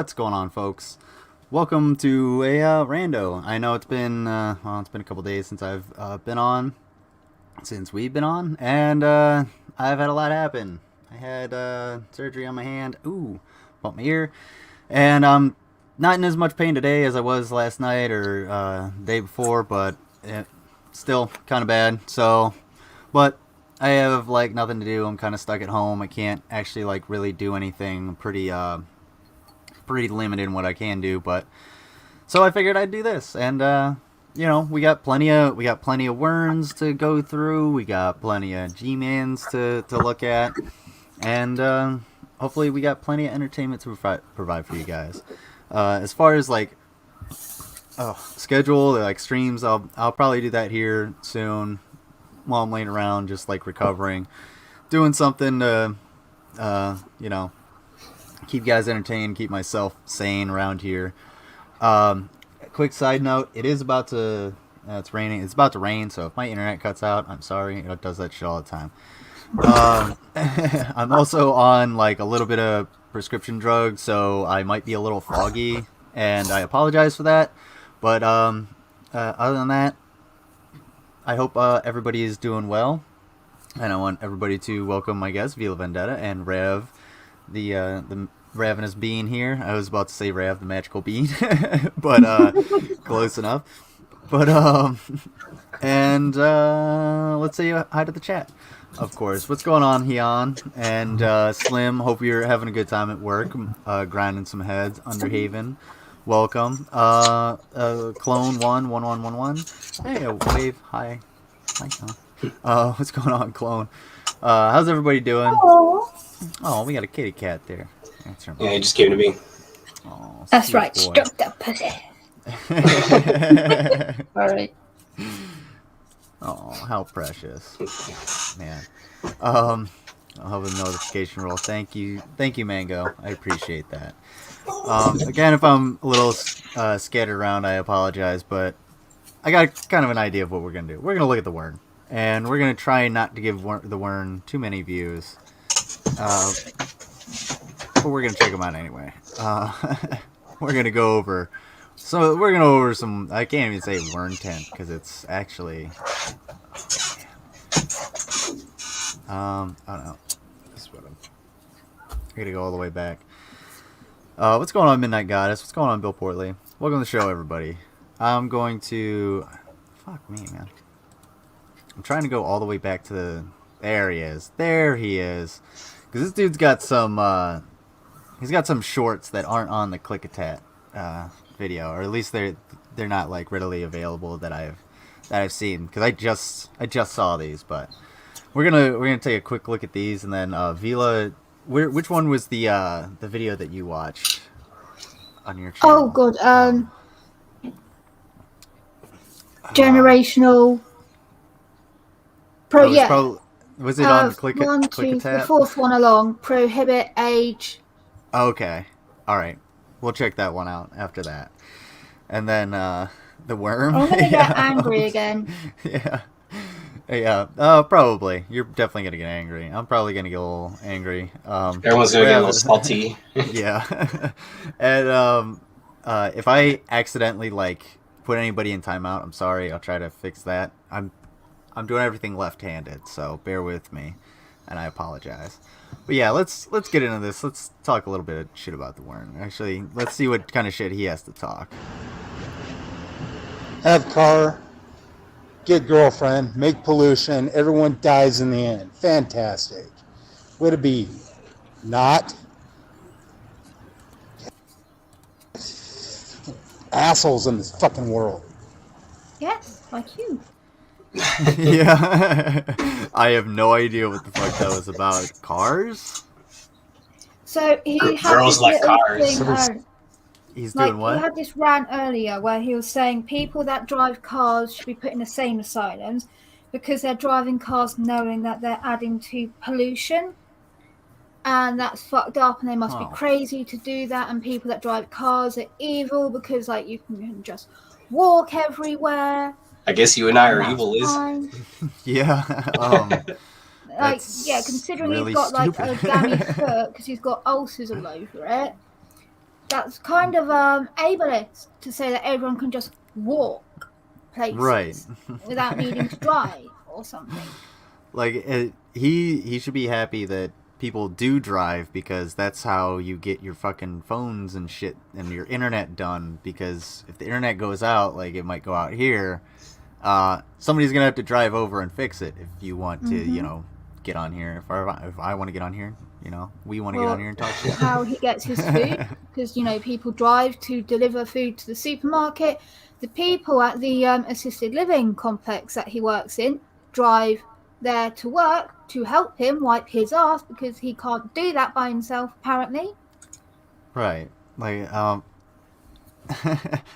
What's going on, folks? Welcome to a Rando. I know it's been a couple days since I've been on, since we've been on, and I've had a lot happen. I had surgery on my hand. Ooh, bumped my ear, and I'm not in as much pain today as I was last night or day before, but still kind of bad. So, but I have like nothing to do. I'm kind of stuck at home. I can't actually like really do anything. I'm pretty limited in what I can do, but so I figured I'd do this, and you know, we got plenty of Werns to go through, we got plenty of G-Mans to look at, and hopefully we got plenty of entertainment to provide for you guys. As far as like schedule, like streams, I'll probably do that here soon while I'm laying around, just like recovering, doing something to you know, keep you guys entertained, keep myself sane around here. Quick side note, it is about to it's raining. It's about to rain, so if my internet cuts out, I'm sorry. It does that shit all the time. I'm also on like a little bit of prescription drugs, so I might be a little foggy, and I apologize for that. But other than that, I hope everybody is doing well, and I want everybody to welcome my guests, Vila Vendetta and Rev, the ravenous being here. I was about to say Rav the magical bean, but close enough. But and let's say hi to the chat, of course. What's going on, Hian and Slim? Hope you're having a good time at work, grinding some heads. Underhaven, welcome. Clone 11111. Hey, wave. Hi. What's going on, Clone? How's everybody doing? Oh, we got a kitty cat there. Yeah, he just came to me. Oh, that's right. boy. Stroke that pussy. All right. Oh, how precious, man. I'll have a notification roll. Thank you, Mango. I appreciate that. Again, if I'm a little scattered around, I apologize, but I got kind of an idea of what we're gonna do. We're gonna look at the Wern, and we're gonna try not to give the Wern too many views. But we're gonna check them out anyway. We're gonna go over. So we're gonna go over some. I can't even say Wern tent because it's actually. I don't know. This is what I gotta go all the way back. What's going on, Midnight Goddess? What's going on, Bill Portley? Welcome to the show, everybody. I'm going to. Fuck me, man. I'm trying to go all the way back to the. There he is. There he is. Because this dude's got some. He's got some shorts that aren't on the Click-a-Tat video, or at least they're not like readily available that I've seen. Because I just saw these, but we're gonna take a quick look at these, and then Vila, which one was the video that you watched on your channel? Oh god, generational. Was it on the Click-a-Tat? The fourth one along. Prohibit age. Okay. Alright. We'll check that one out after that. And then, the worm. I'm gonna get angry again. Yeah. Yeah. Probably. You're definitely gonna get angry. I'm probably gonna get a little angry. Everyone's gonna get a little salty. Yeah. And, if I accidentally, like, put anybody in timeout, I'm sorry. I'll try to fix that. I'm doing everything left-handed, so bear with me. And I apologize. But yeah, let's get into this. Let's talk a little bit of shit about the Wern. Actually, let's see what kind of shit he has to talk. Have car, get girlfriend, make pollution, everyone dies in the end. Fantastic. Would it be not? Assholes in this fucking world. Yes, like you. Yeah. I have no idea what the fuck that was about. Cars? So he had Girls this like little cars. thing, He's like, doing what? he had this rant earlier where he was saying people that drive cars should be put in the same asylums because they're driving cars knowing that they're adding to pollution. And that's fucked up, and they must be crazy to do that. And people that drive cars are evil because, like, you can just walk everywhere. I guess you and I are evil, Liz. Yeah. Like, yeah, considering really he's got like stupid. a gammy foot because he's got ulcers all over it. that's kind of ableist to say that everyone can just walk places Right. without needing to drive or something. Like he should be happy that people do drive, because that's how you get your fucking phones and shit and your internet done. Because if the internet goes out, like it might go out here, somebody's gonna have to drive over and fix it if you want to, you know, get on here. If I want to get on here, you know, we want to get on here and talk shit. How he gets his food, because you know people drive to deliver food to the supermarket. The people at the assisted living complex that he works in drive there to work to help him wipe his ass, because he can't do that by himself apparently. Right. Like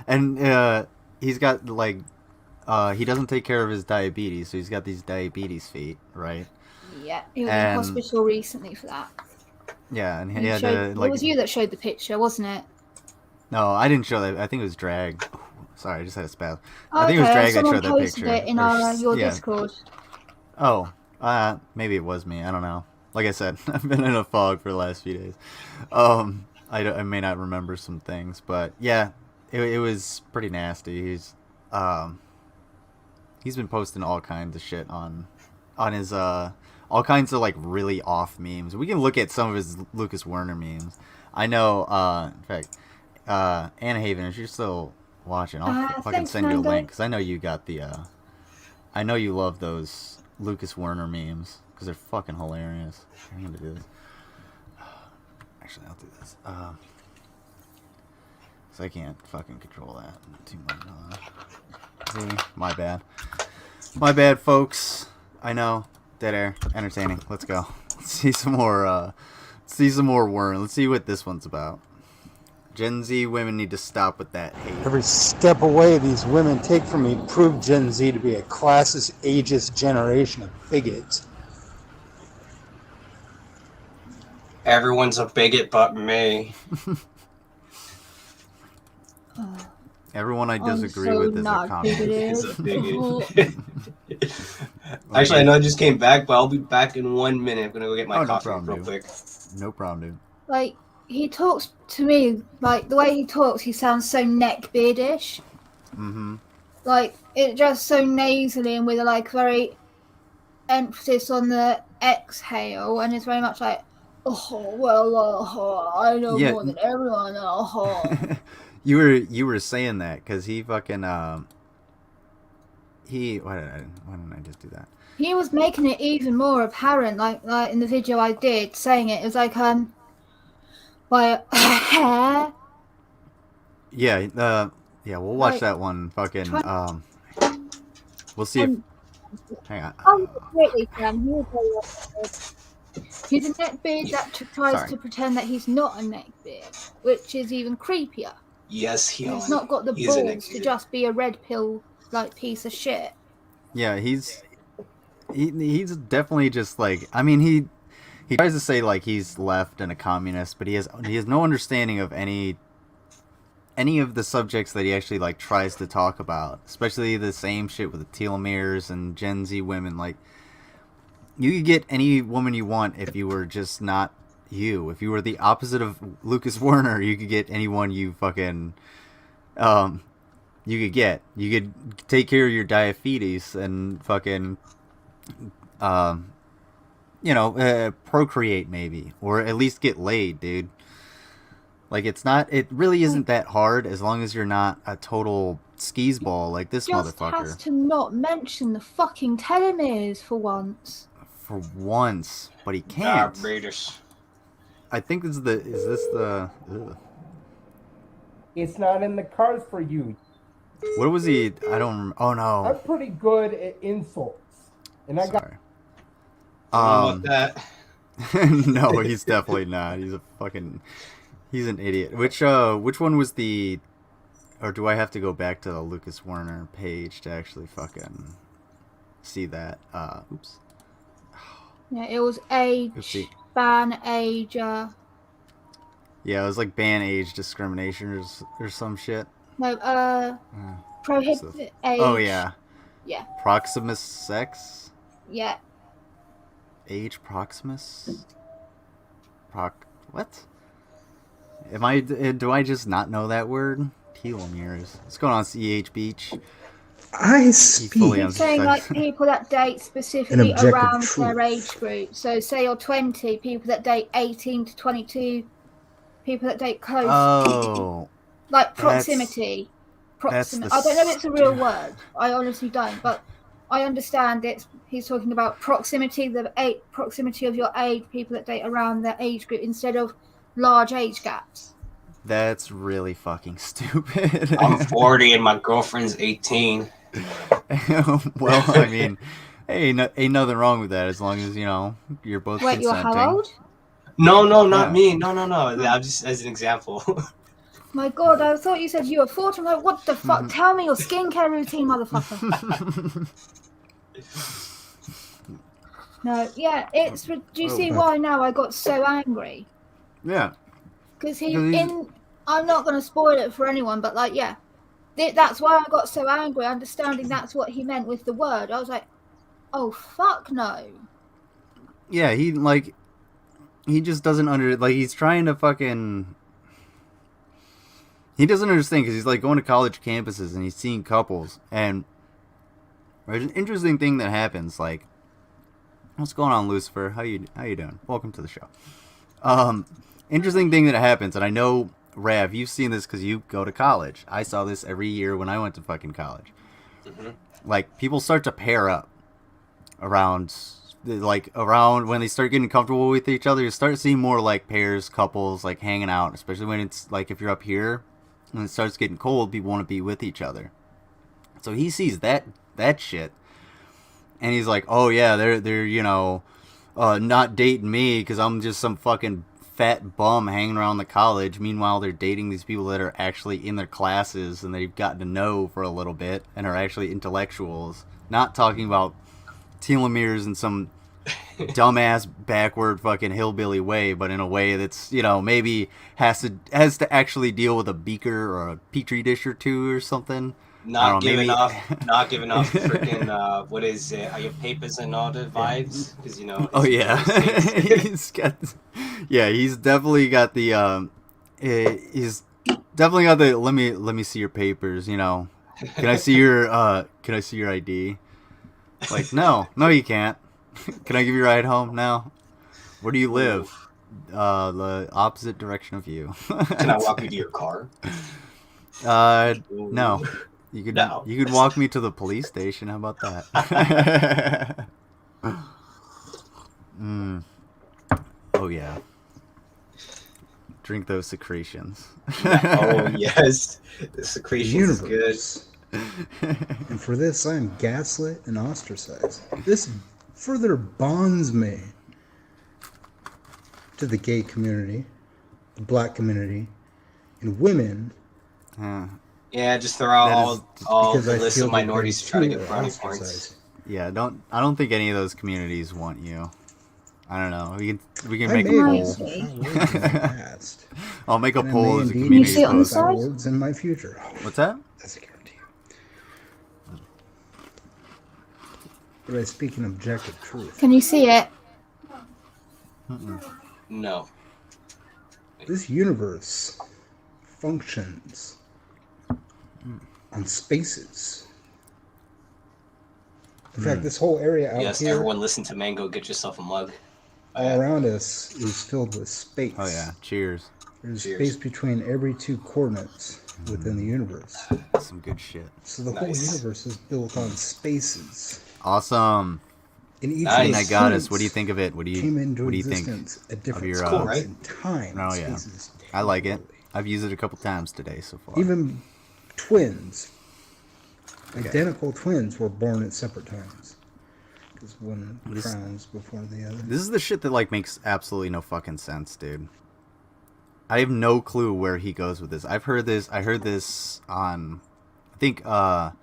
and he's got like he doesn't take care of his diabetes, so he's got these diabetes feet, right? Yeah, he was in hospital recently for that. Yeah, and he had showed, to, like, it was you that showed the picture, wasn't it? No, I didn't show that. I think it was Drag. Sorry, I just had a spaz. Oh, I think it was Drag that someone showed that posted picture. it in your Discord. Oh, maybe it was me. I don't know. Like I said, I've been in a fog for the last few days. I may not remember some things, but yeah, it was pretty nasty. He's been posting all kinds of shit on his all kinds of like really off memes. We can look at some of his Lucas Werner memes. I know. In fact, Anna Haven, if you're still watching, I'll fucking thanks, send you a Rando. link, because I know you got the. I know you love those Lucas Werner memes because they're fucking hilarious. I'm gonna do this. Actually, I'll do this. So I can't fucking control that too much. See, my bad. My bad, folks. I know. Dead air. Entertaining. Let's go. Let's see some more. See some more Wern. Let's see what this one's about. Gen Z women need to stop with that hate. Every step away these women take from me prove Gen Z to be a classist, ageist generation of bigots. Everyone's a bigot but me. Everyone I disagree with is a communist. Is a bigot. Actually, I know I just came back, but I'll be back in 1 minute. I'm gonna go get my coffee real quick. No problem, dude. Like, he talks to me, like, the way he talks, he sounds so neckbeardish. Mm-hmm. Like, it just so nasally and with, like, very emphasis on the exhale, and it's very much like, oh, well, I know more than everyone, You were saying that because he fucking why didn't I just do that? He was making it even more apparent, like in the video I did, saying it was like hair. Yeah, we'll watch like, that one. Fucking we'll see if. Hang on. Oh, completely, Sam. He's a neckbeard that tries to pretend that he's not a neckbeard, which is even creepier. Yes, he's not got the balls to just be a red pill like piece of shit. Yeah, he's definitely just like, I mean, he tries to say like he's left and a communist, but he has no understanding of any of the subjects that he actually like tries to talk about, especially the same shit with the telomeres and Gen Z women. Like, you could get any woman you want if you were just not you. If you were the opposite of Lucas Werner, you could get anyone you fucking you could take care of your diabetes and fucking procreate maybe, or at least get laid, dude. Like, it really isn't that hard as long as you're not a total skis ball like this motherfucker. Just has to not mention the fucking telomeres for once. For once, but he can't. Raiders. I think is this the? Ugh. It's not in the cards for you. What was he? I don't. Oh no. I'm pretty good at insults, and I got. About that. No, he's definitely not. He's an idiot. Which one was the? Or do I have to go back to the Lucas Werner page to actually fucking see that? Oops. Yeah, it was ban age. Yeah, it was like ban age discrimination or some shit. No, prohibit age. Oh yeah. Yeah. Proximus sex. Yeah. Age Proximus. What? Do I just not know that word? Telomeres. What's going on, CH Beach? I He fully speak He's saying like understands. people that date an specifically objective around their age truth. group. So say you're 20, people that date 18 to 22, people that date close, Oh, like that's proximity. that's the. I don't know if it's a real word. I honestly don't, but I understand it's. He's talking about proximity, proximity of your age, people that date around their age group instead of large age gaps. That's really fucking stupid. I'm 40 and my girlfriend's 18. Well, I mean, hey, ain't nothing wrong with that as long as you're both Wait, you're how consenting. old? No, not Yeah. me. No. I'm just as an example. My God, I thought you said you were 40. I'm like, what the fuck? Tell me your skincare routine, motherfucker. No, yeah, it's. Do you see why now I got so angry? Yeah. Because I'm not going to spoil it for anyone, but like, yeah, that's why I got so angry, understanding that's what he meant with the word. I was like, oh, fuck no. Yeah, he just doesn't he's trying to fucking. He doesn't understand because he's like going to college campuses and he's seeing couples, and there's an interesting thing that happens. Like, what's going on, Lucifer? How you doing? Welcome to the show. Interesting thing that happens, and I know Rav, you've seen this because you go to college. I saw this every year when I went to fucking college. Mm-hmm. Like, people start to pair up around when they start getting comfortable with each other. You start seeing more like pairs, couples, like hanging out, especially when it's like if you're up here. When it starts getting cold, people want to be with each other. So he sees that shit, and he's like, "Oh yeah, they're not dating me because I'm just some fucking fat bum hanging around the college. Meanwhile, they're dating these people that are actually in their classes and they've gotten to know for a little bit and are actually intellectuals. Not talking about telomeres in some dumbass backward fucking hillbilly way, but in a way that's maybe has to actually deal with a beaker or a petri dish or two or something. Not giving off freaking what is it? Are your papers and all the vibes? Because Oh yeah, he's definitely got the he's definitely got the let me see your papers. Can I see your ID? Like no, you can't. Can I give you a ride home? No. Where do you live? The opposite direction of you. Can I walk you to your car? No. You could walk me to the police station. How about that? Oh yeah. Drink those secretions. Oh yes, the secretions is good. And for this, I am gaslit and ostracized. This further bonds me to the gay community, the black community, and women. Yeah, just throw out all the list of minorities to try to get brownie points. Yeah, I don't think any of those communities want you. I don't know. We can make a poll. I'll make a poll as a community. Can you see it on the side? Words in my future. What's that? That's a guarantee. But I speak an objective truth. Can you see it? No. This universe functions on spaces. In fact, this whole area out yes, here, everyone listen to Mango. Get yourself a mug. all around us is filled with space. Oh yeah, cheers. There's space between every two coordinates within the universe. Some good shit. So the whole universe is built on spaces. Awesome. And each nice. I got us. What do you think of it? What do you think at different your, cool, right? in time? Oh yeah, I like it. I've used it a couple times today so far. Even twins, identical twins, were born at separate times. Because one crowns before the other. This is the shit that makes absolutely no fucking sense, dude. I have no clue where he goes with this. I heard this on, I think, Underhaven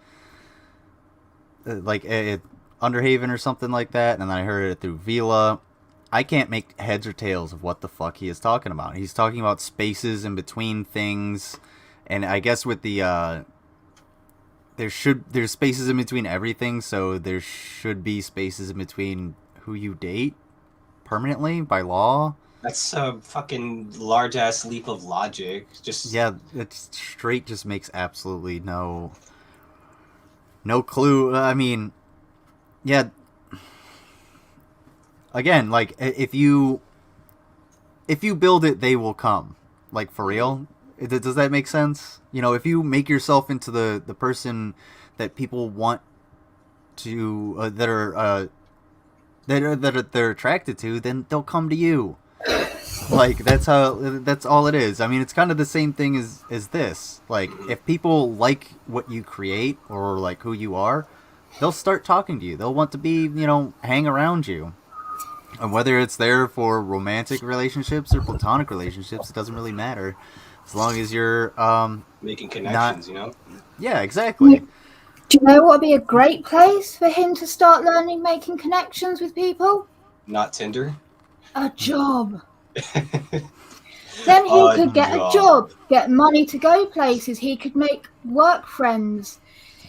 or something like that, and then I heard it through Vila. I can't make heads or tails of what the fuck he is talking about. He's talking about spaces in between things, and I guess with the there's spaces in between everything, so there should be spaces in between who you date permanently by law. That's a fucking large ass leap of logic. Just Yeah, it's straight. Just makes absolutely no clue. I mean, yeah. Again, like if you build it, they will come. Like for real. Does that make sense? You know, if you make yourself into the person that people want to they're attracted to, then they'll come to you. Like that's all it is. I mean, it's kind of the same thing as this. Like if people like what you create or like who you are, they'll start talking to you. They'll want to be, hang around you. And whether it's there for romantic relationships or platonic relationships, it doesn't really matter. As long as you're making connections, you know? Yeah, exactly. Do you know what would be a great place for him to start learning making connections with people? Not Tinder. A job. Then he could get a job, get money to go places. He could make work friends.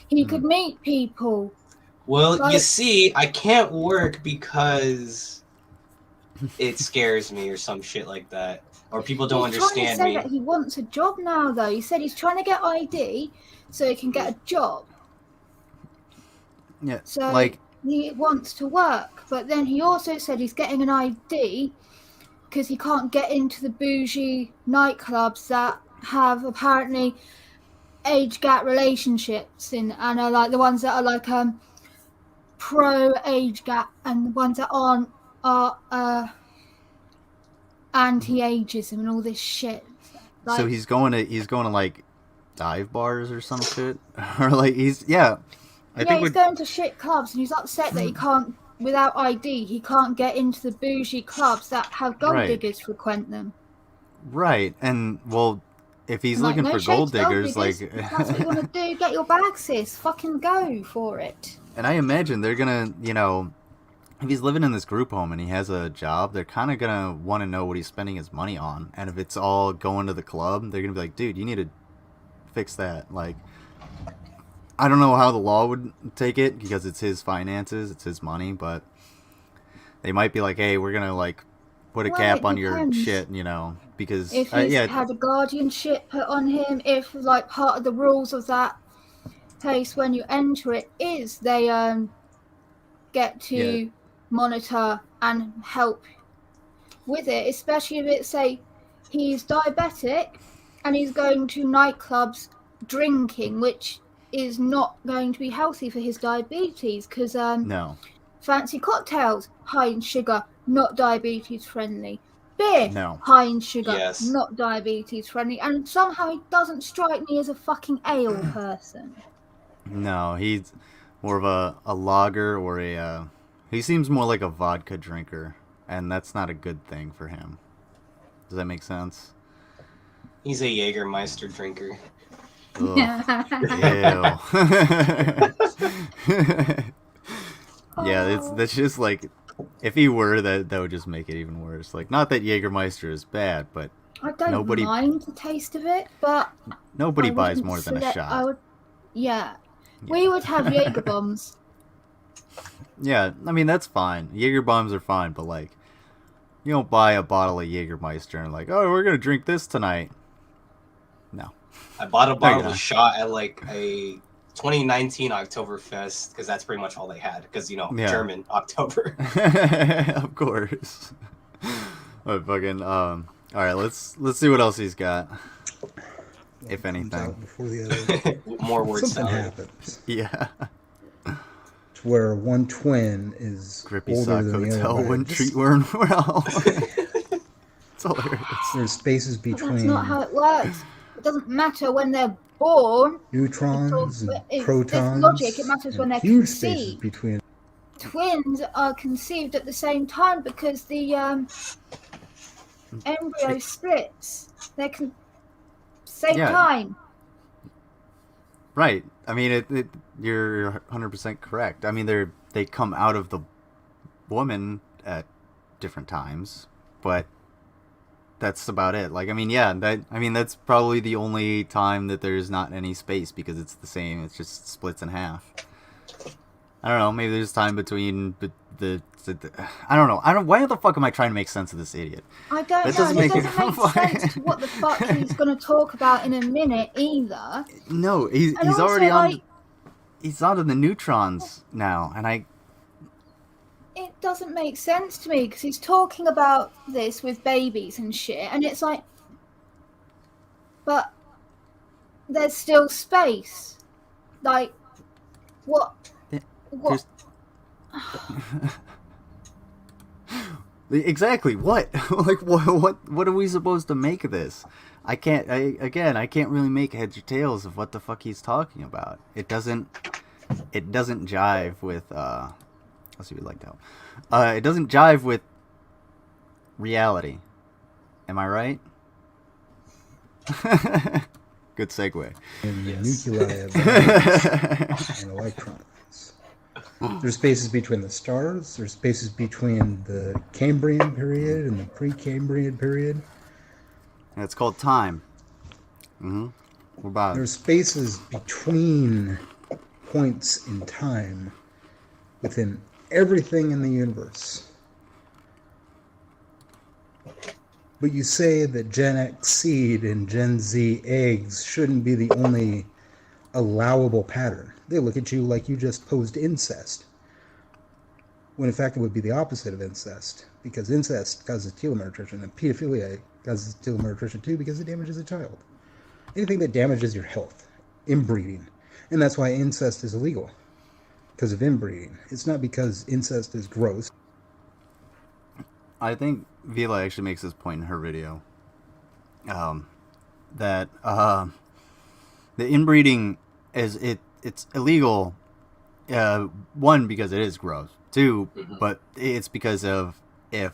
He could meet people. Well, you see, I can't work because it scares me or some shit like that. Or people don't understand He's trying to say me. that he wants a job now, though. He said he's trying to get ID so he can get a job. Yeah, so he wants to work, but then he also said he's getting an ID because he can't get into the bougie nightclubs that have apparently age gap relationships and are like the ones that are like pro age gap, and the ones that aren't are anti-ageism and all this shit. Like, so he's going to like dive bars or some shit, or like he's going to shit clubs, and he's upset that he can't, without ID, he can't get into the bougie clubs that have gold diggers frequent them. Right, and well, if he's looking for gold diggers, like that's what you want to do. Get your bag, sis. Fucking go for it. And I imagine they're gonna, if he's living in this group home and he has a job, they're kind of gonna want to know what he's spending his money on. And if it's all going to the club, they're gonna be like, dude, you need to fix that. Like, I don't know how the law would take it because it's his finances, it's his money, but they might be like, hey, we're gonna like put a cap on your shit, because if he's had a guardianship put on him, if like part of the rules of that place when you enter it is they get to monitor and help with it, especially if it's say he's diabetic and he's going to nightclubs drinking, which is not going to be healthy for his diabetes because no fancy cocktails high in sugar, not diabetes friendly. Beer, high in sugar, not diabetes friendly. And somehow he doesn't strike me as a fucking ale person. No, he's more of a lager or a he seems more like a vodka drinker, and that's not a good thing for him. Does that make sense? He's a Jägermeister drinker. Ew. Yeah, that's just like, if he were, that would just make it even worse. Like, not that Jägermeister is bad, but I don't mind the taste of it, but nobody buys more than a shot. We would have Jaeger bombs. Yeah, I mean, that's fine. Jaeger bombs are fine, but like, you don't buy a bottle of Jägermeister and like, oh, we're gonna drink this tonight. No. I bought a bottle of shot at like a 2019 Oktoberfest because that's pretty much all they had. Because German October. Of course. But fucking all right, let's see what else he's got. If anything. Before the other. More words. Something happens. Yeah. To where one twin is Grippy older Sock than the Hotel other. wouldn't treat Wern well. It's hilarious. There's spaces between. That's not how it works. It doesn't matter when they're born. Neutrons and protons. It's logic. It matters when they're huge conceived. Spaces between. Twins are conceived at the same time because the embryo splits. They're same time. Right. I mean, you're 100% correct. I mean, they come out of the woman at different times, but that's about it. Like, I mean, that's probably the only time that there's not any space because it's the same. It just splits in half. I don't know. Maybe there's time between I don't know. Why the fuck am I trying to make sense of this idiot? I don't That know. doesn't It make doesn't it- make sense to what the fuck he's going to talk about in a minute either. No, he's And also, already on. like, He's onto the neutrons now, and it doesn't make sense to me because he's talking about this with babies and shit, and it's like, but there's still space. Like, what? What? Exactly. What? Like what are we supposed to make of this? I can't really make heads or tails of what the fuck he's talking about. It doesn't jive with let's see what you'd like to help. It doesn't jive with reality. Am I right? Good segue. In the Yes. nuclei of atoms and electrons. There's spaces between the stars. There's spaces between the Cambrian period and the pre-Cambrian period. And it's called time. Mm-hmm. What about it? There's spaces between points in time within everything in the universe. But you say that Gen X seed and Gen Z eggs shouldn't be the only allowable pattern. They look at you like you just posed incest. When in fact it would be the opposite of incest, because incest causes telomere attrition, and pedophilia causes telomere attrition too because it damages a child. Anything that damages your health, inbreeding. And that's why incest is illegal, because of inbreeding. It's not because incest is gross. I think Vila actually makes this point in her video. That the inbreeding it's illegal. One, because it is gross. Two, but it's because of if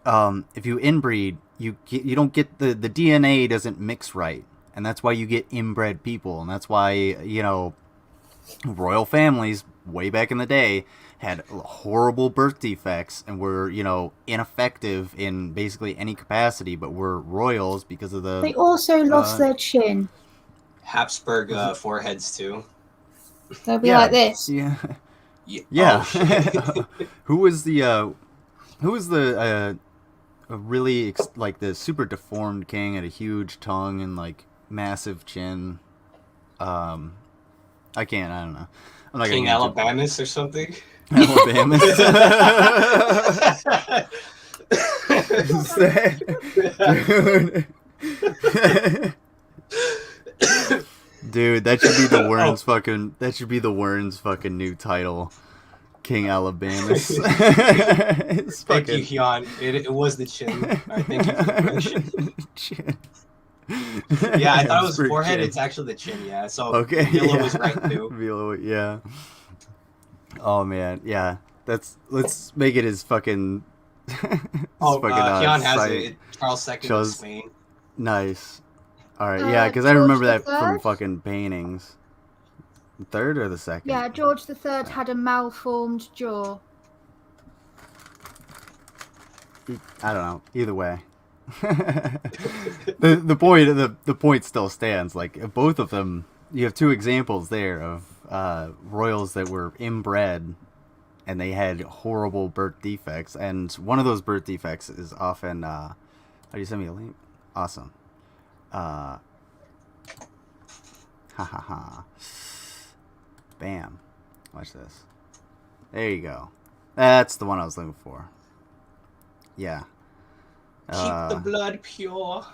you inbreed, you don't get the DNA doesn't mix right, and that's why you get inbred people, and that's why royal families way back in the day had horrible birth defects and were ineffective in basically any capacity, but were royals because of the. They also lost their chin. Habsburg foreheads too. They'll be like this. Yeah. Yeah. Oh, Who was the really like the super deformed king, had a huge tongue and like massive chin? I don't know. I'm not King gonna Alabamas or something. Alabama. Dude, that should be the Werns fucking. That should be the Werns fucking new title. King Alabamas. Thank you, Hyun. It was the chin. All right, thank you for the correction. Chin. Yeah, I thought it was For forehead. chin. It's actually the chin. Yeah. So Okay. Vila was right too. Vila, yeah. Oh man, yeah. Let's make it as fucking. Oh, Hyun has site. it. Charles II of Spain. Nice. All right, yeah, because I George remember that III? from fucking paintings. The third or the second? Yeah, George III had a malformed jaw. I don't know. Either way, the point still stands. Like both of them, you have two examples there of royals that were inbred, and they had horrible birth defects. And one of those birth defects is often. How do you send me a link? Awesome. Ha ha ha. Bam. Watch this. There you go. That's the one I was looking for. Yeah. Keep the blood pure.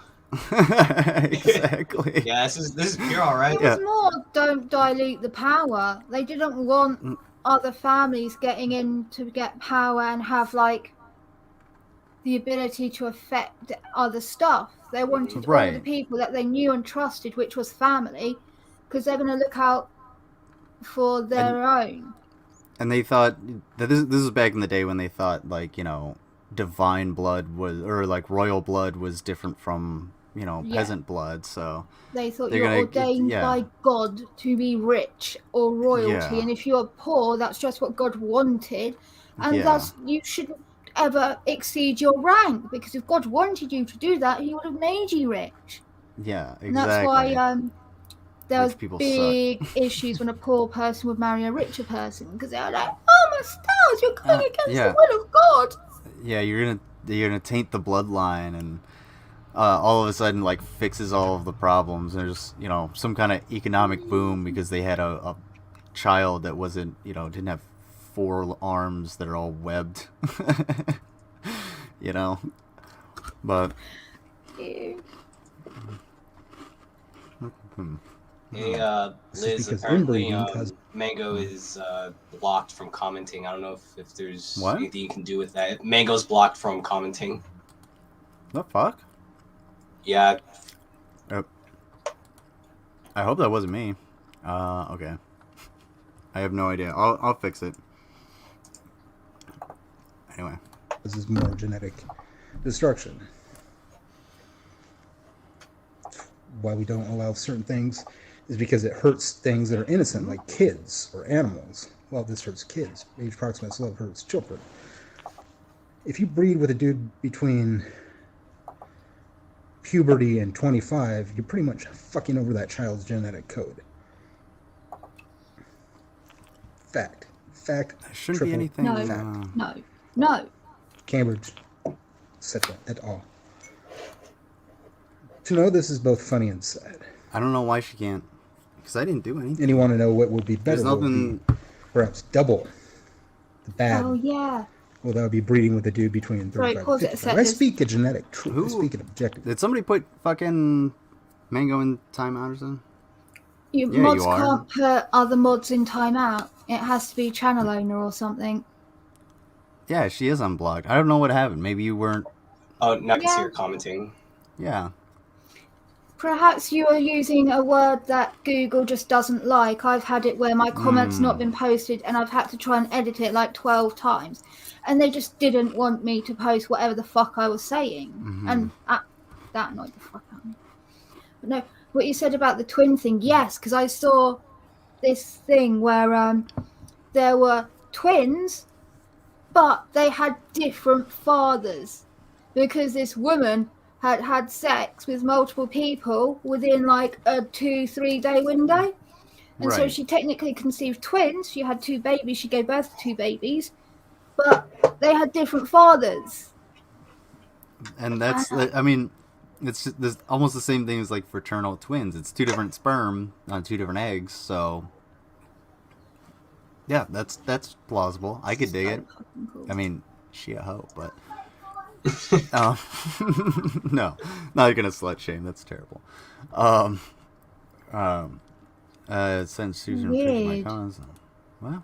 Exactly. Yeah, this is pure, all right. It was more don't dilute the power. They didn't want other families getting in to get power and have like the ability to affect other stuff. They wanted all the people that they knew and trusted, which was family, because they're going to look out for their own. And they thought that this is back in the day when they thought like divine blood was, or like royal blood was different from peasant blood. So they thought you're ordained by God to be rich or royalty, and if you're poor, that's just what God wanted, and thus you shouldn't ever exceed your rank, because if God wanted you to do that, He would have made you rich. Yeah, exactly. And that's why there was Rich people big issues when a poor person would marry a richer person, because they were like, "Oh understand. You're going against yeah. the will of God. Yeah, you're gonna taint the bloodline, and all of a sudden like fixes all of the problems. There's some kind of economic boom because they had a child that wasn't didn't have 4 arms that are all webbed. But Ew. Hey, This is Liz, because apparently inbreeding causes- Mango is blocked from commenting. I don't know if there's What? anything you can do with that. Mango's blocked from commenting. the fuck? Yeah, I hope that wasn't me. Okay. I have no idea. I'll fix it. Anyway. This is more genetic destruction. Why we don't allow certain things is because it hurts things that are innocent, like kids or animals. Well, this hurts kids. Age proximate love hurts children. If you breed with a dude between puberty and 25, you're pretty much fucking over that child's genetic code. Fact. There shouldn't be Triple anything. No. No. Cambridge, etc. et al. To know this is both funny and sad. I don't know why she can't. Because I didn't do anything. And you want to know what would be better? There's What would nothing. be perhaps double the bad. Oh, yeah. Well, that would be breeding with a dude between 35 Right, and pause it a 55. I second. speak a genetic truth. I Who- speak an objective. Did somebody put fucking Mango in timeout or something? You Yeah, mods you are. can't put other mods in timeout. It has to be channel owner or something. Yeah, she is unblocked. I don't know what happened. Maybe you weren't. oh, now I can see Yeah. her commenting. Yeah. Perhaps you are using a word that Google just doesn't like. I've had it where my comment's not been posted and I've had to try and edit it like 12 times. And they just didn't want me to post whatever the fuck I was saying. And that annoyed the fuck out of me. But no, what you said about the twin thing, yes, because I saw this thing where there were twins, but they had different fathers. Because this woman had sex with multiple people within like a 2-3 day window. And so Right. she technically conceived twins. She had 2 babies. She gave birth to 2 babies. But they had different fathers. And that's. I mean, it's just, there's almost the same thing as like fraternal twins. It's 2 different sperm on 2 different eggs. So. Yeah, that's plausible. I could dig it. I mean, she a hoe, but. No, not gonna slut shame. That's terrible. Since Susan repeated my Weird. comments. Well,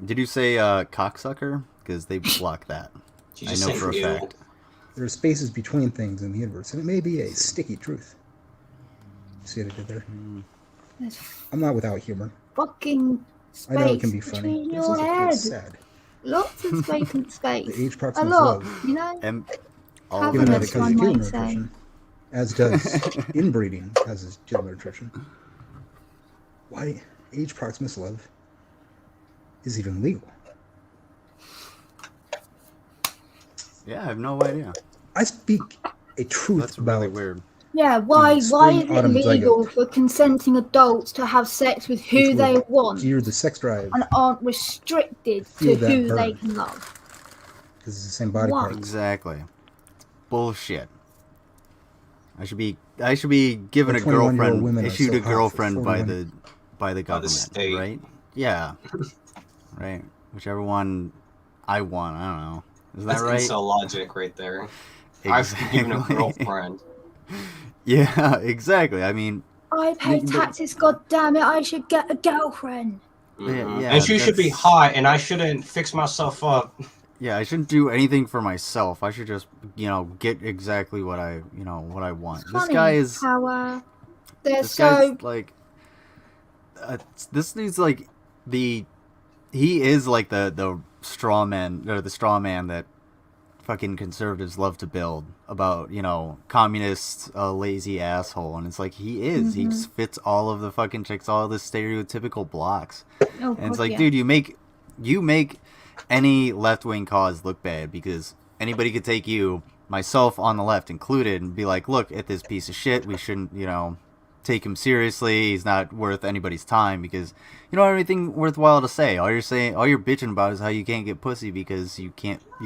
did you say cocksucker? Because they block that. She I just know said for a ew. fact. There are spaces between things in the universe, and it may be a sticky truth. See what I did there? There's I'm not without humor. fucking I know it space can be funny. between It's your also quite head. sad. Lots of space and space. The age A proximate lot, love, you know? And How given that That's it causes one gill might say. nutrition, as does inbreeding causes gill nutrition. Why age proximate love is even legal? yeah, I have no idea. I speak a truth That's about really weird. Yeah, why spring, is it autumn legal zygote. for consenting adults to have sex with who which they will want gear the sex drive and aren't restricted to Feel that who burn. they can love? because it's the same body Why? part. Exactly. It's bullshit. I should be given a 21-year-old girlfriend, women are issued so a hot for girlfriend by 41. the government, state. right? Yeah. Right. Whichever one I want. I don't know. Is that That's right? incel logic right there. I've been given a Exactly. girlfriend. Yeah, exactly. I mean, I pay But- taxes, god damn it, I should get a girlfriend. Mhm. yeah, and she should be that's- hot, and I shouldn't fix myself up. yeah, I shouldn't do anything for myself. I should just, get exactly what I want. It's This funny guy is how they're this so guy's like this dude's like he is like the straw man, or the straw man that fucking conservatives love to build about, communist lazy asshole, and it's like he is. He just fits all of the fucking chicks, all of the stereotypical blocks. oh, And it's God, like, yeah. dude, you make any left-wing cause look bad, because anybody could take you, myself on the left included, and be like, look at this piece of shit. We shouldn't, take him seriously. He's not worth anybody's time because you don't have anything worthwhile to say. All you're bitching about is how you can't get pussy because you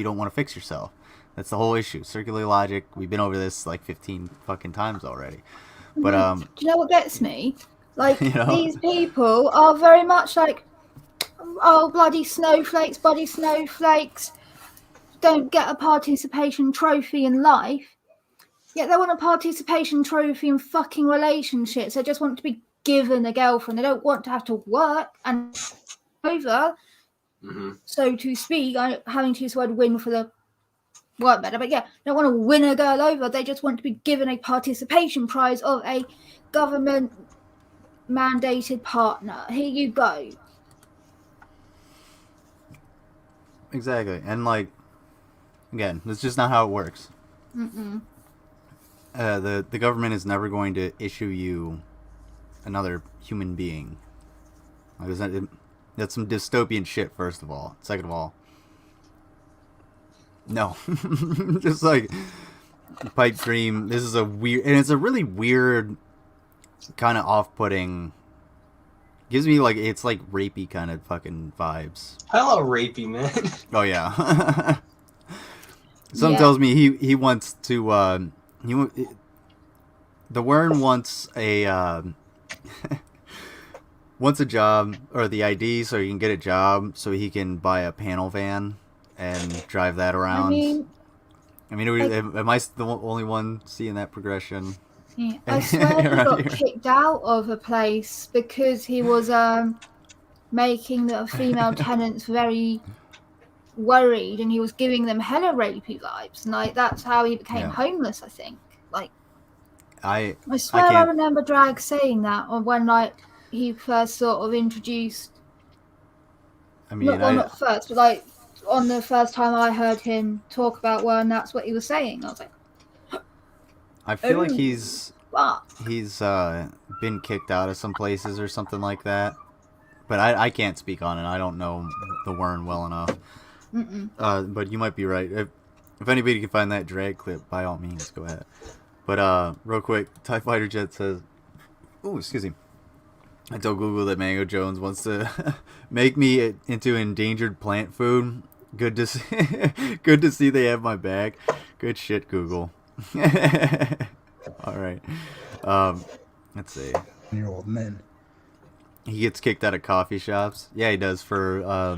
don't want to fix yourself. That's the whole issue. Circular logic. We've been over this like 15 fucking times already. But do you know what gets me? Like, You know? these people are very much like, oh, bloody snowflakes, don't get a participation trophy in life. Yet they want a participation trophy in fucking relationships. They just want to be given a girlfriend. They don't want to have to work and over, so to speak. I'm having to use the word win for the word better, but yeah, they don't want to win a girl over. They just want to be given a participation prize of a government mandated partner. Here you go. exactly. And like, again, that's just not how it works. The government is never going to issue you another human being. Like, that's some dystopian shit. First of all, second of all, no, just like pipe dream. This is a weird, and it's a really weird, kind of off-putting. Gives me like it's like rapey kind of fucking vibes. Hello, rapey man. Oh yeah. Some Yeah. tells me he wants to the Wern wants a wants a job or the ID so he can get a job so he can buy a panel van and drive that around. I mean, am I the only one seeing that progression? Yeah. I swear he Around got here. kicked out of a place because he was making the female tenants very worried, and he was giving them hella rapey vibes, and like that's how he became Yeah. homeless. I think. Like, I swear I can't- remember Drag saying that, or when like he first sort of introduced. I mean, Not first, but like on the first time I heard him talk about Wern, that's what he was saying. I was like, I feel like Oh. he's fuck. been kicked out of some places or something like that. But I can't speak on it. I don't know the Wern well enough. But you might be right. If anybody can find that drag clip, by all means, go ahead. But real quick, TIE Fighter Jet says, "Oh, excuse me. I told Google that Mango Jones wants to make me into endangered plant food. Good to see. Good to see they have my back. Good shit, Google." All right. Let's see. Year-old men. He gets kicked out of coffee shops. Yeah, he does for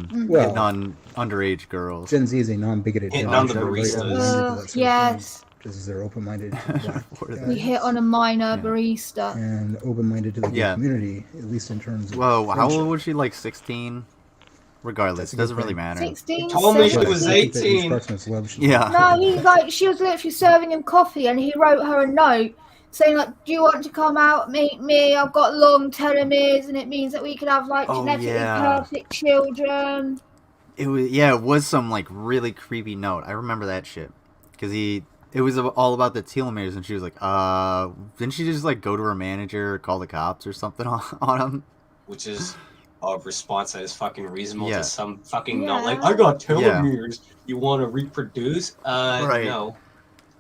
hitting Well, on underage girls. Gen Z is a non-bigoted Hitting generation. on the They're very baristas. open-minded to that sort of thing, Yes. just as they're open-minded to black What are guys. We hit on a minor Yeah. barista. And open-minded to the gay Yeah. community, at least in terms of Whoa, how friendship. old was she? Like 16? Regardless, That's a it doesn't good really thing. matter. 16, told me she But I was 17. think that each 18. person is loved should- Yeah. No, she was literally serving him coffee, and he wrote her a note saying like, "Do you want to come out, meet me? I've got long telomeres, and it means that we could have like Oh, genetically yeah. perfect children." It was some like really creepy note. I remember that shit because it was all about the telomeres, and she was like, didn't she just like go to her manager or call the cops or something on him? Which is a response that is fucking reasonable Yeah. to some fucking Yeah. not like, I got Yeah. telomeres. You want to reproduce? Right. No.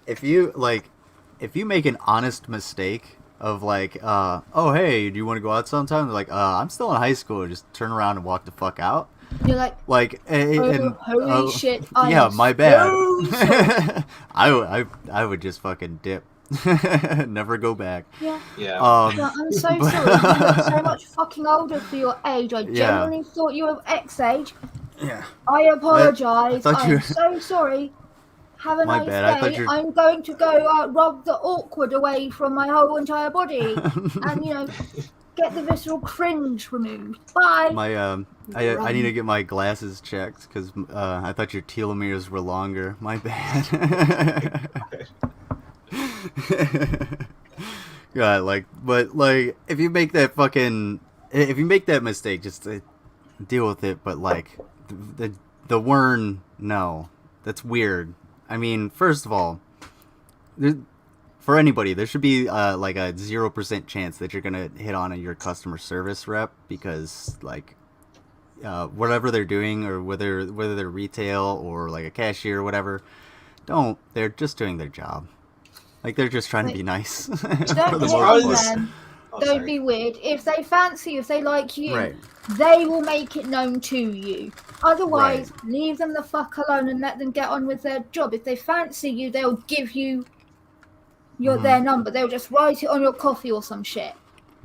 If you make an honest mistake of like, oh hey, do you want to go out sometime? They're like, I'm still in high school. Just turn around and walk the fuck out. You're like, Like, holy shit! I yeah, am my bad. so sorry. I would just fucking dip, never go back. Yeah. Yeah. Yeah, I'm so but- sorry. You look so much fucking older for your age. I Yeah. genuinely thought you were X age. Yeah. I apologise. thought you I'm were- so sorry. Have a My nice bad, I thought day. you're- I'm going to go rub the awkward away from my whole entire body, and get the visceral cringe removed. Bye. My I need to get my glasses checked because I thought your telomeres were longer. My bad. God, but if you make that mistake, just deal with it. But like the Wern, no, that's weird. I mean, first of all, for anybody, there should be like a 0% chance that you're gonna hit on your customer service rep because like whatever they're doing or whether they're retail or like a cashier or whatever, they're just doing their job. Like they're just trying to be nice. For Don't the hit most on part. part. them. Oh, don't sorry. be weird. If they fancy you, if they like you, Right. they will make it known to you. Otherwise, leave them the fuck alone and let them get on with their job. If they fancy you, they'll give you their number. They'll just write it on your coffee or some shit.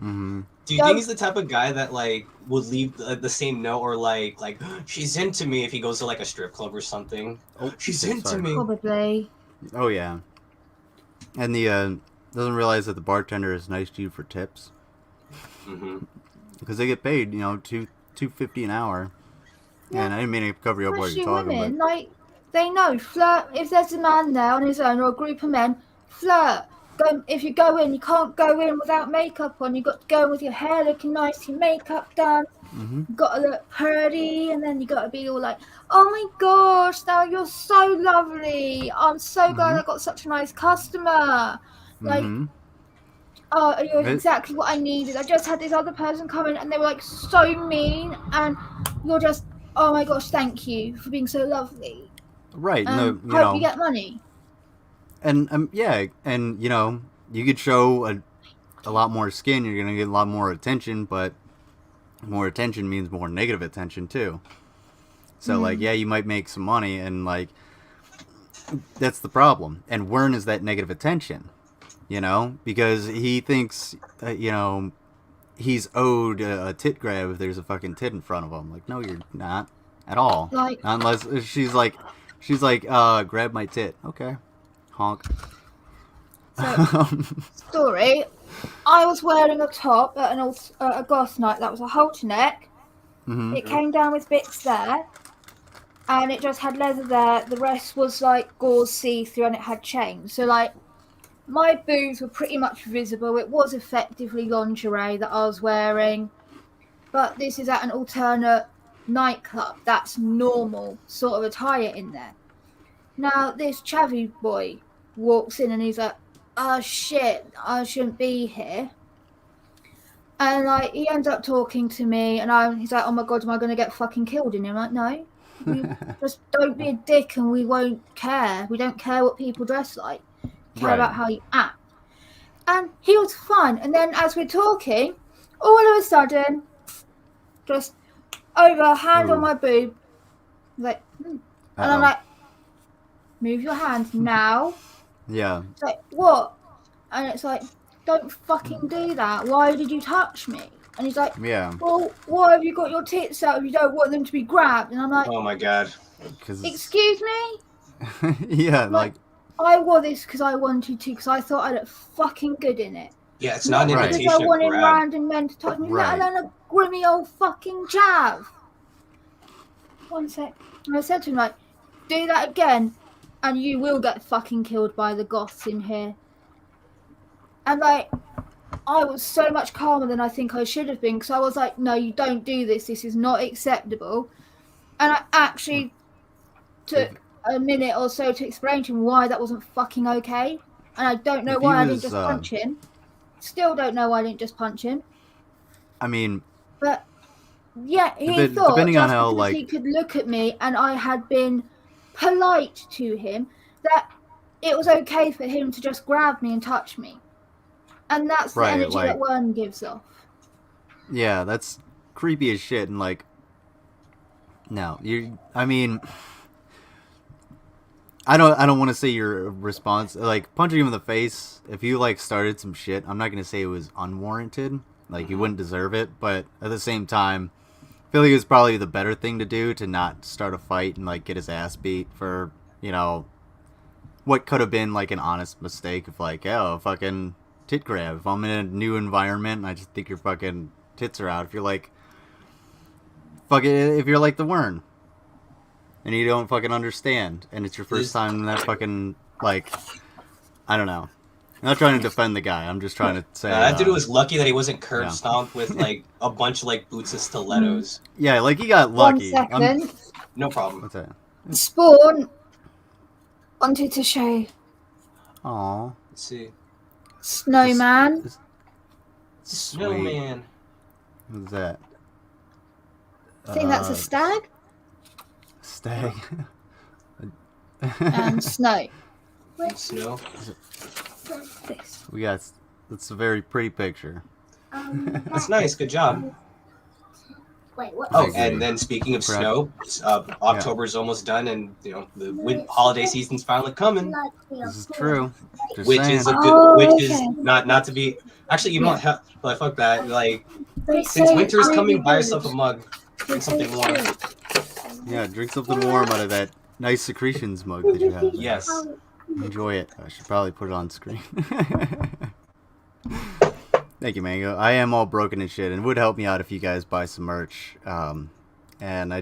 Mm-hmm. Do you think he's the type of guy that like would leave the same note or like she's into me if he goes to like a strip club or something? Oh, She's yeah, into sorry. me. Probably. Oh yeah. And the doesn't realize that the bartender is nice to you for tips Mm-hmm. because they get paid, $2.50 an hour. Yeah. And I didn't mean to cover you up while Especially you're talking, women, but like they know flirt. If there's a man there on his own or a group of men, flirt. Go if you go in, you can't go in without makeup on. You got to go in with your hair looking nice, your makeup done. mm-hmm. You got to look pretty, and then you got to be all like, "Oh my gosh, now you're so lovely. I'm so glad I got such a nice customer." Like, Mm-hmm. oh, you're exactly what I needed. I just had this other person come in, and they were like so mean, and you're just, oh my gosh, thank you for being so lovely. Right. Hope No, you get money. and yeah, and you could show a lot more skin, you're gonna get a lot more attention, but more attention means more negative attention too. So like, yeah, you might make some money, and like that's the problem. And Wern is that negative attention, because he thinks he's owed a tit grab if there's a fucking tit in front of him. Like, no, you're not at all. Like, Not unless she's like, grab my tit. Okay, honk. so, story. I was wearing a top at a goth night that was a halter neck. Mm-hmm. It came down with bits there, and it just had leather there. The rest was like gauze see-through, and it had chains. So like, my boobs were pretty much visible. It was effectively lingerie that I was wearing, but this is at an alternate nightclub. That's normal sort of attire in there. Now this chavvy boy walks in and he's like, "Oh shit, I shouldn't be here." And like he ends up talking to me, and he's like, "Oh my god, am I going to get fucking killed?" And I'm like, "No, you just don't be a dick, and we won't care. We don't care what people dress like. We care about how you act." And he was fine. And then as we're talking, all of a sudden, just over hand on my boob, like, and I'm like, "Move your hand now." Yeah. It's like, what? And it's like, don't fucking do that. Why did you touch me? And he's like, Yeah. well, why have you got your tits out if you don't want them to be grabbed? And I'm like, Oh my god. excuse me? Yeah, like I wore this because I wanted to, because I thought I looked fucking good in it. Yeah, it's not an Right. invitation Because I to wanted grab. random men to touch me, Right. let alone a grimy old fucking jav. One sec. And I said to him, like, do that again, and you will get fucking killed by the goths in here. And like, I was so much calmer than I think I should have been, because I was like, no, you don't do this. This is not acceptable. And I actually took a minute or so to explain to him why that wasn't fucking okay. And I don't know why I didn't just punch him. Still don't know why I didn't just punch him. I mean, but yeah, he thought depending just on how, because like, he could look at me and I had been polite to him, that it was okay for him to just grab me and touch me. And that's the energy that Wern gives off. Yeah, that's creepy as shit. And like, no, I mean, I don't want to say your response, like punching him in the face. If you like started some shit, I'm not gonna say it was unwarranted. Like you wouldn't deserve it, but at the same time, I feel like it was probably the better thing to do to not start a fight and like get his ass beat for what could have been like an honest mistake of like, oh, fucking tit grab. If I'm in a new environment and I just think your fucking tits are out, if you're like, if you're like the Wern and you don't fucking understand and it's your first time in that fucking, like, I don't know. I'm not trying to defend the guy. I'm just trying to say that dude was lucky that he wasn't curb stomped with like a bunch of like boots and stilettos. Yeah, like he got lucky. 1 second. No problem. What's that? Spawn wanted to show Aww. Let's see. Snowman. Snowman. What's that? I think that's a stag. Stag. And snow. Snow. This. We got. It's a very pretty picture. That's nice. Good job. Wait, what? Oh, I agree. and then speaking of Correct. snow, October's almost done, and the holiday season's finally coming. This is true. Just Which saying. is a good, Oh, which is okay. not to be. Actually, you know what? But fuck that. Like, They since say winter is it's coming, really buy good. yourself a mug. Drink something warm. Yeah, drink something warm out of that nice secretions mug that you have there. Yes. Enjoy it. I should probably put it on screen. Thank you, Mango. I am all broken and shit, and it would help me out if you guys buy some merch. And I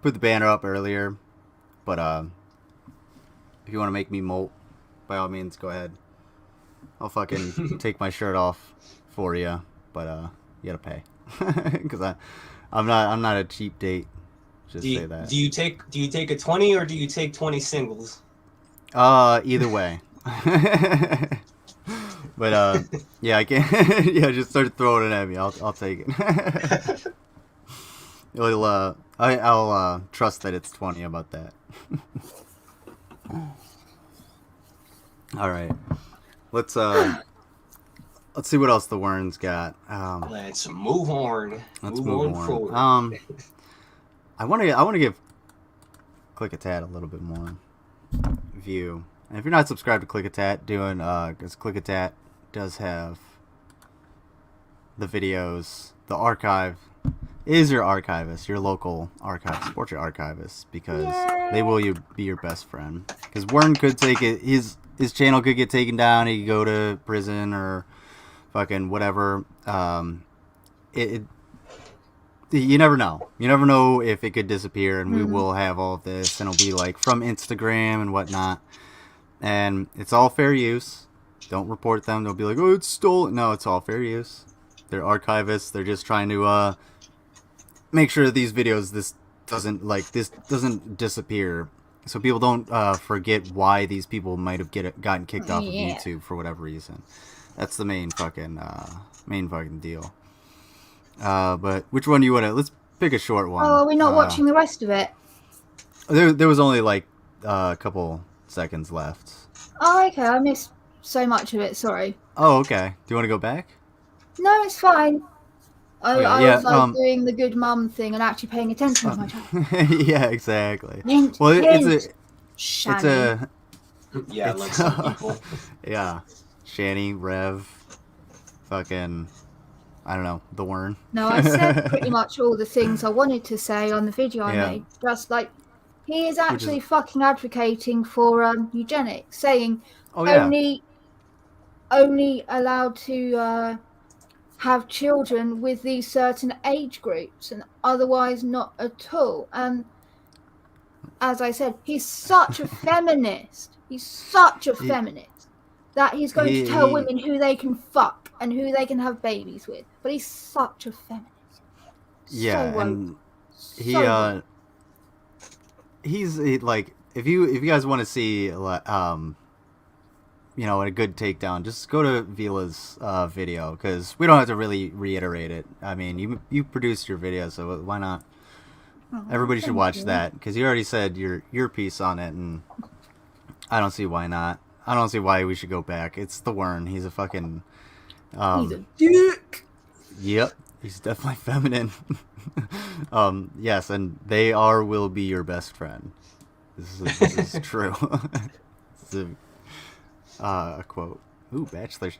put the banner up earlier, but if you want to make me molt, by all means, go ahead. I'll fucking take my shirt off for you, but you gotta pay, because I'm not a cheap date. Just say that. Do you take a 20 or do you take 20 singles? Either way. But yeah, I can. Yeah, just start throwing it at me. I'll take it. I'll trust that it's 20 about that. All right, let's see what else the Werns got. Let's move on. Let's move on. Forward. I want to give Click a Tat a little bit more view. And if you're not subscribed to Click a Tat, because Click a Tat does have the videos, the archive is your archivist, your local archive. Support your archivist, because they will be your best friend. Because Wern could take it, his channel could get taken down, he could go to prison or fucking whatever. You never know. You never know if it could disappear, and we will have all of this, and it'll be like from Instagram and whatnot. And it's all fair use. Don't report them. They'll be like, oh, it's stolen. No, it's all fair use. They're archivists. They're just trying to make sure these videos, this doesn't disappear, so people don't forget why these people might have gotten kicked off of YouTube for whatever reason. That's the main fucking deal. But which one do you want to? Let's pick a short one. Oh, we're not watching the rest of it. There was only like a couple seconds left. Oh, okay. I missed so much of it. Sorry. Oh, okay. Do you want to go back? No, it's fine. I yeah, was like doing the good mum thing and actually paying attention to my child. Yeah, exactly. Hint, Well, hint. it's a Yeah, it's, like some people. yeah, Shani, Rev, fucking, I don't know, the Wern. No, I said pretty much all the things I wanted to say on the video I Yeah. made. Just like, he is actually fucking advocating for eugenics, saying Oh yeah. only allowed to have children with these certain age groups, and otherwise not at all. And as I said, he's such a feminist. He's such a feminist that he's going to tell women who they can fuck and who they can have babies with. But he's such a feminist. Yeah, so and so he's like, if you guys want to see a good takedown, just go to Vila's video, because we don't have to really reiterate it. I mean, you produced your video, so why not? Everybody should watch that, because you already said your piece on it, and I don't see why not. I don't see why we should go back. It's the Wern. He's a fucking he's a dick. Yep, he's definitely feminine. Yes, and they will be your best friend. This is true. This is a quote. Ooh, Bachelor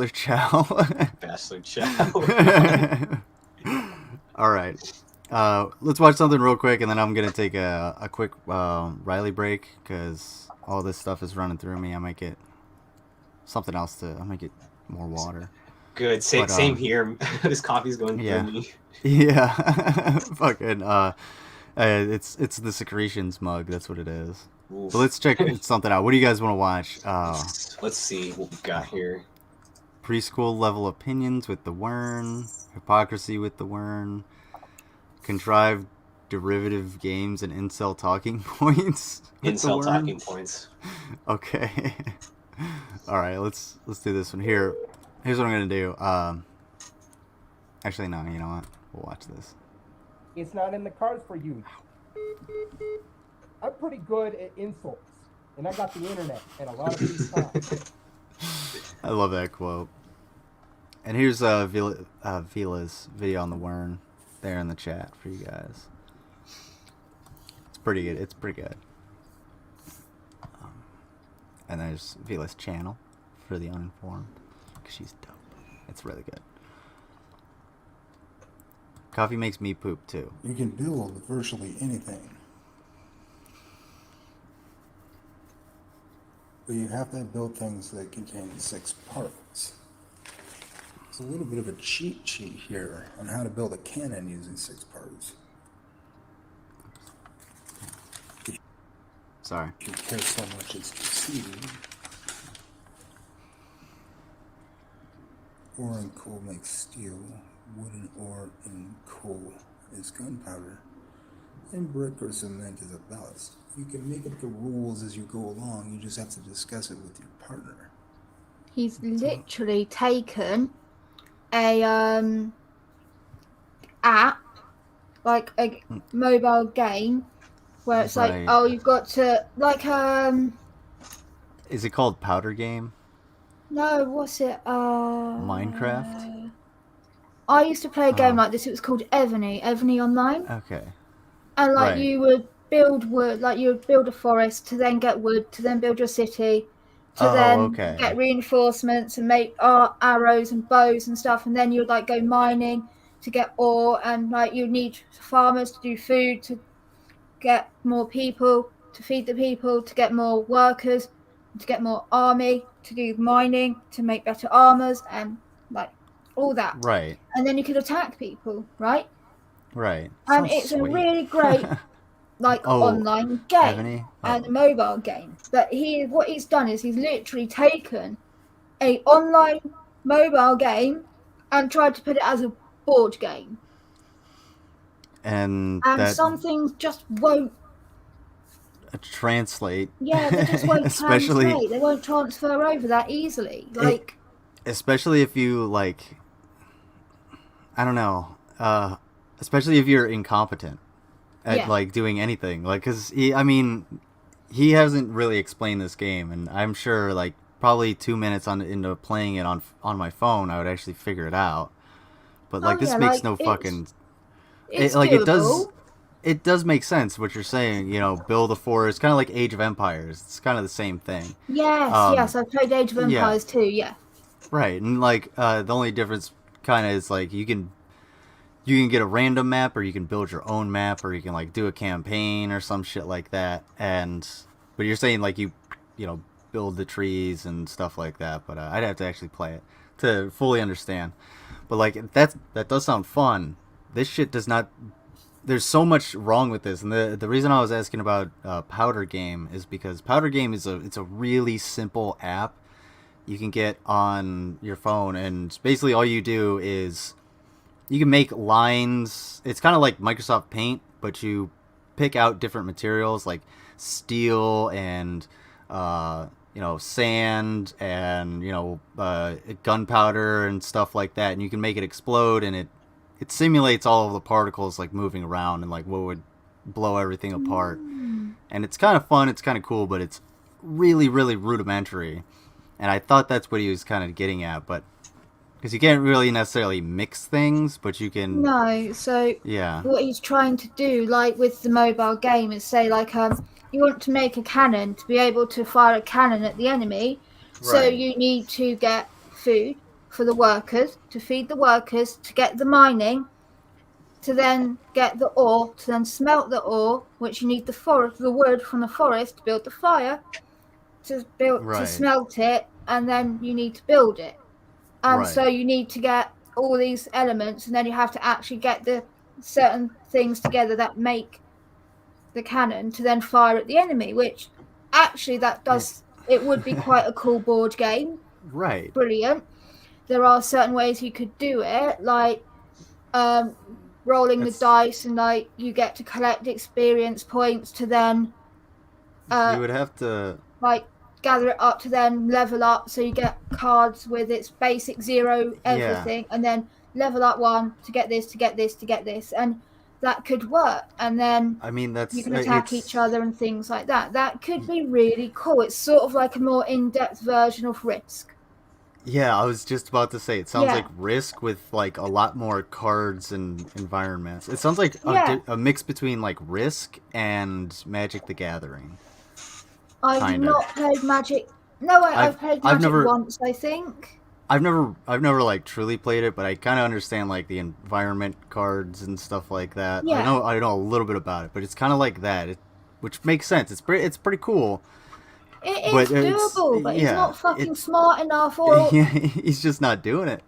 Chow. Bachelor Chow. All right. Let's watch something real quick, and then I'm gonna take a quick Riley break, because all this stuff is running through me. I might get something else I might get more water. Good. Same here. This coffee's going through me. Yeah. Fucking. It's the secretions mug. That's what it is. Oof. So let's check something out. What do you guys want to watch? Let's see what we got here. Preschool level opinions with the Wern. Hypocrisy with the Wern. Contrived derivative games and incel talking points. Incel talking points. Okay. All right. Let's do this one here. Here's what I'm gonna do. Actually, no. You know what? We'll watch this. It's not in the cards for you. I'm pretty good at insults, and I got the internet and a lot of free time. I love that quote. And here's Vila's video on the Wern there in the chat for you guys. It's pretty good. It's pretty good. And there's Vila's channel for the uninformed, because she's dope. It's really good. Coffee makes me poop too. You can build virtually anything. But you have to build things that contain 6 parts. It's a little bit of a cheat sheet here on how to build a cannon using 6 parts. Sorry. If you care so much as to see. Ore and coal makes steel. Wooden ore and coal is gunpowder. And brick or cement is a ballast. You can make up the rules as you go along. You just have to discuss it with your partner. He's literally taken a app, like a mobile game, where it's like, Right. oh, you've got to like Is it called Powder Game? no, what's it? Minecraft? I used to play a game Oh. like this. It was called Evany Online, Okay. and like Right. you would build wood, like you would build a forest to then get wood, to then build your city, to then okay. get reinforcements and make arrows and bows and stuff, and then you'd like go mining to get ore, and like you need farmers to do food, to get more people, to feed the people, to get more workers, to get more army, to do mining, to make better armors, and like all that. Right. And then you could attack people, right? Right. And Sounds it's a sweet. really great like online game Ebony? and a mobile game. But what he's done is he's literally taken a online mobile game and tried to put it as a board game. And And that some things just won't. translate. Yeah, they just won't especially, translate. They won't transfer over that easily. Like, especially if you like, I don't know. Especially if you're incompetent at Yeah. like doing anything. Like, cause he hasn't really explained this game, and I'm sure like probably 2 minutes into playing it on my phone, I would actually figure it out. But like this yeah, makes like, no fucking. it's Like doable. it does make sense what you're saying. You know, build a forest, kind of like Age of Empires. It's kind of the same thing. Yes, yes, I played Age of yeah. Empires too. Yeah. Right, and like the only difference kind of is like you can get a random map, or you can build your own map, or you can like do a campaign or some shit like that. And but you're saying like you know build the trees and stuff like that. But I'd have to actually play it to fully understand. But like that does sound fun. This shit does not. There's so much wrong with this, and the reason I was asking about Powder Game is because Powder Game is it's a really simple app you can get on your phone, and basically all you do is you can make lines. It's kind of like Microsoft Paint, but you pick out different materials like steel and sand and gunpowder and stuff like that, and you can make it explode, and it simulates all of the particles like moving around and like what would blow everything apart. And it's kind of fun, it's kind of cool, but it's really, really rudimentary. And I thought that's what he was kind of getting at, but because you can't really necessarily mix things, but you can. No, so Yeah. what he's trying to do, like with the mobile game, is say like you want to make a cannon to be able to fire a cannon at the enemy, so Right. you need to get food for the workers, to feed the workers, to get the mining, to then get the ore, to then smelt the ore, which you need the wood from the forest to build the fire, to Right. smelt it, and then you need to build it. And Right. so you need to get all these elements, and then you have to actually get the certain things together that make the cannon to then fire at the enemy, which actually it would be quite a cool board game. Right. Brilliant. There are certain ways you could do it, like rolling the dice, and like you get to collect experience points to then You would have to. like gather it up to then level up, so you get cards with its basic 0 everything, and then level up 1 to get this, to get this, to get this, and that could work. And then I mean, that's you can attack each other and things like that. That could be really cool. It's sort of like a more in-depth version of Risk. Yeah, I was just about to say, it sounds Yeah. like Risk with like a lot more cards and environments. It sounds like Yeah. a mix between like Risk and Magic the Gathering. I've Kinda. not played Magic. No, I've I've played I've Magic never once, I think. I've never like truly played it, but I kind of understand like the environment cards and stuff like that. Yeah. I know a little bit about it, but it's kind of like that, which makes sense. It's pretty cool, It but is doable, but he's yeah, not fucking smart enough, or he's just not doing it.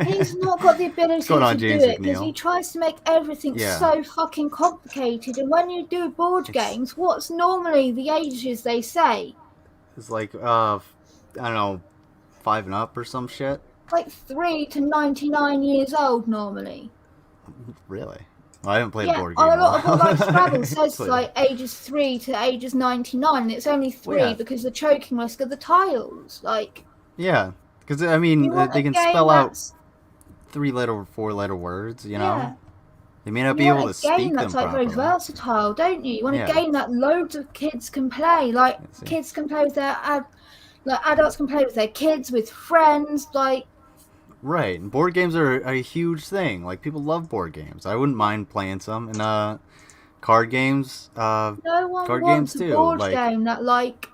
he's not got the What's going ability on, to do James it because he McNeil? tries to make everything Yeah, so fucking complicated. And when you do board it's games, what's normally the ages they say? it's like I don't know, 5 and up or some shit. Like 3 to 99 years old normally. Really? Well, I haven't played a Yeah, board game on in a a lot of while. like Scrabble says Clearly. like ages 3 to ages 99, and it's only 3 Well, yeah. because the choking risk of the tiles. Like, Yeah, because I mean, you want they a can game spell out that's 3-letter or 4-letter words. You know, yeah. they may not You be able want to a game speak them that's like very properly. versatile, don't you? You want a Yeah. game that loads of kids can play. Like Let's see. kids can play with like adults can play with their kids, with friends. Like Right, and board games are a huge thing. Like people love board games. I wouldn't mind playing some, and card games. no one Card wants games a too. board Like game that like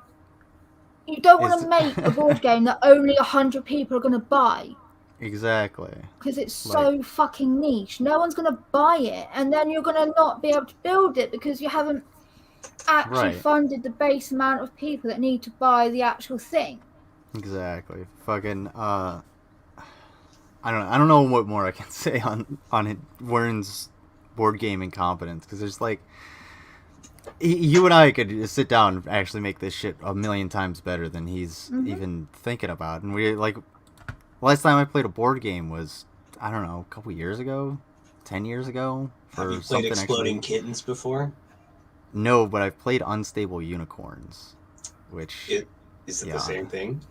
you don't want is to make a board game that only 100 people are going to buy exactly because it's like so fucking niche. No one's going to buy it, and then you're going to not be able to build it because you haven't actually right. funded the base amount of people that need to buy the actual thing. Exactly. Fucking. I don't know what more I can say on it, Werns' board game incompetence because there's like you and I could sit down and actually make this shit a million times better than he's even thinking about. And we like last time I played a board game was I don't know a couple years ago, 10 years ago. Have you played Exploding Kittens before? No, but I've played Unstable Unicorns, which Is it yeah. the same thing?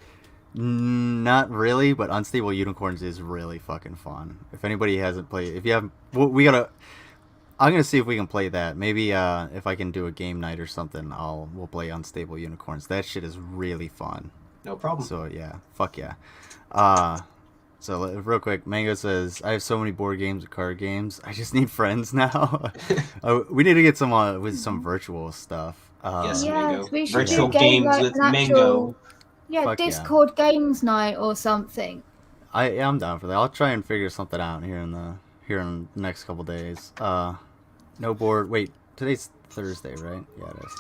Not really, but Unstable Unicorns is really fucking fun. If anybody hasn't played, if you haven't, we gotta. I'm gonna see if we can play that. Maybe if I can do a game night or something, we'll play Unstable Unicorns. That shit is really fun. No problem. So yeah, fuck yeah. So real quick, Mango says I have so many board games and card games. I just need friends now. We need to get some with some virtual stuff. Yes, Yeah, Mango. we should Virtual do games like with an Mango. actual Fuck yeah. Discord games night or something. I'm down for that. I'll try and figure something out here in the next couple days. No board. Wait, today's Thursday, right? Yeah, it is.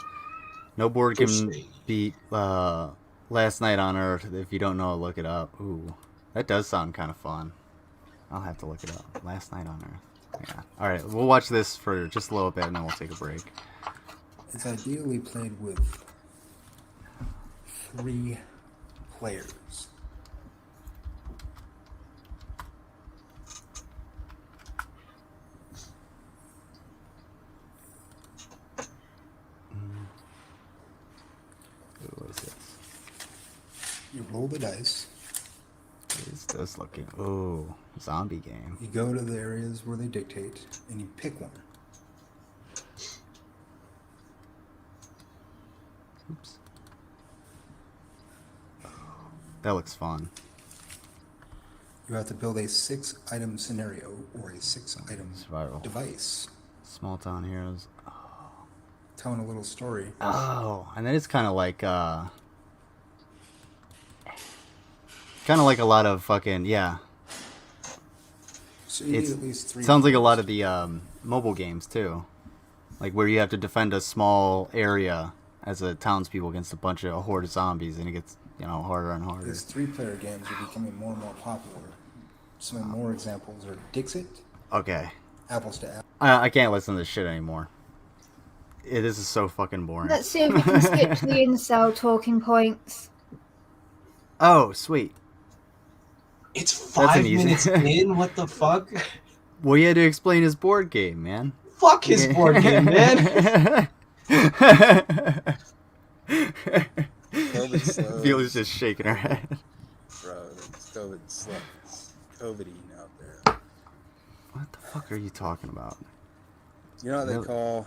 No board can Thursday. beat Last Night on Earth. If you don't know, look it up. Ooh, that does sound kind of fun. I'll have to look it up. Last Night on Earth. Yeah. All right, we'll watch this for just a little bit, and then we'll take a break. It's ideally played with 3 players. What is this? You roll the dice. What is this looking? Oh, zombie game. You go to the areas where they dictate, and you pick one. Oops. That looks fun. You have to build a 6-item scenario or a 6-item Survival. device, Small town heroes. telling a little story. Oh, and then it's kind of like a lot of fucking yeah. So you need at least 3. Sounds like a lot of the mobile games too, like where you have to defend a small area as a townspeople against a bunch of a horde of zombies, and it gets harder and harder. These 3-player games are becoming more and more popular. Some more examples are Dixit, Okay, Apples to Apples. I can't listen to this shit anymore. This is so fucking boring. Let's see if we can skip to the incel talking points. Oh, sweet. It's That's 5 an easy- minutes in. What the fuck? Well, you had to explain his board game, man. Fuck his board game, man. COVID slow. Felia's just shaking her head. Bro, it's COVID slow. It's COVID-ing out there. What the fuck are you talking about? You know what they Really? call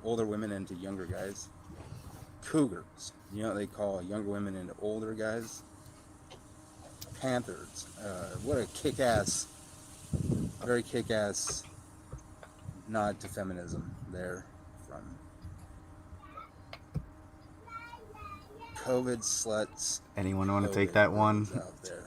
older women into younger guys? Cougars. You know what they call younger women into older guys? Panthers. What a kick-ass, very kick-ass nod to feminism there from COVID sluts. Anyone want to take COVID that one? birds out there.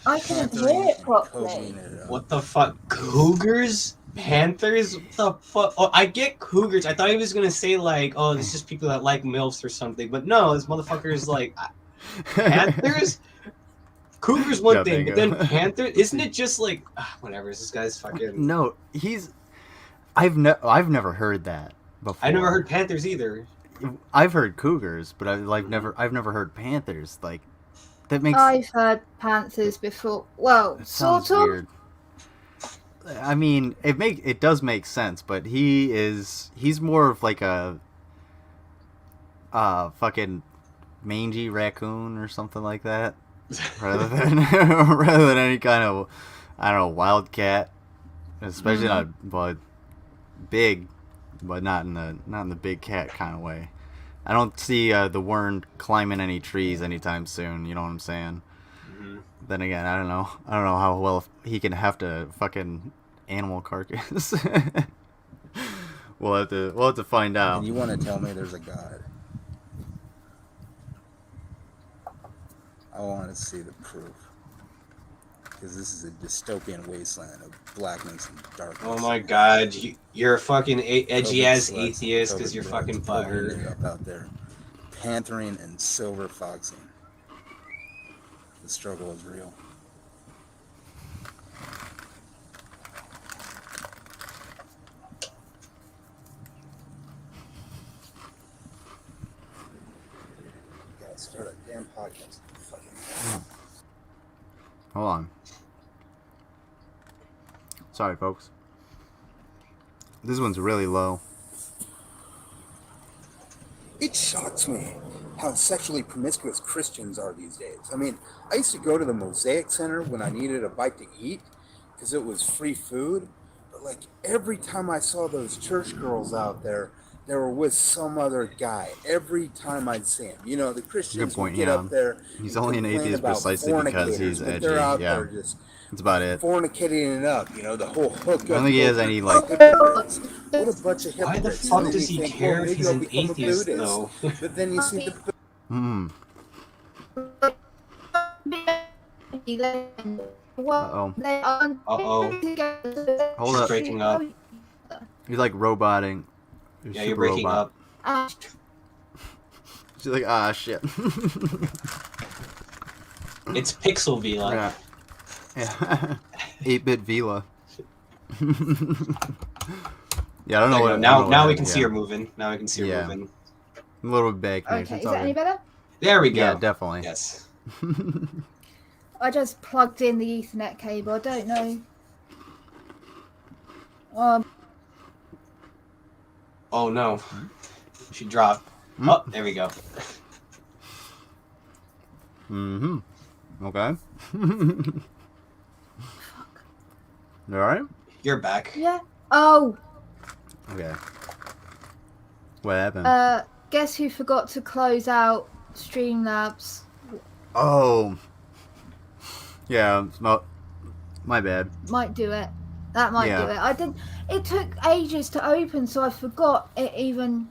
I couldn't hear Panthering it and properly. covying it up. What the fuck? Cougars? Panthers? What the fuck? Oh, I get cougars. I thought he was gonna say like, oh, it's just people that like MILFs or something. But no, this motherfucker is like, Panthers? Cougars one Yeah, thing, but bingo. then Panther? Isn't it just like, whatever, this guy's fucking... No, I've never heard that before. I never heard Panthers either. I've heard cougars, but I've never heard panthers. Like that makes. I've heard panthers before. Well, It sort sounds of. weird. I mean, it does make sense, but he's more of like a fucking mangy raccoon or something like that, rather than any kind of, I don't know, wildcat, especially not but big, but not in the big cat kind of way. I don't see the Wern climbing any trees anytime soon. You know what I'm saying? Mm-hmm. Then again, I don't know how well he can heft a fucking animal carcass. we'll have to find out. And you want to tell me there's a God? I want to see the proof. Because this is a dystopian wasteland of blackness and darkness. Oh my god, you're a fucking edgy-ass COVID sluts, atheist because COVID you're birds, fucking covying it butthurt. up out there. Panthering and silver foxing. The struggle is real. Gotta start a damn podcast. Fucking Hold on. Sorry, folks. This one's really low. It shocks me how sexually promiscuous Christians are these days. I mean, I used to go to the Mosaic Center when I needed a bite to eat because it was free food. But like every time I saw those church girls out there, they were with some other guy. Every time I'd see him, you know, the Christians point, would get yeah. up there. He's and only an complain atheist about precisely because he's fornicators, but edgy. they're out Yeah, there just that's about it. fornicating it up, you know, the whole hook. I don't think he has any like. Hypocrites. What a bunch of hypocrites. Why the And fuck then does you he think, care well, if maybe he's I'll an become a atheist, Buddhist. though? But then you see the Uh-oh. Uh-oh. Hold She's up. breaking up. You're like roboting. Yeah, you're breaking up. She's like, ah, shit. It's Pixel Vila. Yeah. 8-bit Vila. Yeah, I don't know what. Now we can see her moving. Now we can see her Yeah. moving. A little bit back. Okay, is that any better? There we go. Yeah, definitely. Yes. I just plugged in the Ethernet cable. I don't know. Oh no. She dropped. Hmm? Oh, there we go. Mm-hmm. Okay. All right. You're back. Yeah. Oh. Okay. What happened? Guess who forgot to close out Streamlabs? Oh. Yeah. My bad. Might do it. That might Yeah. do it. I did. It took ages to open, so I forgot it even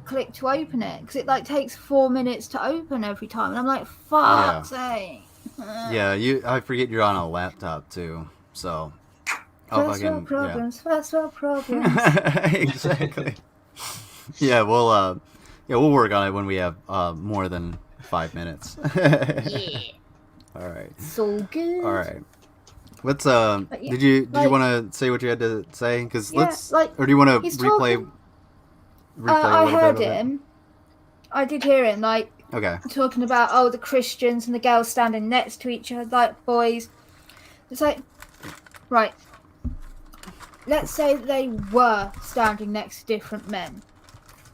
clicked to open it because it like takes 4 minutes to open every time, and I'm like, fuck's sake. Yeah. I forget you're on a laptop too. So. First world problems. First world problems. Exactly. Yeah. We'll work on it when we have more than 5 minutes. Yeah. All right. So good. All right. Let's yeah, did you like- want to say what you had to say? Because Yeah, let's like, or do you want to he's replay? talking- Replay I a little heard bit of it? him. I did hear him, like, Okay. talking about, the Christians and the girls standing next to each other, like boys. It's like, right. Let's say they were standing next to different men.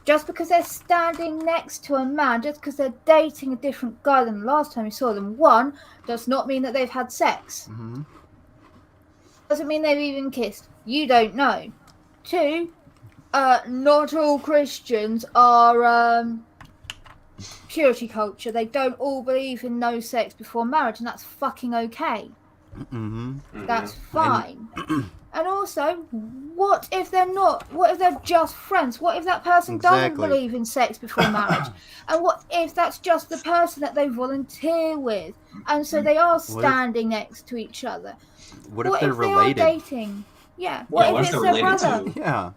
Just because they're standing next to a man, just because they're dating a different guy than the last time you saw them, one, does not mean that they've had sex. Mm-hmm. Doesn't mean they've even kissed. You don't know. Two, not all Christians are purity culture. They don't all believe in no sex before marriage, and that's fucking okay. Mm-hmm. That's fine. And also, what if they're not? What if they're just friends? What if that person doesn't Exactly. believe in sex before marriage? And what if that's just the person that they volunteer with? And so they are standing next to each other. What if they're they related? are dating? Yeah. What if it's they're their related brother? to? Yeah.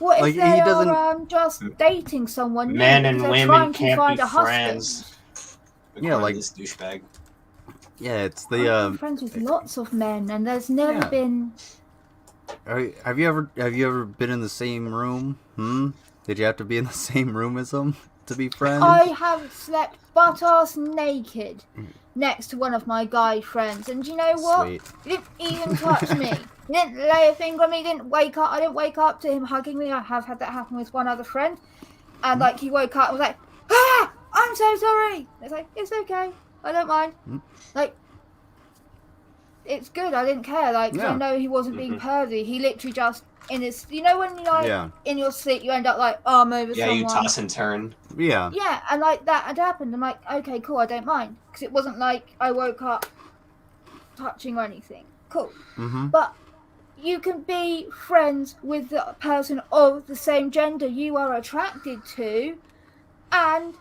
What if Like, they he doesn't- are just dating someone new Men because and they're women trying to can't find be a husband? friends. Yeah, like- this douchebag. Yeah, it's I've the been friends with lots of men, and there's never Yeah. been. have you ever been in the same room? Did you have to be in the same room as them to be friends? I have slept butt-ass naked next to one of my guy friends, and do you know what? Sweet. He didn't even touch me. He didn't lay a finger on me. He didn't wake up. I didn't wake up to him hugging me. I have had that happen with one other friend, and like he woke up and was like, "Ah, I'm so sorry." It's like, it's okay. I don't mind. Like, it's good. I didn't care. Like, 'cause I Yeah. know he wasn't being pervy. He literally just in his. You know when you like Yeah. in your sleep you end up like arm over Yeah, someone. you toss and turn. Yeah. Yeah, and like that had happened. I'm like, okay, cool, I don't mind. Because it wasn't like I woke up touching or anything. Cool. Mm-hmm. But you can be friends with the person of the same gender you are attracted to and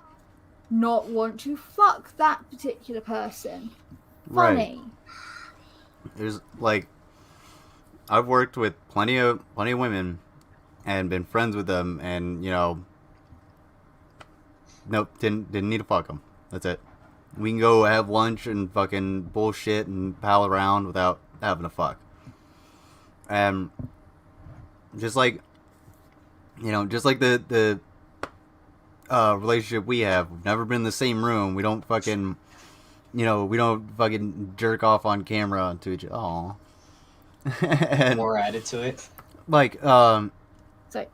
not want to fuck that particular person. Right. Funny. There's like, I've worked with plenty of women, and been friends with them, and nope, didn't need to fuck them. That's it. We can go have lunch and fucking bullshit and pal around without having to fuck. And just like, the relationship we have, we've never been in the same room. We don't fucking, we don't fucking jerk off on camera to each other. Aw. And More added to it. like, So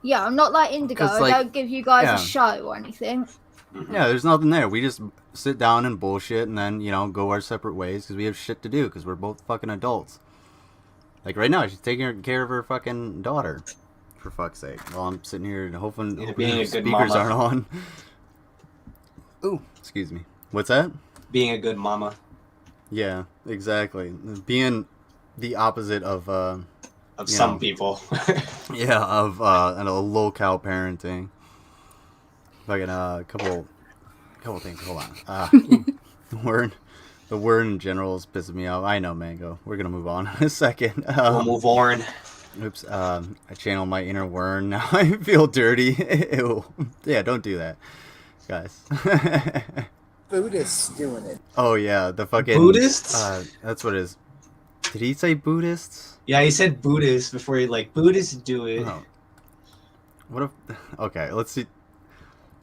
yeah, I'm not like Indigo. 'Cause, I like, don't give you guys yeah. a show or anything. yeah, there's nothing there. We just sit down and bullshit, and then go our separate ways because we have shit to do because we're both fucking adults. Like right now, she's taking care of her fucking daughter, for fuck's sake. While I'm sitting here and hoping Being a the good speakers mama. aren't on. Ooh, excuse me. What's that? Being a good mama. Yeah, exactly. Being the opposite of Of You some know. people. yeah, of low-cow parenting. Fucking couple things. Hold on. The word in general is pissing me off. I know, Mango. We're gonna move on in a second. We'll move on. Oops. I channeled my inner Wern. Now I feel dirty. Ew. Yeah, don't do that, guys. Buddhists doing it. Oh yeah, the fucking Buddhists? That's what it is. Did he say Buddhists? Yeah, he said Buddhists before he Buddhists do it. Oh. What if? Okay, let's see.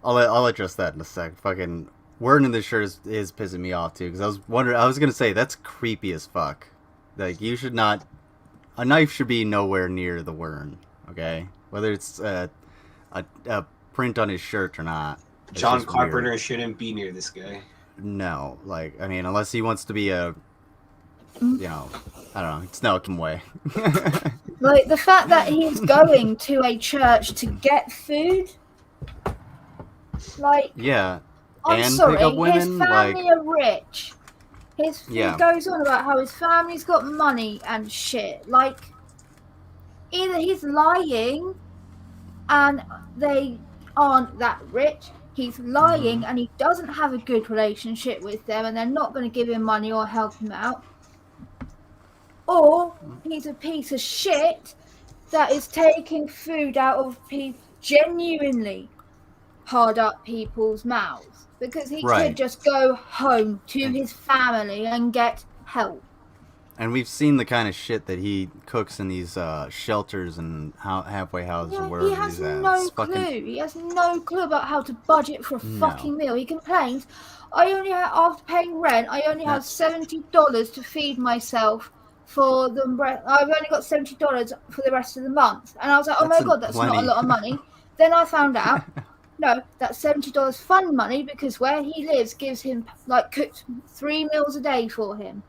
I'll address that in a sec. Fucking word in this shirt is pissing me off too, because I was gonna say that's creepy as fuck. Like, you should not. A knife should be nowhere near the wern. Okay, whether it's a print on his shirt or not. It's John just Carpenter weird. shouldn't be near this guy. No, like, I mean, unless he wants to be a, I don't know, snake him away. Like the fact that he's going to a church to get food. Like, Yeah, I'm and sorry, pick up his women, family are rich. He Yeah. goes on about how his family's got money and shit. Like, either he's lying and they aren't that rich, he's lying and he doesn't have a good relationship with them and they're not going to give him money or help him out. Or he's a piece of shit that is taking food out of genuinely hard up people's mouths, because he Right. could just go home to his family and get help. And we've seen the kind of shit that he cooks in these shelters and halfway houses or Yeah, wherever he has he's at. no It's clue. fucking- He has no clue about how to budget for a No. fucking meal. He complains, after paying rent, I only have $70 to feed myself for the I've only got $70 for the rest of the month. And I was like, oh That's my god, that's not plenty. a lot of money. Then I found out, no, that's $70 fund money, because where he lives gives him cooked 3 meals a day for him.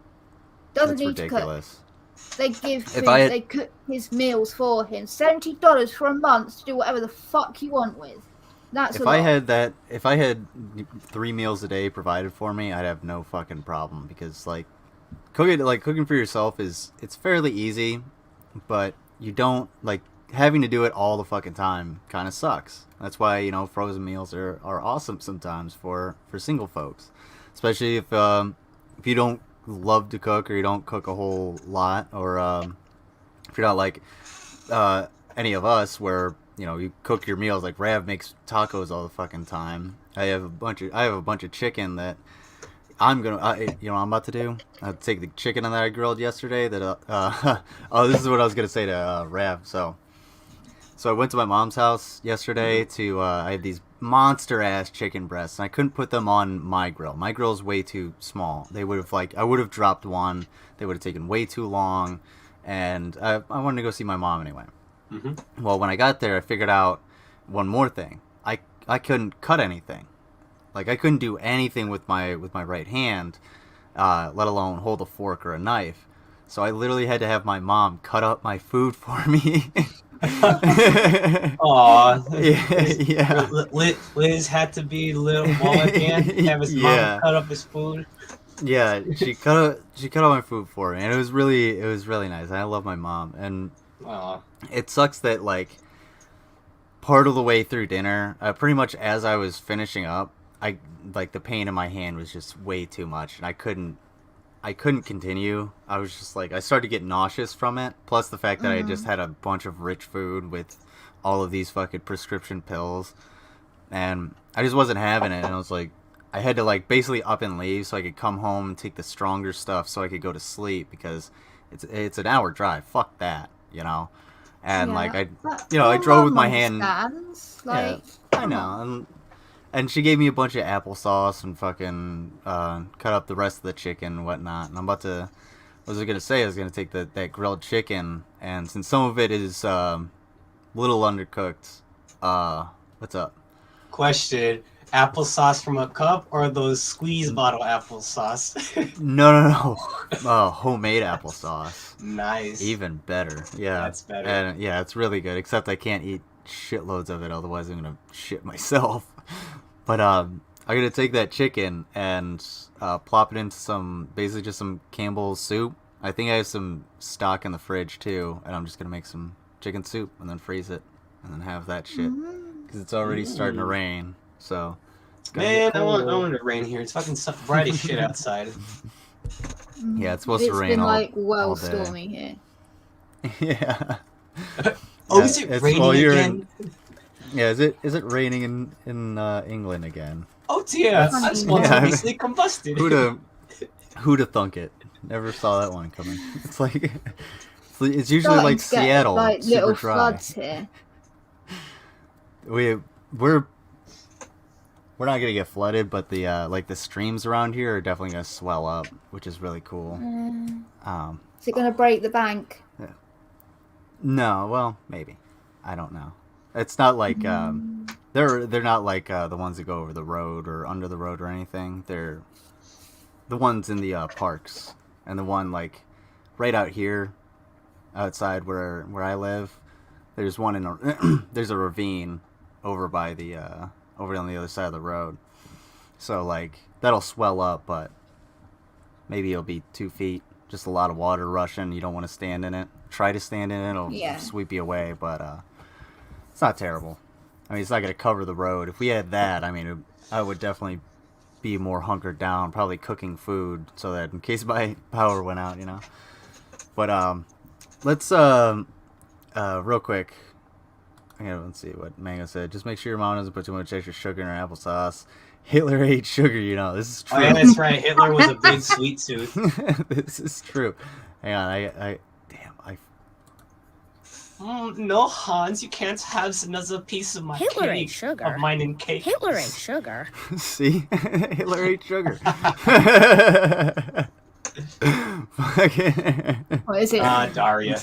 Doesn't That's need to cook. ridiculous. They give If food, I had- they cook his meals for him. $70 for a month to do whatever the fuck you want with. That's If a I lot. had that, if I had 3 meals a day provided for me, I'd have no fucking problem because cooking for yourself it's fairly easy, but you don't like having to do it all the fucking time kind of sucks. That's why, frozen meals are awesome sometimes for single folks, especially if you don't love to cook or you don't cook a whole lot, or if you're not like any of us where you cook your meals. Like Rav makes tacos all the fucking time. I have a bunch of chicken that I'm about to do. I'll take the chicken that I grilled yesterday. Oh, this is what I was gonna say to Rav. So I went to my mom's house yesterday to. I had these monster ass chicken breasts, and I couldn't put them on my grill. My grill's way too small. I would have dropped one. They would have taken way too long, and I wanted to go see my mom anyway. Mm-hmm. Well, when I got there, I figured out one more thing. I couldn't cut anything. Like I couldn't do anything with my right hand, let alone hold a fork or a knife. So I literally had to have my mom cut up my food for me. Aw. Yeah. Liz had to be little mom again. Have his Yeah. mom cut up his food. Yeah, she cut up my food for me, and it was really nice. I love my mom, and Aw. it sucks that like part of the way through dinner, pretty much as I was finishing up, I like the pain in my hand was just way too much, and I couldn't continue. I was just like I started to get nauseous from it. Plus the fact that I just had a bunch of rich food with all of these fucking prescription pills, and I just wasn't having it. And I was like, I had to like basically up and leave so I could come home and take the stronger stuff so I could go to sleep because it's an hour drive. Fuck that, And Yeah. like I But I your drove with mum my hand. understands. Like, I come know, on. and she gave me a bunch of applesauce and fucking cut up the rest of the chicken and whatnot. And what was I gonna say? I was gonna take that grilled chicken, and since some of it is little undercooked, what's up? Question: applesauce from a cup or those squeeze bottle applesauce? No. Homemade applesauce. Nice. Even better. Yeah. That's better. And yeah, it's really good. Except I can't eat shitloads of it, otherwise I'm gonna shit myself. But I'm gonna take that chicken and plop it into basically just some Campbell's soup. I think I have some stock in the fridge too, and I'm just gonna make some chicken soup and then freeze it and then have that shit because it's already starting to rain. So it's gonna Man, get I cold. want it to rain here. It's fucking bright as shit outside. Yeah, it's supposed to rain been all like well all day. stormy here. Yeah. Oh, Yeah, is it it's- raining well, you're again? Yeah, is it raining in England again? Oh dear, That's I funny. spontaneously combusted. Who'da thunk it? Never saw that one coming. It's like it's usually Starting like to get, Seattle, like super little dry. floods here. We're not gonna get flooded, but the streams around here are definitely gonna swell up, which is really cool. Is it going to break the bank? No, well, maybe. I don't know. It's not like they're not like the ones that go over the road or under the road or anything. They're the ones in the parks, and the one like right out here, outside where I live. There's one there's a ravine over by the over on the other side of the road. So like that'll swell up, but maybe it'll be 2 feet. Just a lot of water rushing. You don't want to stand in it. Try to stand in it. It'll sweep you away, but it's not terrible. I mean, it's not going to cover the road. If we had that, I mean, I would definitely be more hunkered down, probably cooking food so that in case my power went out, But let's real quick. Let's see what Mango said. Just make sure your mom doesn't put too much extra sugar in her applesauce. Hitler ate sugar, this is true. Oh yeah, that's right. Hitler was a big sweet tooth. This is true. Hang on, No, Hans, you can't have another piece of my Hitler cake. ate sugar. Of mine and cake. Hitler ate sugar. See? Hitler ate sugar. What is it? Daria.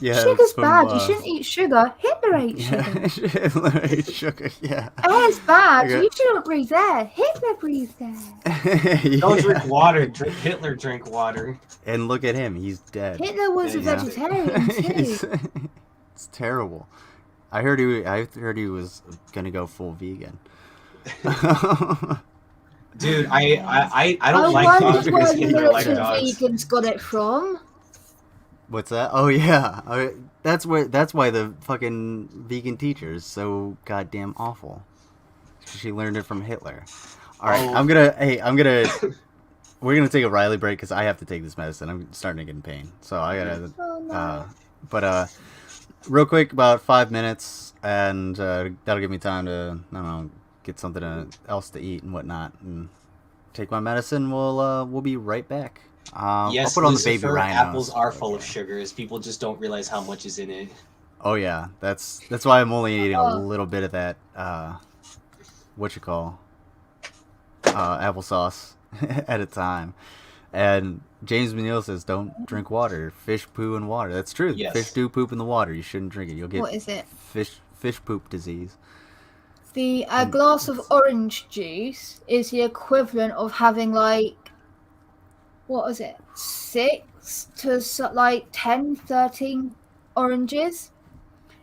Yeah, Sugar's it's from, bad. You shouldn't eat sugar. Hitler ate sugar. Hitler ate sugar, yeah. Air's bad. Okay. You shouldn't breathe air. Hitler breathes air. Don't drink water. Hitler drink water. And look at him, he's dead. Hitler was a Yeah. vegetarian too. It's terrible. I heard he was gonna go full vegan. Dude, I I don't like dogs wondered where because you Hitler liked militant dogs. vegans got it from. What's that? Oh yeah, that's why the fucking vegan teacher is so goddamn awful. She learned it from Hitler. All right, Oh. we're gonna take a Riley break because I have to take this medicine. I'm starting to get in pain, so I gotta. Oh no. But real quick, about 5 minutes, and that'll give me time to I don't know get something else to eat and whatnot, and take my medicine. We'll be right back. I'll Yes, put on the baby Lucifer, rhinos. apples are full of Okay. sugars. People just don't realize how much is in it. Oh yeah, that's why I'm only eating a Oh. little bit of that. What you call applesauce at a time. And James McNeil says, "Don't drink water. Fish poo in water." That's true. Yes. Fish do poop in the water. You shouldn't drink it. You'll get What is it? fish poop disease. A glass of orange juice is the equivalent of having like, what is it, 6 to 10, 13 oranges.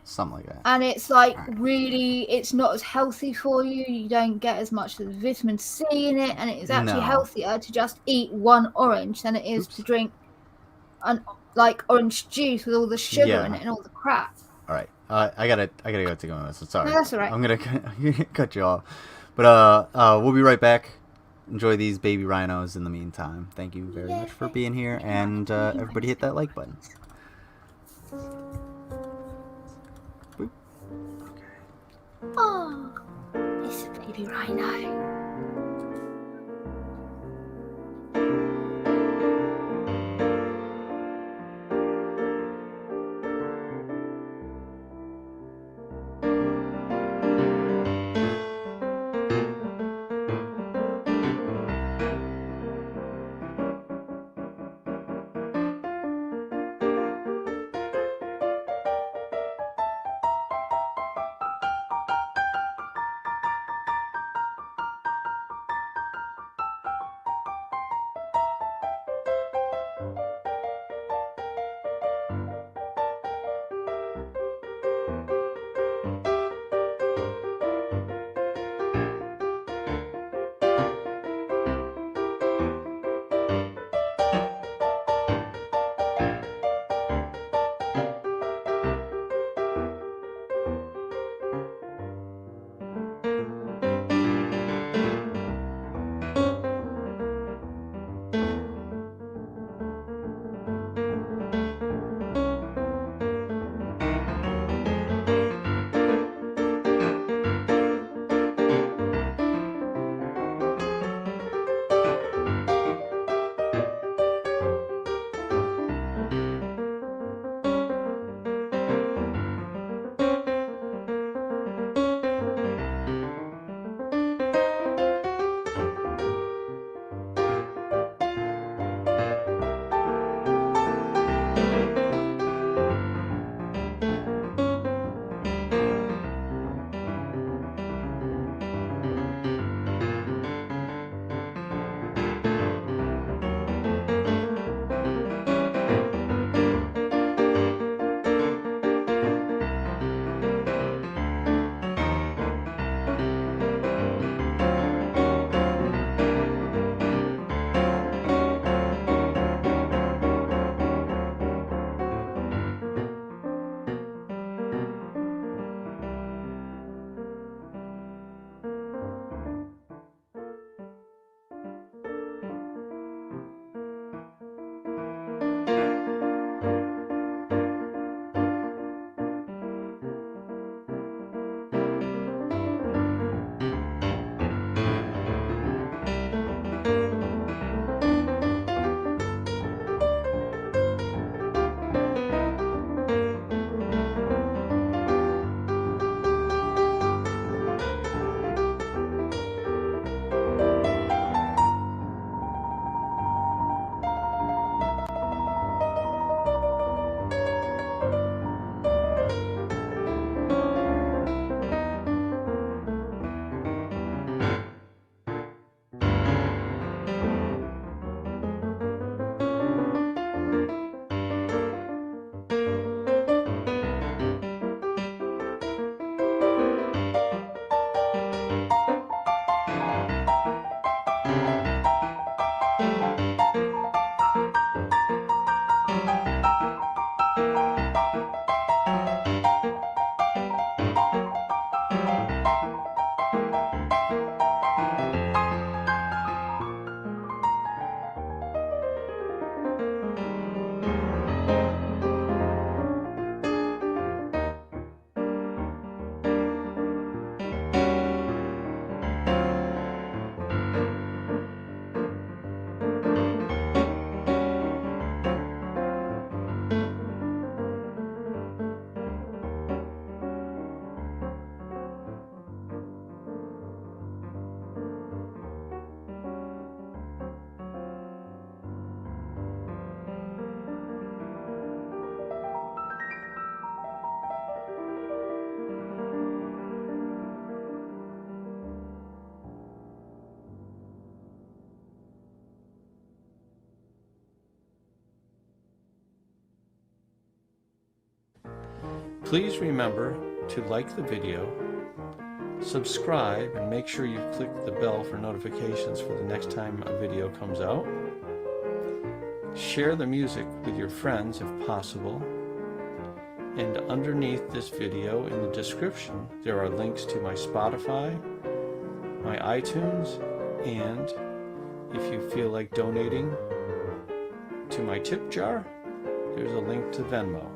Something like that. And it's like really, it's not as healthy for you. You don't get as much of the vitamin C in it, and it's actually No. healthier to just eat one orange than it is to drink like orange juice with all the sugar in it and all the crap. All right. I gotta go take my medicine. Sorry. No, that's all right. I'm gonna cut you off. But we'll be right back. Enjoy these baby rhinos in the meantime. Thank you very much for being here, and everybody hit that like button. Boop. Oh, it's a baby rhino. Please remember to like the video, subscribe, and make sure you click the bell for notifications for the next time a video comes out. Share the music with your friends if possible. And underneath this video in the description, there are links to my Spotify, my iTunes, and if you feel like donating to my tip jar, there's a link to Venmo.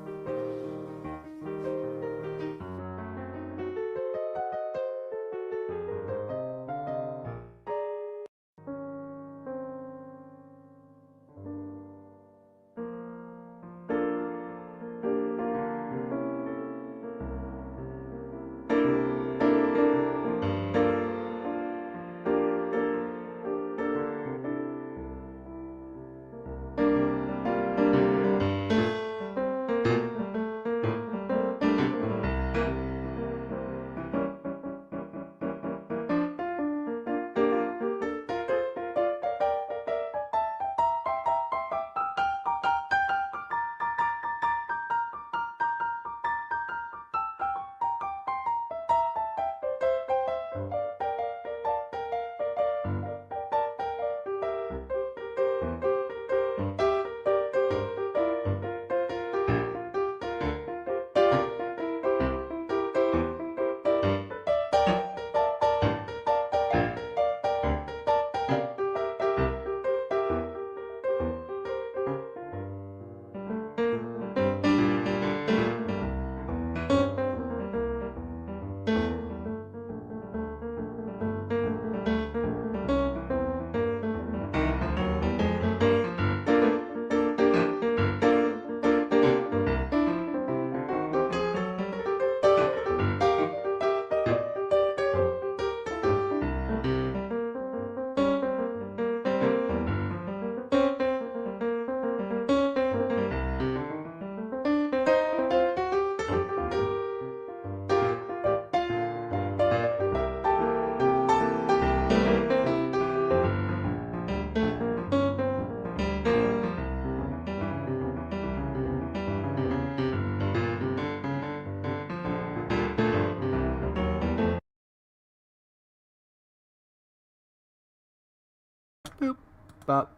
Boop, bop,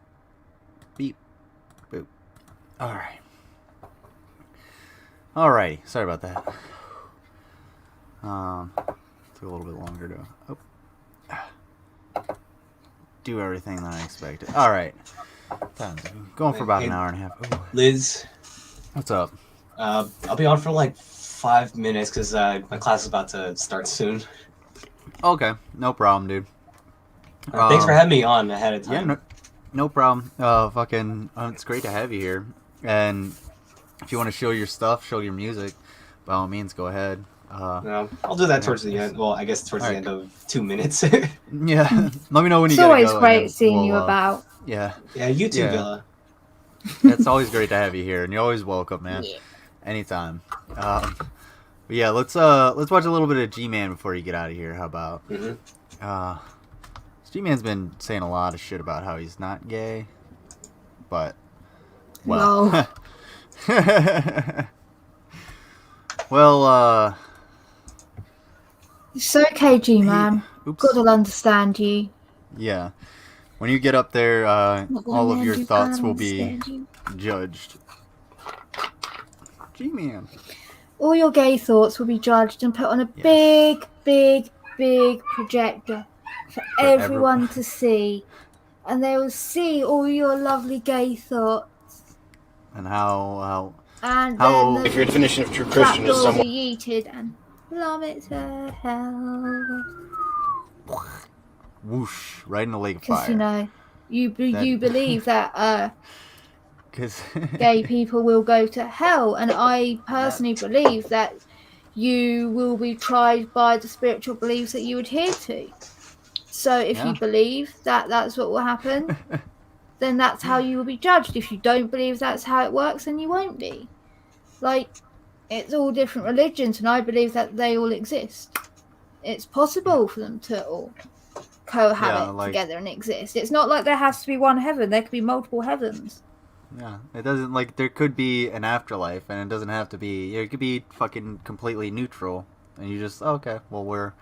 beep, boop. Alrighty. Sorry about that. Took a little bit longer to do everything than I expected. Alright. Going for about an hour and a half. Ooh. Liz, What's up? I'll be on for like 5 minutes because my class is about to start soon. Okay. No problem, dude. Thanks for having me on ahead of time. Yeah, no problem. It's great to have you here. And if you want to show your stuff, show your music, by all means, go ahead. I'll do that towards the end. Well, I guess towards the end of 2 minutes. Yeah, let me know when you It's get always going, great and seeing you about. Yeah. Yeah, you too, Villa. It's always great to have you here, and you're always welcome, man. Yeah. Anytime. But yeah, let's watch a little bit of G-Man before you get out of here. How about? G-Man's been saying a lot of shit about how he's not gay, but well, well, it's okay, G-Man. Oops. God will understand you. Yeah. When you get up there, all of your thoughts will be understand you. judged. G-Man. All your gay thoughts will be judged and put on a big, big, big projector for everyone to see. And they will see all your lovely gay thoughts. And how And how then If your definition of true Christian is will someone be yeeted and plummet to hell. whoosh right in the lake of Because, fire. you know, you believe that Because gay people will go to hell. And I personally believe that you will be tried by the spiritual beliefs that you adhere to. So if you believe that that's what will happen, then that's how you will be judged. If you don't believe that's how it works, then you won't be. Like, it's all different religions, and I believe that they all exist. It's possible for them to all cohabit together and exist. It's not like there has to be one heaven. There could be multiple heavens. Yeah, it doesn't like there could be an afterlife, and it doesn't have to be. It could be fucking completely neutral, and you just okay. Well,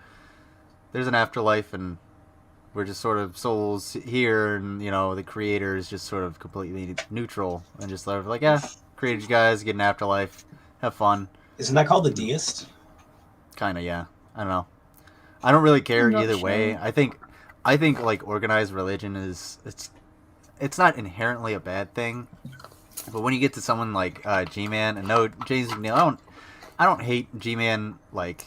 there's an afterlife, and we're just sort of souls here, and the creator is just sort of completely neutral, and just sort of like, yeah, created you guys, get an afterlife, have fun. Isn't that called the deist? Kind of, yeah. I don't know. I don't really care I'm not either way. sure. I think like organized religion it's not inherently a bad thing, but when you get to someone like G-Man, and no, James McNeil, I don't hate G-Man. Like,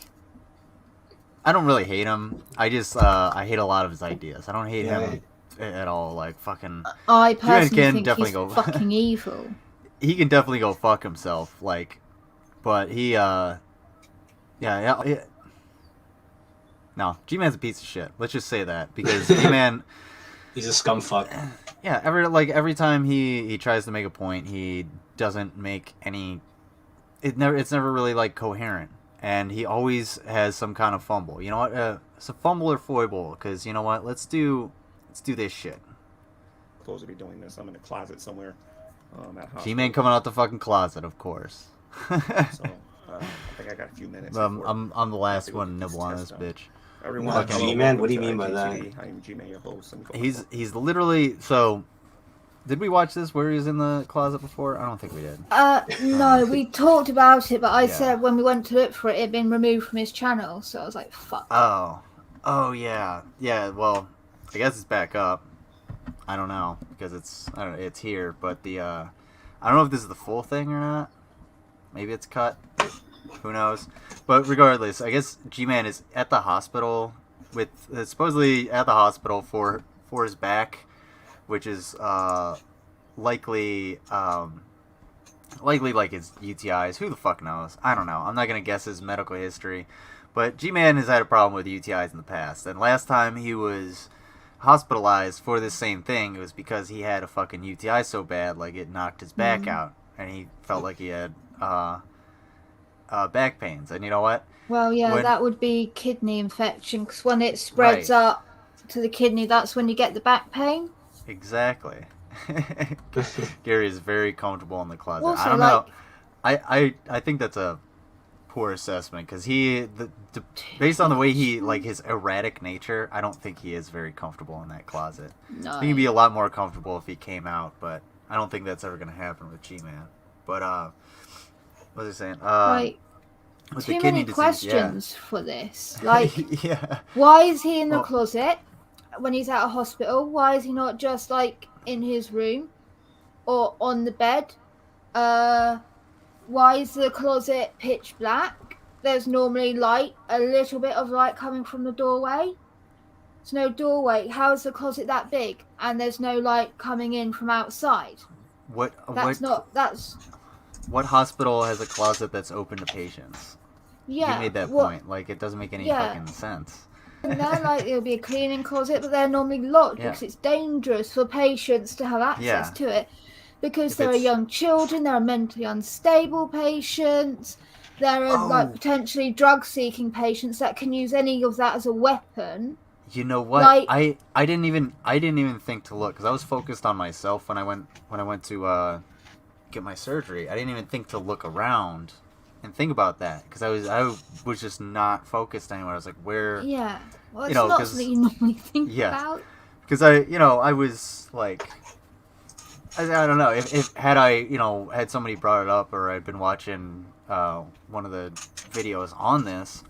I don't really hate him. I just I hate a lot of his ideas. I don't hate him at all. Like fucking. I G-Man personally can think definitely he's go. fucking evil. He can definitely go fuck himself. Like, but he yeah. No, G-Man's a piece of shit. Let's just say that because G-Man. He's a scumfuck. Yeah, every time he tries to make a point, he doesn't make any. It's never really like coherent, and he always has some kind of fumble. You know what? It's a fumble or foible, because you know what? Let's do this shit. Supposed to be doing this. I'm in a closet somewhere. At hospital. G-Man coming out the fucking closet, of course. So I think I got a few minutes. I'm the last one to nibble on this bitch. Everyone, What, G-Man? What do you mean by that? I am G-Man, your host. He's literally so. Did we watch this where he was in the closet before? I don't think we did. No, we talked about it, but I Yeah. said when we went to look for it, it had been removed from his channel, so I was like, fuck. Oh yeah. Well, I guess it's back up. I don't know because it's here, but I don't know if this is the full thing or not. Maybe it's cut. Who knows? But regardless, I guess G-Man is at the hospital supposedly at the hospital for his back, which is likely like his UTIs. Who the fuck knows? I don't know. I'm not gonna guess his medical history, but G-Man has had a problem with UTIs in the past, and last time he was hospitalized for this same thing, it was because he had a fucking UTI so bad, like it knocked his back out, and he felt like he had back pains. And you know what? Well, yeah, that would be kidney infection, because when it spreads up to the kidney, that's when you get the back pain. Exactly. Gary is very comfortable in the closet. Also, I don't know. I think that's a poor assessment, because based on the way he, like, his erratic nature, I don't think he is very comfortable in that closet. No. I think he'd be a lot more comfortable if he came out, but I don't think that's ever going to happen with G-Man. But what was I saying? Like, with too the kidney many disease, questions for this. Like, yeah. why is he in the Well- closet when he's at a hospital? Why is he not just, like, in his room or on the bed? Why is the closet pitch black? There's normally light, a little bit of light coming from the doorway. There's no doorway. How is the closet that big? And there's no light coming in from outside. What hospital has a closet that's open to patients? Yeah. You made that point. Like, it doesn't make any fucking sense. And they're like, it'll be a cleaning closet, but they're normally locked because it's dangerous for patients to have access to it. Because there are young children, there are mentally unstable patients, there are like potentially drug-seeking patients that can use any of that as a weapon. You know what? Like, I didn't even think to look, because I was focused on myself when I went to get my surgery. I didn't even think to look around and think about that, because I was just not focused anywhere. I was like, where? Yeah, well, it's not something you normally think about. Because I was like, I don't know, if had I had somebody brought it up, or I'd been watching one of the videos on this,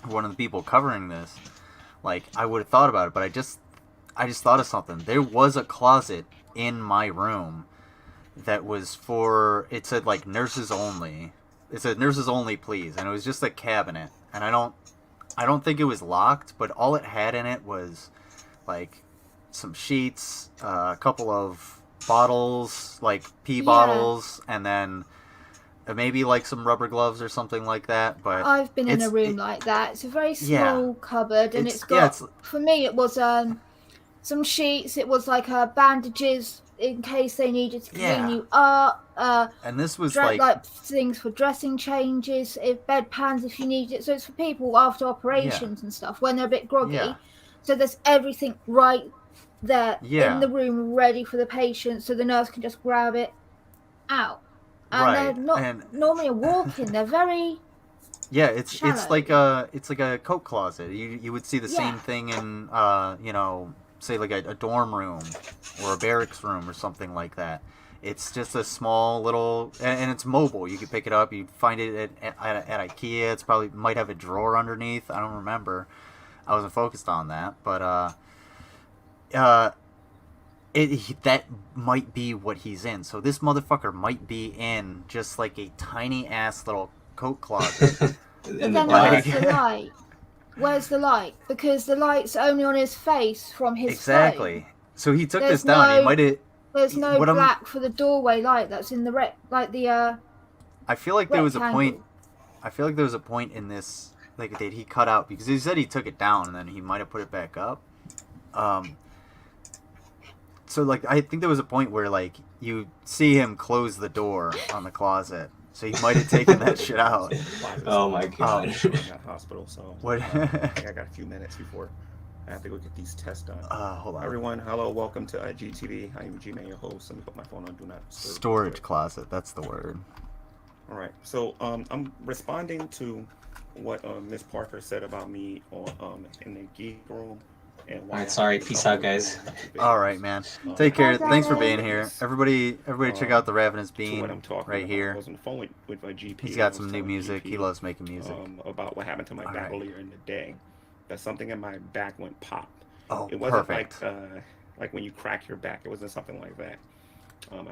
one of the people covering this, like, I would have thought about it. But I just thought of something. There was a closet in my room that was it said like nurses only. It said nurses only, please, and it was just a cabinet, and I don't think it was locked, but all it had in it was like some sheets, a couple of bottles, like pee bottles, and then maybe like some rubber gloves or something like that. But I've been in a room like that. It's a very small cupboard, and it's got, for me, it was some sheets. It was like bandages in case they needed to clean you up. And this was like things for dressing changes, bedpans if you need it. So it's for people after operations and stuff when they're a bit groggy. So there's everything right they're Yeah. in the room ready for the patient, so the nurse can just grab it out. And Right, they're not and- normally a walk-in. They're very Yeah, it's shallow. like a coat closet. You would see the same Yeah. thing in you know, say like a dorm room or a barracks room or something like that. It's just a small little, and it's mobile. You can pick it up. You find it at IKEA. It's probably might have a drawer underneath. I don't remember. I wasn't focused on that, but that might be what he's in. So this motherfucker might be in just like a tiny ass little coat closet. But In the then back. where's the light? Where's the light? Because the light's only on his face from his Exactly. phone. So he took There's this down. He no- might have. There's no What I'm- black for the doorway light that's in the I feel like there was a point. rectangle. I feel like there was a point in this like that he cut out because he said he took it down and then he might have put it back up. So like I think there was a point where like you see him close the door on the closet. So he might have taken that shit out. Oh my god. I'm in that hospital, so What? I think I got a few minutes before I have to go get these tests done. Hold on. Everyone, hello, welcome to GTV. I am G-Man, your host. Let me put my phone on Do Not Disturb. Storage closet. That's the word. All right, so I'm responding to what Miss Parker said about me on in the geek room. And why Alright, sorry. Peace out, guys. All right, man. Take care. Bye, Thanks for guys. being here. Everybody check out the Ravenous to what Bean I'm talking right about. here. I was on the phone with my GP. He's I got was some new telling music. GP, He loves making music. about what happened to my All back right. earlier in the day. That something in my back went pop. Oh, It wasn't perfect. like when you crack your back. It wasn't something like that. For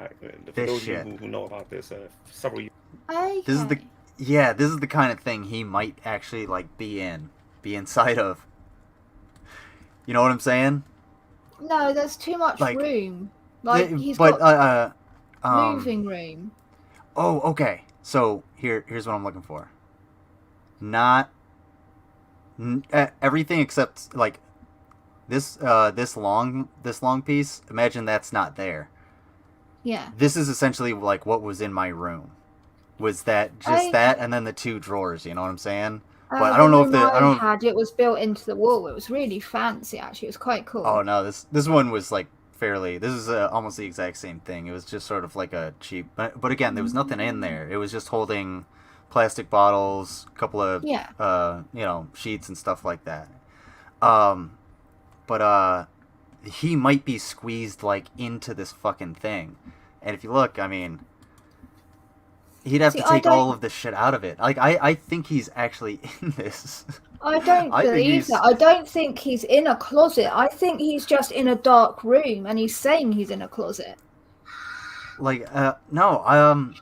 This those shit. of you who know about this, several years Okay. This is the kind of thing he might actually like be inside of. You know what I'm saying? No, there's too much Like, room. Like Th- he's but got moving. moving room. Oh, okay. So here's what I'm looking for. Not everything except like this long piece. Imagine that's not there. Yeah. This is essentially like what was in my room. Was that just that and then the two drawers? You know what I'm saying? But I don't know if I had it was built into the wall. It was really fancy. Actually, it was quite cool. Oh no, this one was like fairly. This is almost the exact same thing. It was just sort of like a cheap, but again, there was nothing in there. It was just holding plastic bottles, a couple of sheets and stuff like that. But he might be squeezed like into this fucking thing, and if you look, I mean, he'd have to take all of the shit out of it. Like I think he's actually in this. I don't I think believe he's- that. I don't think he's in a closet. I think he's just in a dark room and he's saying he's in a closet. Like, no,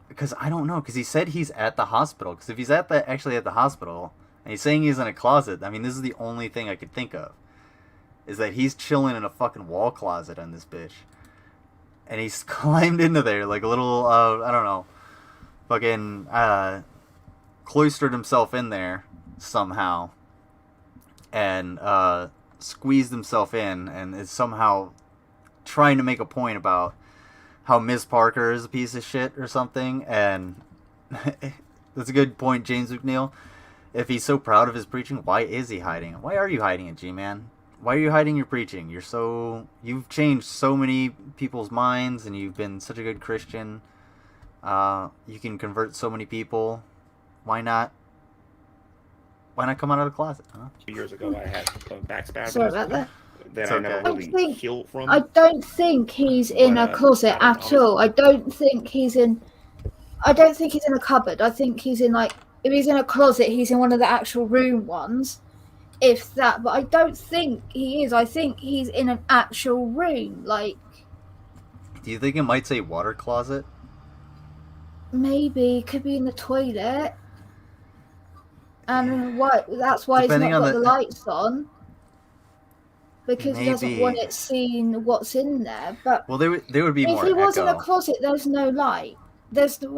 because I don't know, because he said he's at the hospital. Because if he's actually at the hospital, and he's saying he's in a closet, I mean, this is the only thing I could think of, is that he's chilling in a fucking wall closet on this bitch. And he's climbed into there like a little, I don't know, fucking, cloistered himself in there somehow, and, squeezed himself in, and is somehow trying to make a point about how Ms. Parker is a piece of shit or something, and that's a good point, James McNeil. If he's so proud of his preaching, why is he hiding it? Why are you hiding it, G-Man? Why are you hiding your preaching? You've changed so many people's minds, and you've been such a good Christian. You can convert so many people. Why not come out of the closet, huh? years ago, I had back spasms Sorry about that. that It's I okay. never I really think- healed from. I don't think he's in a closet at all. I don't think he's in a cupboard. I think he's in if he's in a closet, he's in one of the actual room ones. If that, but I don't think he is. I think he's in an actual room. Like Do you think it might say water closet? maybe could be in the toilet. And that's why he's Depending not on got the the- lights on. Because he doesn't Maybe. want it seen what's in there. But Well, there would be if more he was in a echo. closet, there's no light.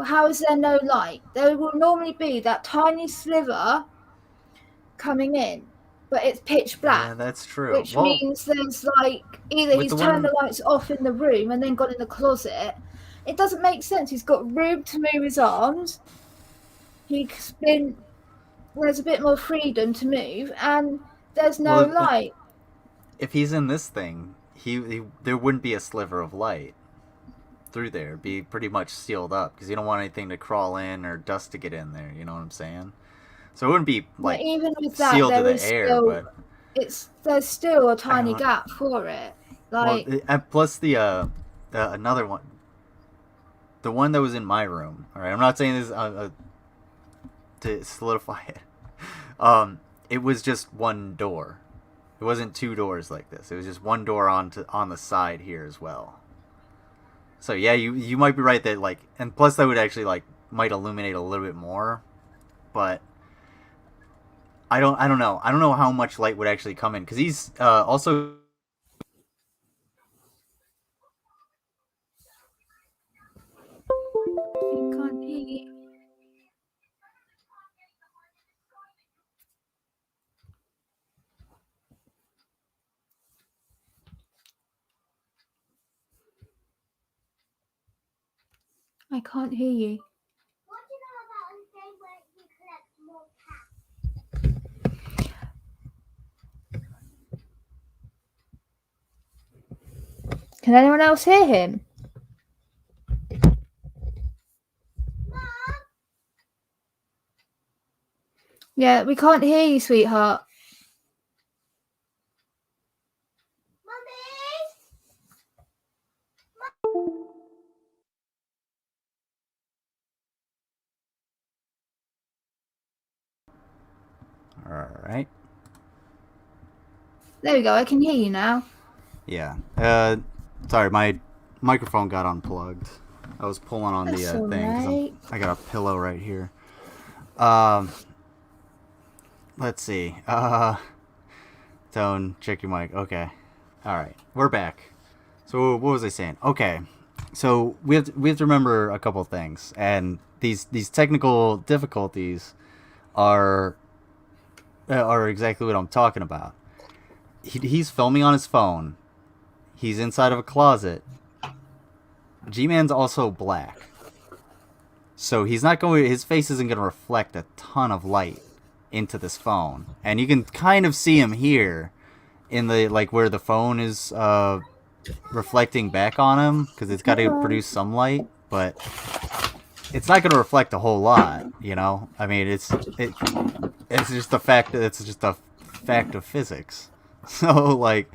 How is there no light? There will normally be that tiny sliver coming in, but it's pitch black. Yeah, that's true. Which Well, means there's either with he's the turned one- the lights off in the room and then gone in the closet. It doesn't make sense. He's got room to move his arms. There's a bit more freedom to move, and there's no Well, light. if he's in this thing, he there wouldn't be a sliver of light through there. It'd be pretty much sealed up because you don't want anything to crawl in or dust to get in there. You know what I'm saying? So it wouldn't be But like even with that, sealed to there the is air, still but there's still a I tiny don't. gap for it. Well, Like, and plus the another one, the one that was in my room. All right, I'm not saying this to solidify it. It was just one door. It wasn't two doors like this. It was just one door on the side here as well. So yeah, you might be right that like, and plus that would actually like might illuminate a little bit more, but I don't know. I don't know how much light would actually come in because he's also. you can't hear you. I can't hear you. Can anyone else hear him? Yeah, we can't hear you, sweetheart. All right. There we go. I can hear you now. Yeah. Sorry, my microphone got unplugged. I was pulling on That's the all thing because right. I got a pillow right here. Let's see. Tone, check your mic. Okay. All right, we're back. So what was I saying? Okay. So we have to remember a couple things, and these technical difficulties are exactly what I'm talking about. He's filming on his phone. He's inside of a closet. G-Man's also black. So he's not going. His face isn't going to reflect a ton of light into this phone, and you can kind of see him here, in the like where the phone is reflecting back on him because it's got to produce some light, but it's not going to reflect a whole lot. You know, I mean, it's just a fact. It's just a fact of physics. So like,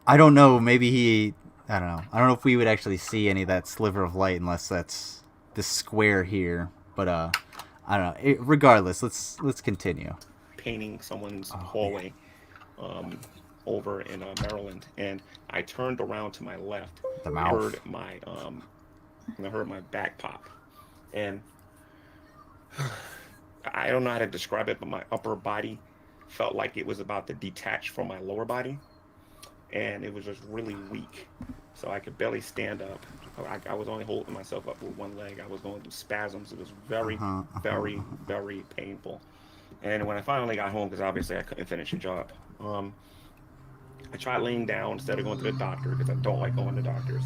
I don't know. Maybe I don't know. I don't know if we would actually see any of that sliver of light unless that's the square here. But I don't know. Regardless, let's continue. Painting someone's hallway over in Maryland, and I turned around to my left. The mouth. I heard my back pop, and I don't know how to describe it, but my upper body felt like it was about to detach from my lower body, and it was just really weak. So I could barely stand up. I was only holding myself up with one leg. I was going through spasms. It was very, very, very painful. And when I finally got home, because obviously I couldn't finish the job, I tried laying down instead of going to the doctor because I don't like going to doctors.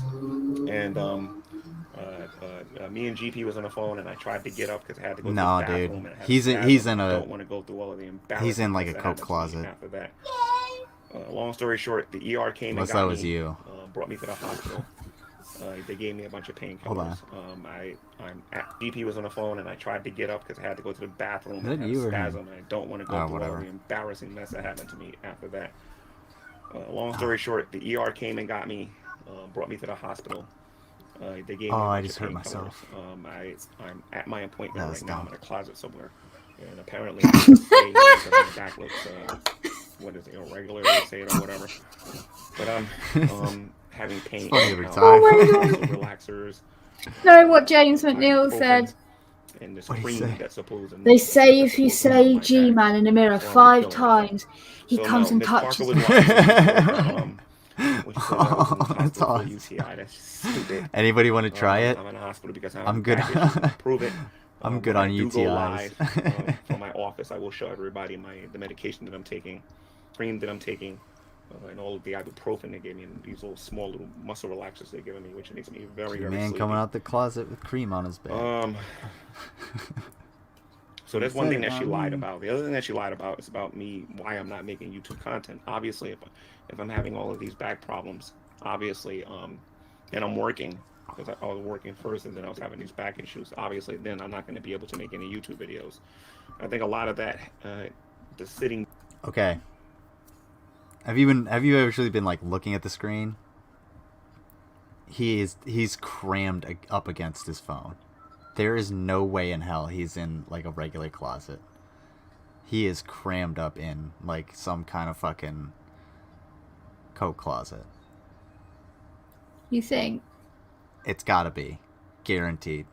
And me and GP was on the phone, and I tried to get up because I had to go to the bathroom. Dude. And He's in a. don't want to go through all of the embarrassment. He's in like a coat closet. After that. Long story short, the ER came Unless and got that was me, you. Brought me to the hospital. They gave me a bunch of painkillers. Hold on. GP was on the phone, and I tried to get up because I had to go to the bathroom. Is that and have you or spasm, him? and I don't want to go through all the embarrassing mess that happened to me after that. Long story short, the ER came and got me, brought me to the hospital. They gave me a bunch I just of hurt painkillers. myself. I'm at my appointment right now. I'm in a closet somewhere, and apparently I have to stay here because my back looks what is it, irregular, they say it or whatever. But I'm having pain. Funny every time. Oh my God. Relaxers. No, what James McNeil said. And this What'd he cream say? that's supposed to They say if you say G-Man in the mirror 5 times, he comes and Miss touches Parker you. was watching That's awesome. UTI. That's stupid. Anybody want to try it? I'm in the hospital because I'm good. Prove it. I'm good when on I do go UTIs. live, from my office, I will show everybody the medication that I'm taking, cream that I'm taking, and all of the ibuprofen they gave me, and these small little muscle relaxers they're giving me, which makes me very, very Man sleepy. coming out the closet with cream on his back. So that's one thing that she lied about. The other thing that she lied about is about me, why I'm not making YouTube content. Obviously, if I'm having all of these back problems, obviously, and I'm working because I was working first, and then I was having these back issues. Obviously, then I'm not going to be able to make any YouTube videos. I think a lot of that, the sitting. Okay. Have you actually been like looking at the screen? He's crammed up against his phone. There is no way in hell he's in like a regular closet. He is crammed up in like some kind of fucking coat closet. You think? It's gotta be, guaranteed.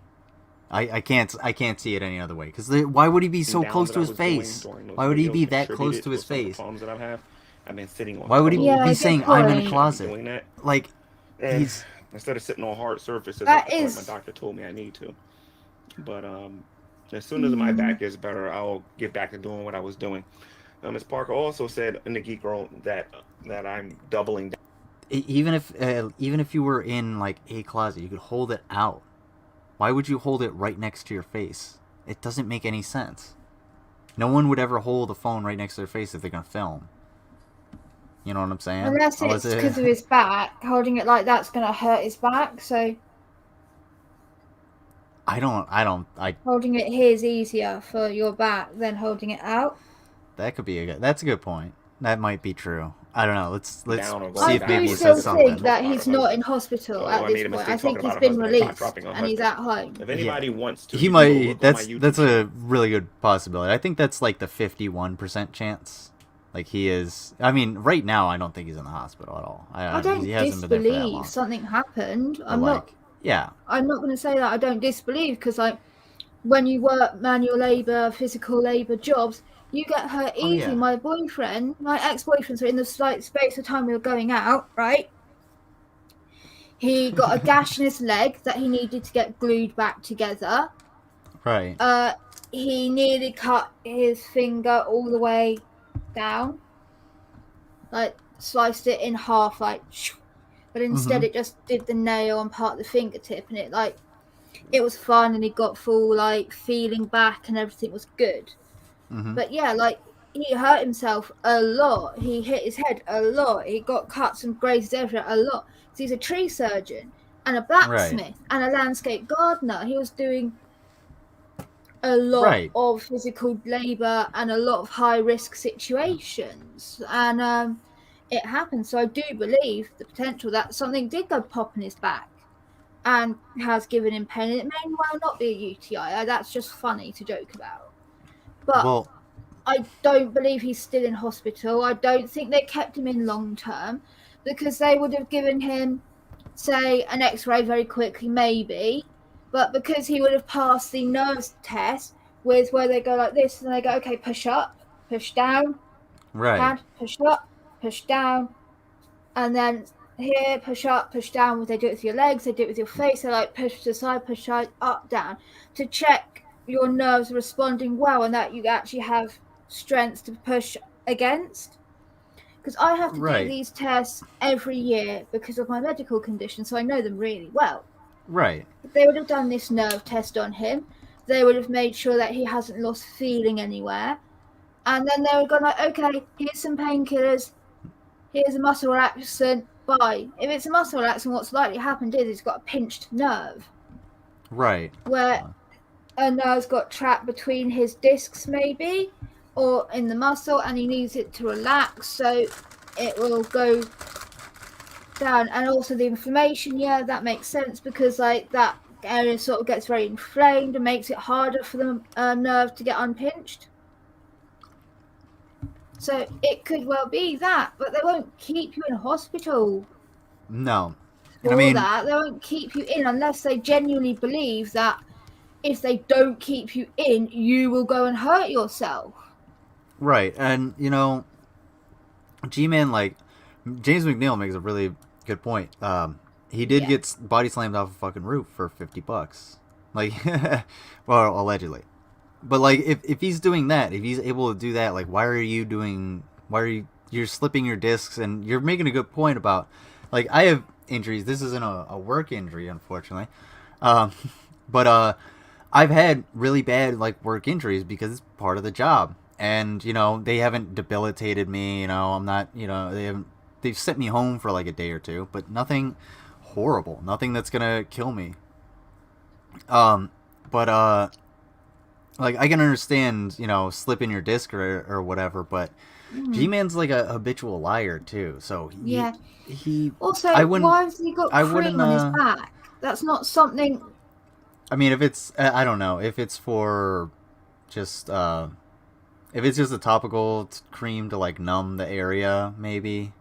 I can't see it any other way. Because why would he be so close to his face? Why would he be that close to his face? I've been sitting on. Why would he Yeah, be good saying I'm in a point. closet? Doing that. Like And he's instead of sitting on hard surfaces, That like is- my doctor told me I need to. But as soon as my back is better, I'll get back to doing what I was doing. Ms. Parker also said in the Geek Girl that I'm doubling down. even if you were in like a closet, you could hold it out. Why would you hold it right next to your face? It doesn't make any sense. No one would ever hold a phone right next to their face if they're gonna film. You know what I'm saying? Unless it's because of his back. Holding it like that's going to hurt his back. So holding it here is easier for your back than holding it out. That could be that's a good point. That might be true. I don't know. Let's Down or see going if I maybe do he still says think something. that he's not in hospital Oh, at I this made a point. mistake I think talking he's about a been husband and not released dropping a and he's husband. at home. If anybody wants to, He you can go might. look on my YouTube That's channel. a really good possibility. I think that's like the 51% chance. Like he is. I mean, right now I don't think he's in the hospital at all. I don't he hasn't been there for that disbelieve long. something happened. But, I'm not. Yeah. I'm not going to say that I don't disbelieve because, like, when you work manual labor, physical labor jobs, you get hurt Oh, easy. yeah. My ex-boyfriend, so in the slight space of time we were going out, right? He got a gash in his leg that he needed to get glued back together. Right. He nearly cut his finger all the way down, like sliced it in half, like. But instead, it just did the nail and part of the fingertip, and it was fine, and he got full like feeling back, and everything was good. But yeah, like he hurt himself a lot. He hit his head a lot. He got cuts and grazes everywhere a lot. So he's a tree surgeon and a blacksmith and a landscape gardener. He was doing a lot of physical labor and a lot of high risk situations, and it happened. So I do believe the potential that something did go pop in his back and has given him pain. It may well not be a UTI. That's just funny to joke about. But I don't believe he's still in hospital. I don't think they kept him in long term because they would have given him, say, an x-ray very quickly, maybe. But because he would have passed the nerves test with where they go like this and they go, okay, push up, push down, hand, push up, push down, and then here, push up, push down. They do it with your legs, they do it with your face. They like push to the side, push side, up, down to check your nerves responding well and that you actually have strength to push against. Because I have to do these tests every year because of my medical condition, so I know them really well. Right. If they would have done this nerve test on him, they would have made sure that he hasn't lost feeling anywhere. And then they would have gone like, okay, here's some painkillers, here's a muscle relaxant, bye. If it's a muscle relaxant, what's likely happened is he's got a pinched nerve. Right. Where a nerve's got trapped between his discs maybe, or in the muscle, and he needs it to relax, so it will go down. And also the inflammation, yeah, that makes sense because like that area sort of gets very inflamed and makes it harder for the nerve to get unpinched. So it could well be that, but they won't keep you in hospital. No. For that, they won't keep you in unless they genuinely believe that if they don't keep you in, you will go and hurt yourself. Right, and G-Man, like James McNeil makes a really good point. He did get body slammed off a fucking roof for $50, like, well, allegedly. But like, if he's doing that, if he's able to do that, like, you're slipping your discs, and you're making a good point about, like, I have injuries. This isn't a work injury, unfortunately, but I've had really bad like work injuries because it's part of the job, and they haven't debilitated me. I'm not, they haven't they've sent me home for like a day or two, but nothing horrible, nothing that's gonna kill me. But like I can understand, you know, slipping your disc or whatever, but G-Man's like a habitual liar too. So Yeah. he Also, I wouldn't why has he got I cream wouldn't on his back? That's not something. I mean, if it's I don't know if it's for just if it's just a topical cream to like numb the area, maybe.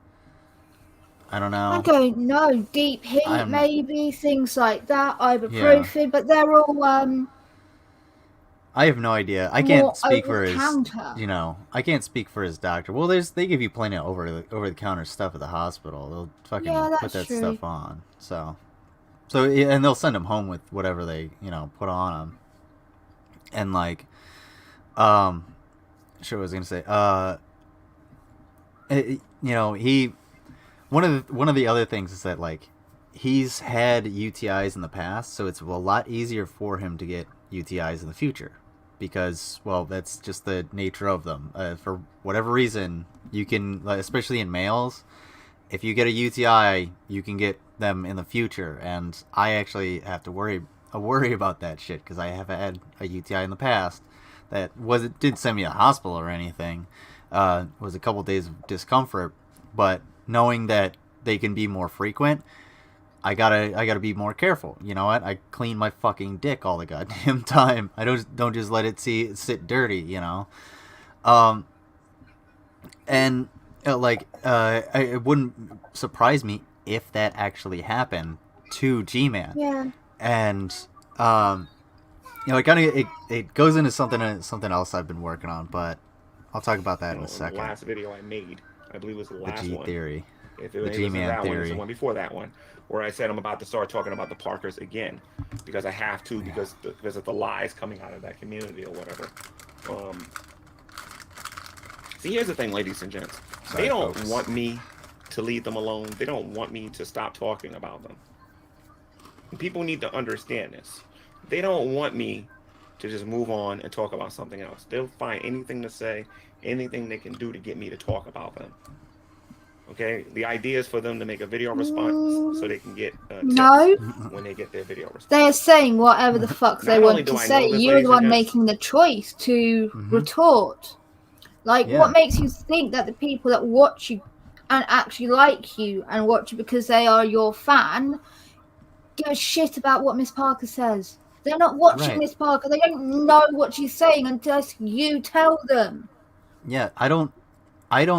I don't know. I don't know. Deep heat, maybe things like that. Ibuprofen, but they're all I have no idea. I can't speak for his, you know, I can't speak for his doctor. Well, they give you plenty of over the counter stuff at the hospital. They'll fucking put that stuff on. So and they'll send him home with whatever they, you know, put on him. And like, sure, what was I gonna say? You know, one of the other things is that like he's had UTIs in the past, so it's a lot easier for him to get UTIs in the future because, well, that's just the nature of them. For whatever reason, you can, especially in males, if you get a UTI, you can get them in the future, and I actually have to worry about that shit because I have had a UTI in the past that didn't send me to the hospital or anything. Was a couple days of discomfort, but knowing that they can be more frequent, I gotta be more careful. You know what? I clean my fucking dick all the goddamn time. I don't just let it sit dirty. You know, and it wouldn't surprise me if that actually happened to G-Man. Yeah. And you know, it goes into something else I've been working on, but I'll talk about that in a second. The last video I made, I believe it was the last one. The G theory. If it the G-Man theory. It's the one before that one, where I said I'm about to start talking about the Parkers again, because I have to, because of the lies coming out of that community or whatever. See, here's the thing, ladies and gents. They don't want me to leave them alone. They don't want me to stop talking about them. And people need to understand this. They don't want me to just move on and talk about something else. They'll find anything to say, anything they can do to get me to talk about them. Okay, the idea is for them to make a video response so they can get tips when they get their video response. They're saying whatever the fuck they want to say. You're the one making the choice to retort. Like, what makes you think that the people that watch you and actually like you and watch you because they are your fan give a shit about what Miss Parker says? They're not watching Miss Parker. They don't know what she's saying until you tell them. Yeah, I don't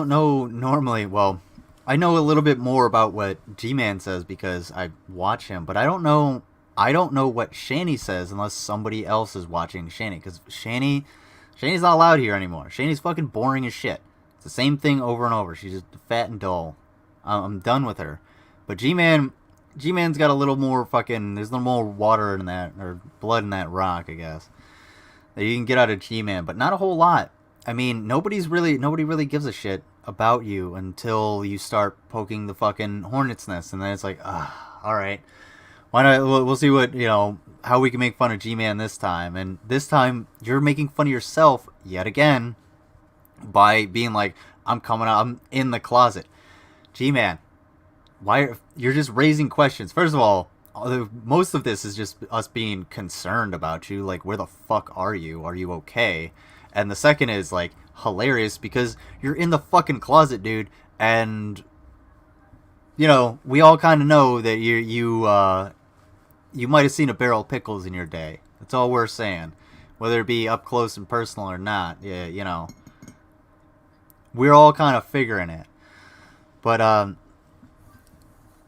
know normally. Well, I know a little bit more about what G-Man says because I watch him, but I don't know what Shani says unless somebody else is watching Shani, because Shani's not allowed here anymore. Shani's fucking boring as shit. It's the same thing over and over. She's just fat and dull. I'm done with her. But G-Man's got a little more fucking, there's a little more water in that, or blood in that rock, I guess, that you can get out of G-Man, but not a whole lot. I mean, nobody really gives a shit about you until you start poking the fucking hornet's nest, and then it's like, all right, why not? We'll see what, you know, how we can make fun of G-Man this time. And this time you're making fun of yourself yet again by being like, I'm coming out, I'm in the closet. G-Man, why? You're just raising questions. First of all, most of this is just us being concerned about you, like, where the fuck are you? Are you okay? And the second is, like, hilarious because you're in the fucking closet, dude, and, you know, we all kind of know that you might have seen a barrel of pickles in your day. That's all we're saying. Whether it be up close and personal or not, yeah, you know, we're all kind of figuring it. But,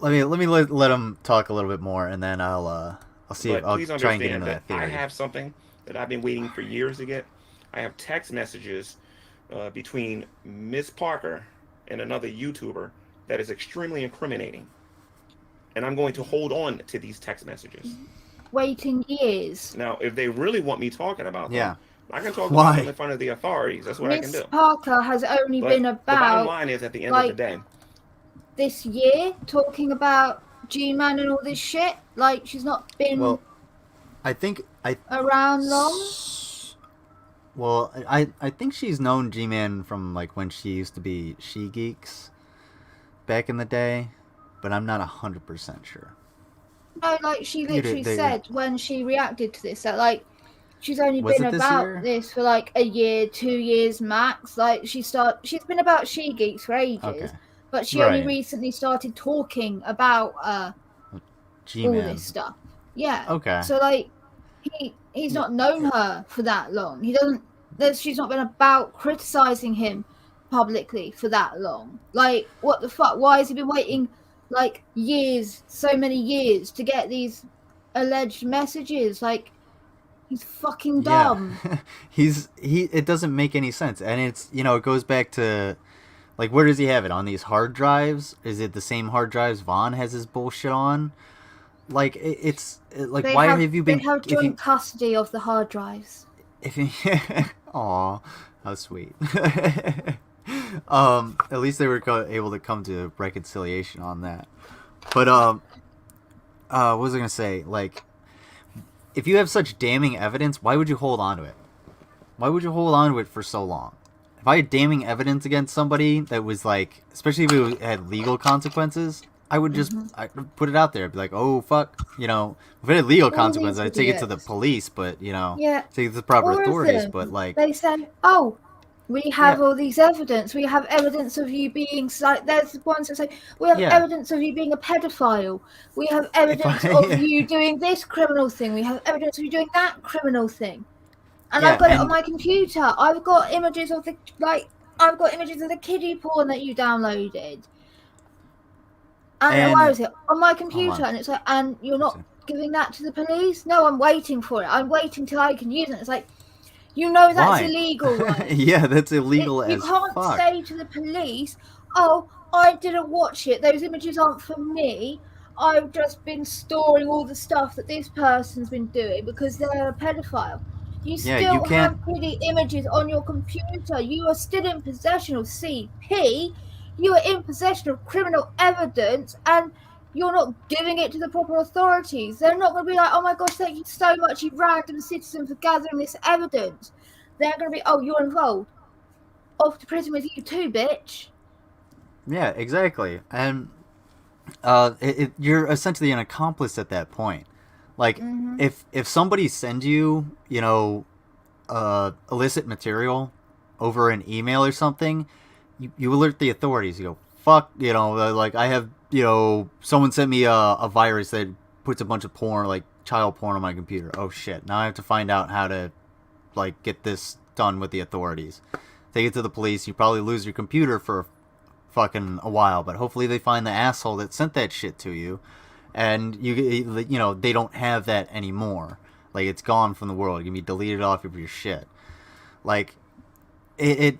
let me let him talk a little bit more, and then I'll see if I'll try and get into that theory. I have something that I've been waiting for years to get. I have text messages between Miss Parker and another YouTuber that is extremely incriminating. And I'm going to hold on to these text messages. Waiting years. Now, if they really want me talking about them, I can talk about them in front of the authorities. That's what I can do. Miss Parker has only been about... The bottom line is, at the end of the day... this year, talking about G-Man and all this shit. Like, she's not been... Well, I think... around long. Well, I think she's known G-Man from, like, when she used to be She Geeks. back in the day, but I'm not 100% sure. No, like she literally they- said when she reacted to this that like she's only Was been it this about year? this for like a year, 2 years max. Like she's been about She Geeks for ages, Okay. but she only Right. recently started talking about all G-Man. this stuff. Yeah. Okay. So like he's not known her for that long. He doesn't. She's not been about criticizing him publicly for that long. Like what the fuck? Why has he been waiting like years, so many years to get these alleged messages? Like he's fucking dumb. Yeah. It doesn't make any sense. And it's, you know, it goes back to, like, where does he have it? On these hard drives? Is it the same hard drives Vaughn has his bullshit on? Like, like, why have you been... They have joint custody of the hard drives. If you... Aw, how sweet. At least they were able to come to reconciliation on that. But, what was I gonna say? Like, if you have such damning evidence, why would you hold on to it? Why would you hold on to it for so long? If I had damning evidence against somebody that was like, especially if it had legal consequences, I would just I'd put it out there. I'd be like, oh, fuck. You know, if it had legal consequences, I'd take it to the police, but, you know, take it to the proper authorities. But, like... They say, oh, we have all these evidence. We have evidence of you being... like, there's ones that say, we have evidence of you being a pedophile. We have evidence of you doing this criminal thing. We have evidence of you doing that criminal thing. And I've got it on my computer. I've got images of the... like, I've got images of the kiddie porn that you downloaded. And where is it? On my computer. And it's like, and you're not giving that to the police? No, I'm waiting for it. I'm waiting till I can use it. It's like, you know that's illegal, right? Yeah, that's illegal as fuck. You can't say to the police, oh, I didn't watch it. Those images aren't for me. I've just been storing all the stuff that this person's been doing because they're a pedophile. You still have pretty images on your computer. You are still in possession of CP. You are in possession of criminal evidence, and you're not giving it to the proper authorities. They're not going to be like, oh my gosh, thank you so much, you random citizen, for gathering this evidence. They're going to be, oh, you're involved. Off to prison with you too, bitch. Yeah, exactly. And you're essentially an accomplice at that point. Like, if somebody sends you, you know, illicit material over an email or something, you alert the authorities. You go, fuck, you know, like, I have, you know, someone sent me a virus that puts a bunch of porn, like child porn, on my computer. Oh shit, now I have to find out how to, like, get this done with the authorities. Take it to the police. You probably lose your computer for fucking a while, but hopefully they find the asshole that sent that shit to you, and you know, they don't have that anymore. Like, it's gone from the world. It can be deleted off of your shit. Like, and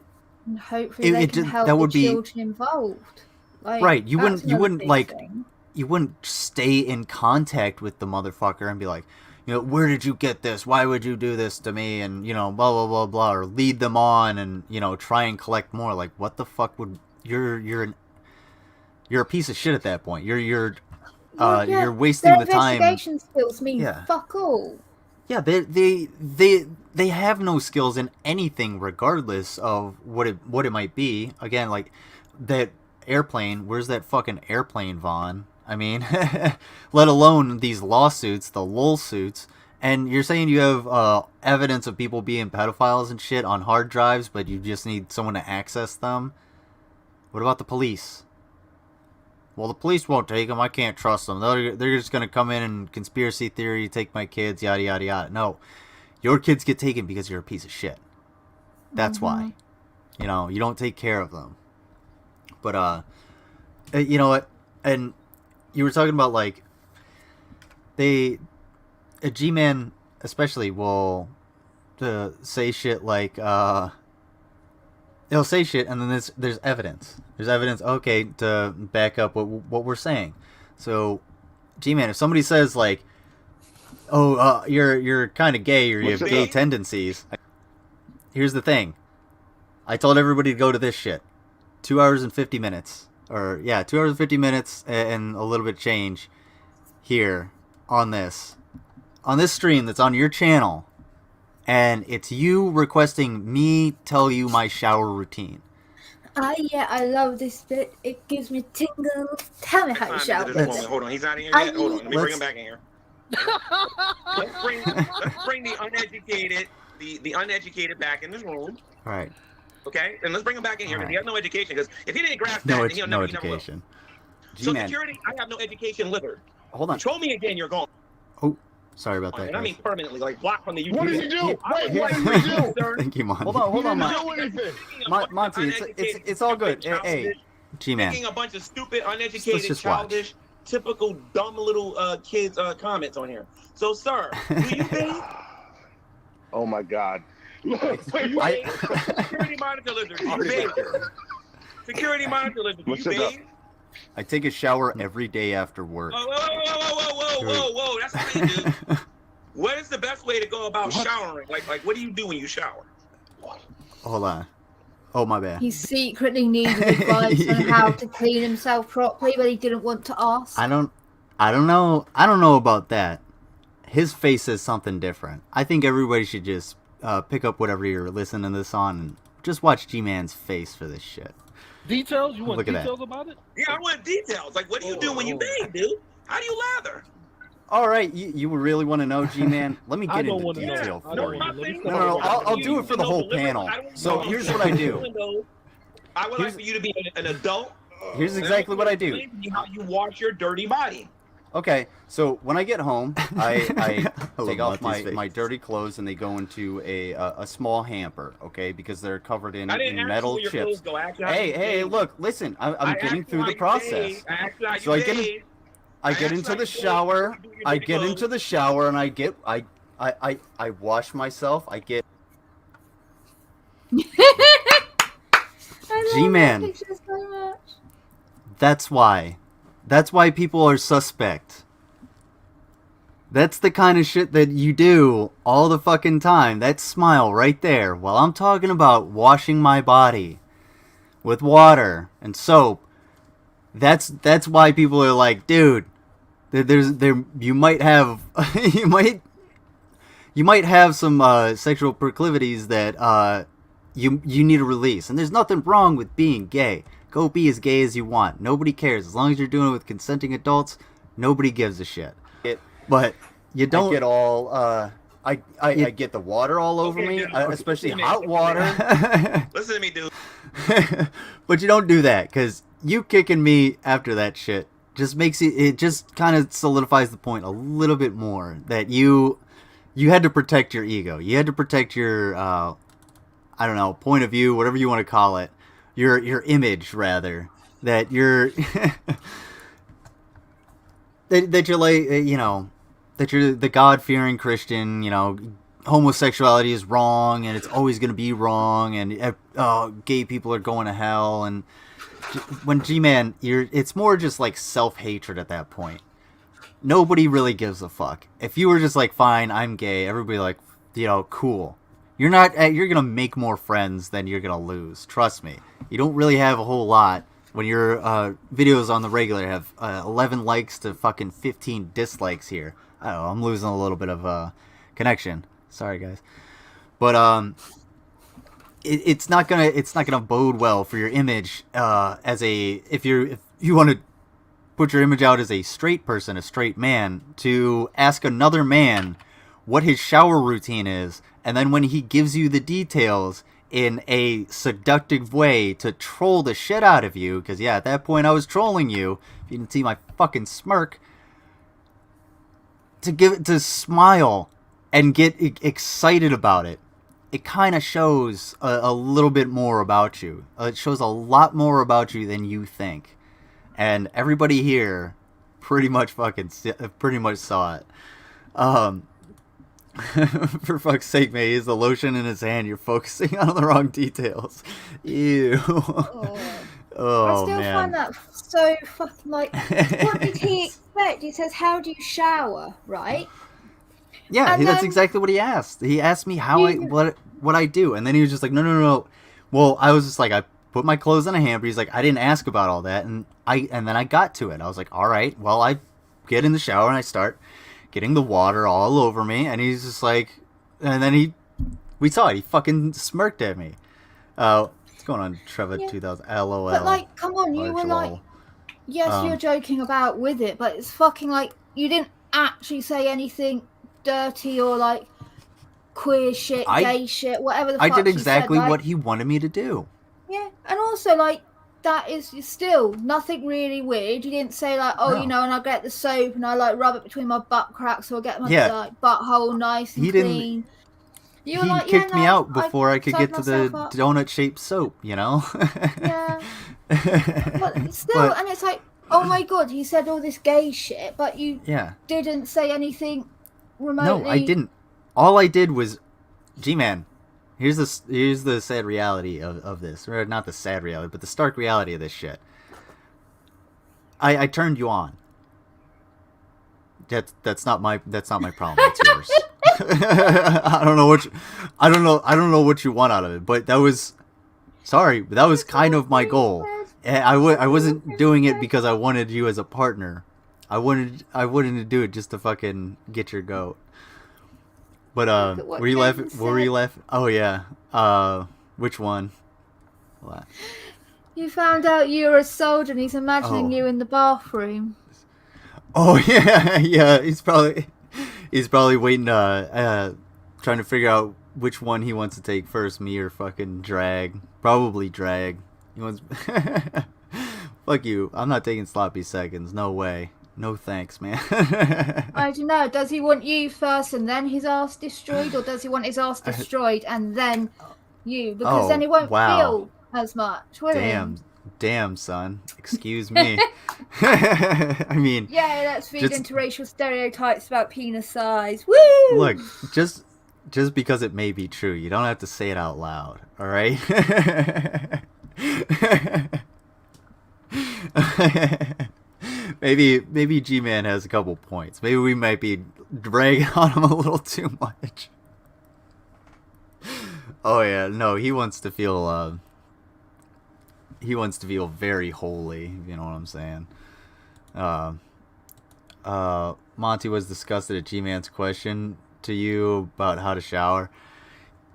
hopefully they can help the children involved. Like, right, you wouldn't like thing. You wouldn't stay in contact with the motherfucker and be like, you know, where did you get this? Why would you do this to me? And, you know, blah blah blah blah, or lead them on and, you know, try and collect more. Like, what the fuck would you're a piece of shit at that point. You're wasting the time. Investigation skills mean fuck all. Yeah, they have no skills in anything, regardless of what it might be. Again, like that airplane. Where's that fucking airplane, Vaughn? I mean, let alone these lawsuits, the lol suits. And you're saying you have evidence of people being pedophiles and shit on hard drives, but you just need someone to access them. What about the police? Well, the police won't take them. I can't trust them. They're just going to come in and conspiracy theory, take my kids, yada, yada, yada. No. Your kids get taken because you're a piece of shit. That's why. You know, you don't take care of them. But, you know what? And you were talking about, like, a G-Man especially will say shit like, they'll say shit, and then there's evidence. There's evidence, okay, to back up what we're saying. So, G-Man, if somebody says, like, oh, you're kind of gay, or you have gay tendencies, here's the thing. I told everybody to go to this shit. 2 hours and 50 minutes. 2 hours and 50 minutes and a little bit of change here on this stream that's on your channel. And it's you requesting me tell you my shower routine. Yeah, I love this bit. It gives me tingles. Tell me how you shower. This woman. Hold on, he's not in here yet. Hold on, let me bring him back in here. Let's bring the uneducated, the uneducated back in this room. All right. Okay, and let's bring him back in here because he has no education. Because if he didn't grasp No, that, then he'll no never, he never will. education. So G-Man. security, I have no education. Liver. Hold on. Control me again. You're gone. Oh, sorry about that. And I mean permanently, like block from the YouTube. What did you do? Here- What here- did you do? Sir. Thank you, Monty. Hold on, No, do anything. Monty, it's all good. Hey, G-Man. Making a bunch of stupid, Let's uneducated, just watch. childish, typical dumb little kids comments on here. So, sir, do you bathe? Oh my God. Look, Security monitor lizard, do you bathe? Security monitor lizard, do you What's it up? bathe? I take a shower every day after work. Whoa, that's not what you do. What is the best way to go about showering? Like, what do you do when you shower? Hold on. Oh, my bad. He secretly needed advice on how to clean himself properly, but he didn't want to ask. I don't know. I don't know about that. His face says something different. I think everybody should just pick up whatever you're listening to this on and just watch G-Man's face for this shit. Details? You want Look at that. details about it? Yeah, I want details. Like, what do you do when you bathe, dude? How do you lather? All right, you really want to know, G-Man? Let me I get don't into wanna know. detail I for don't you. wanna know. No, I'll do it for the whole panel. So here's what I do. I would like for you to be an adult. Here's exactly what I do. How you wash your dirty body. Okay, so when I get home, I love take off Monty's my face. dirty clothes and they go into a small hamper, okay, because they're covered in I didn't ask metal you where your chips. clothes go. I asked you how you Hey, bathe. look, listen, I'm I getting asked through you the how you process. bathe. I asked you how you So I get bathe. into asked the you how you shower. do your I dirty get clothes. into the shower and I wash myself. I get I love G-Man. that picture so much. That's why people are suspect. That's the kind of shit that you do all the fucking time. That smile right there. While I'm talking about washing my body with water and soap. That's why people are like, dude, you might have you might have some sexual proclivities that you need to release. And there's nothing wrong with being gay. Go be as gay as you want. Nobody cares. As long as you're doing it with consenting adults, nobody gives a shit. But you don't get all I get the water all over Okay, me, dude. especially Listen to me. hot water. Listen to me, dude. But you don't do that, because you kicking me after that shit just makes it just kind of solidifies the point a little bit more that you had to protect your ego. You had to protect your I don't know, point of view, whatever you want to call it, your image rather, that you're that you're like, you know, that you're the God-fearing Christian, you know, homosexuality is wrong and it's always going to be wrong, and gay people are going to hell. And when G-Man, it's more just like self-hatred at that point. Nobody really gives a fuck. If you were just like, fine, I'm gay, everybody like, you know, cool. You're gonna make more friends than you're gonna lose. Trust me. You don't really have a whole lot when your videos on the regular have 11 likes to fucking 15 dislikes here. I don't know, I'm losing a little bit of connection. Sorry, guys. But it's not gonna bode well for your image if you want to put your image out as a straight person, a straight man, to ask another man what his shower routine is, and then when he gives you the details in a seductive way to troll the shit out of you, because yeah, at that point I was trolling you, if you didn't see my fucking smirk, to smile and get excited about it, it kind of shows a little bit more about you. It shows a lot more about you than you think. And everybody here pretty much saw it. For fuck's sake, man, he has the lotion in his hand. You're focusing on the wrong details. Ew. Oh, I still man. find that so fucking like. What did he expect? He says, "How do you shower?" Right? Yeah, And that's then- exactly what he asked. He asked me what I do, and then he was just like, no. Well, I was just like, I put my clothes in a hamper. He's like, I didn't ask about all that, and then I got to it. I was like, all right, well, I get in the shower and I start getting the water all over me, and he's just like, and then we saw it. He fucking smirked at me. What's going on, Trevor Yeah. 2000? LOL. But like, come on, you Large were like, lol. yes, you're joking about with it, but it's fucking like you didn't actually say anything dirty or like queer shit, gay shit, whatever the I fuck did she said. exactly Like, what he wanted me to do. yeah, and also like that is still nothing really weird. You didn't say like, oh, No. you know, and I get the soap and I like rub it between my butt cracks or get my Yeah. like butthole nice and He didn't- clean. You were He like, kicked yeah, me no, out before I could psyched get to the myself up. donut-shaped soap, you know? Yeah. But still, and it's like, oh my god, he said all this gay shit, but you didn't say anything remotely. No, I didn't. All I did was, G-Man, here's the sad reality of this. Or not the sad reality, but the stark reality of this shit. I turned you on. That's not my problem. It's yours. I don't know what you want out of it, but that was kind of my goal. I wasn't doing it because I wanted you as a partner. I wanted to do it just to fucking get your goat. But were you laughing? Oh yeah. Which one? What? You found out you were a soldier and he's imagining you in the bathroom. Oh yeah. He's probably waiting, trying to figure out which one he wants to take first, me or fucking Drag. Probably Drag. He wants. Fuck you. I'm not taking sloppy seconds. No way. No thanks, man. I don't know. Does he want you first and then his ass destroyed, or does he want his ass destroyed and then you? Because then he won't feel as much, will he? Damn, son. Excuse me. I mean... Yeah, let's feed into racial stereotypes about penis size. Woo! Look, just because it may be true, you don't have to say it out loud, alright? Maybe G-Man has a couple points. Maybe we might be dragging on him a little too much. Oh yeah, no, he wants to feel very holy, you know what I'm saying. Monty was disgusted at G-Man's question to you about how to shower.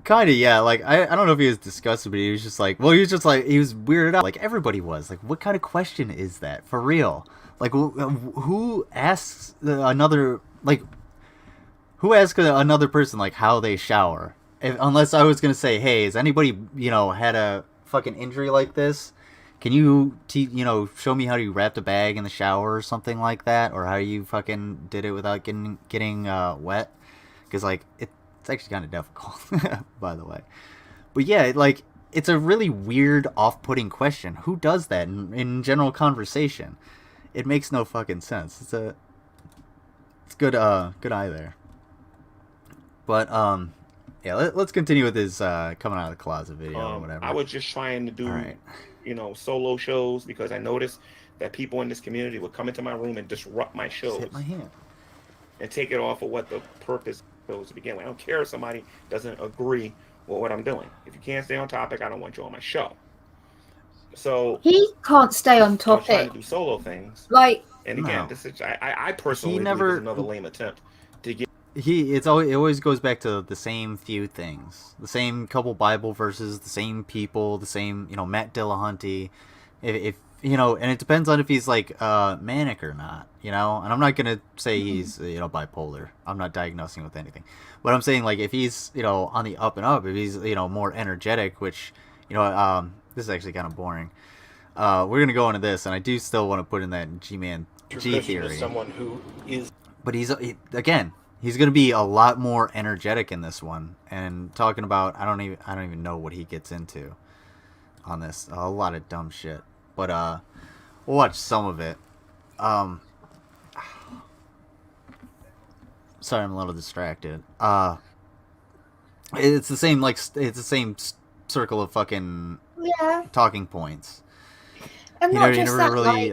Kinda, yeah, like, I don't know if he was disgusted, but he was just like, he was weirded out, like everybody was. Like, what kind of question is that? For real. Like, who asks another person, like, how they shower? Unless I was gonna say, hey, has anybody, had a fucking injury like this? Can you, show me how you wrapped a bag in the shower or something like that? Or how you fucking did it without getting wet? Because, like, it's actually kind of difficult, by the way. But yeah, like, it's a really weird, off-putting question. Who does that in general conversation? It makes no fucking sense. It's good eye there. But, yeah, let's continue with this coming out of the closet video or whatever. I was just trying to do, solo shows because I noticed that people in this community would come into my room and disrupt my shows. Just hit my hand. And take it off of what the purpose was to begin with. I don't care if somebody doesn't agree with what I'm doing. If you can't stay on topic, I don't want you on my show. So he can't stay on topic. I'm trying to do solo things. Like, and again, this is I personally believe it's another lame attempt to get. It always goes back to the same few things, the same couple Bible verses, the same people, the same Matt Dillahunty. If and it depends on if he's like manic or not, and I'm not gonna say he's bipolar. I'm not diagnosing with anything, but I'm saying, like, if he's on the up and up, if he's more energetic, which this is actually kind of boring. We're gonna go into this, and I do still want to put in that G-Man G theory. Someone who is, but he's going to be a lot more energetic in this one, and talking about I don't even know what he gets into on this. A lot of dumb shit, but we'll watch some of it. Sorry, I'm a little distracted. It's the same circle of fucking talking points. And not just that, really,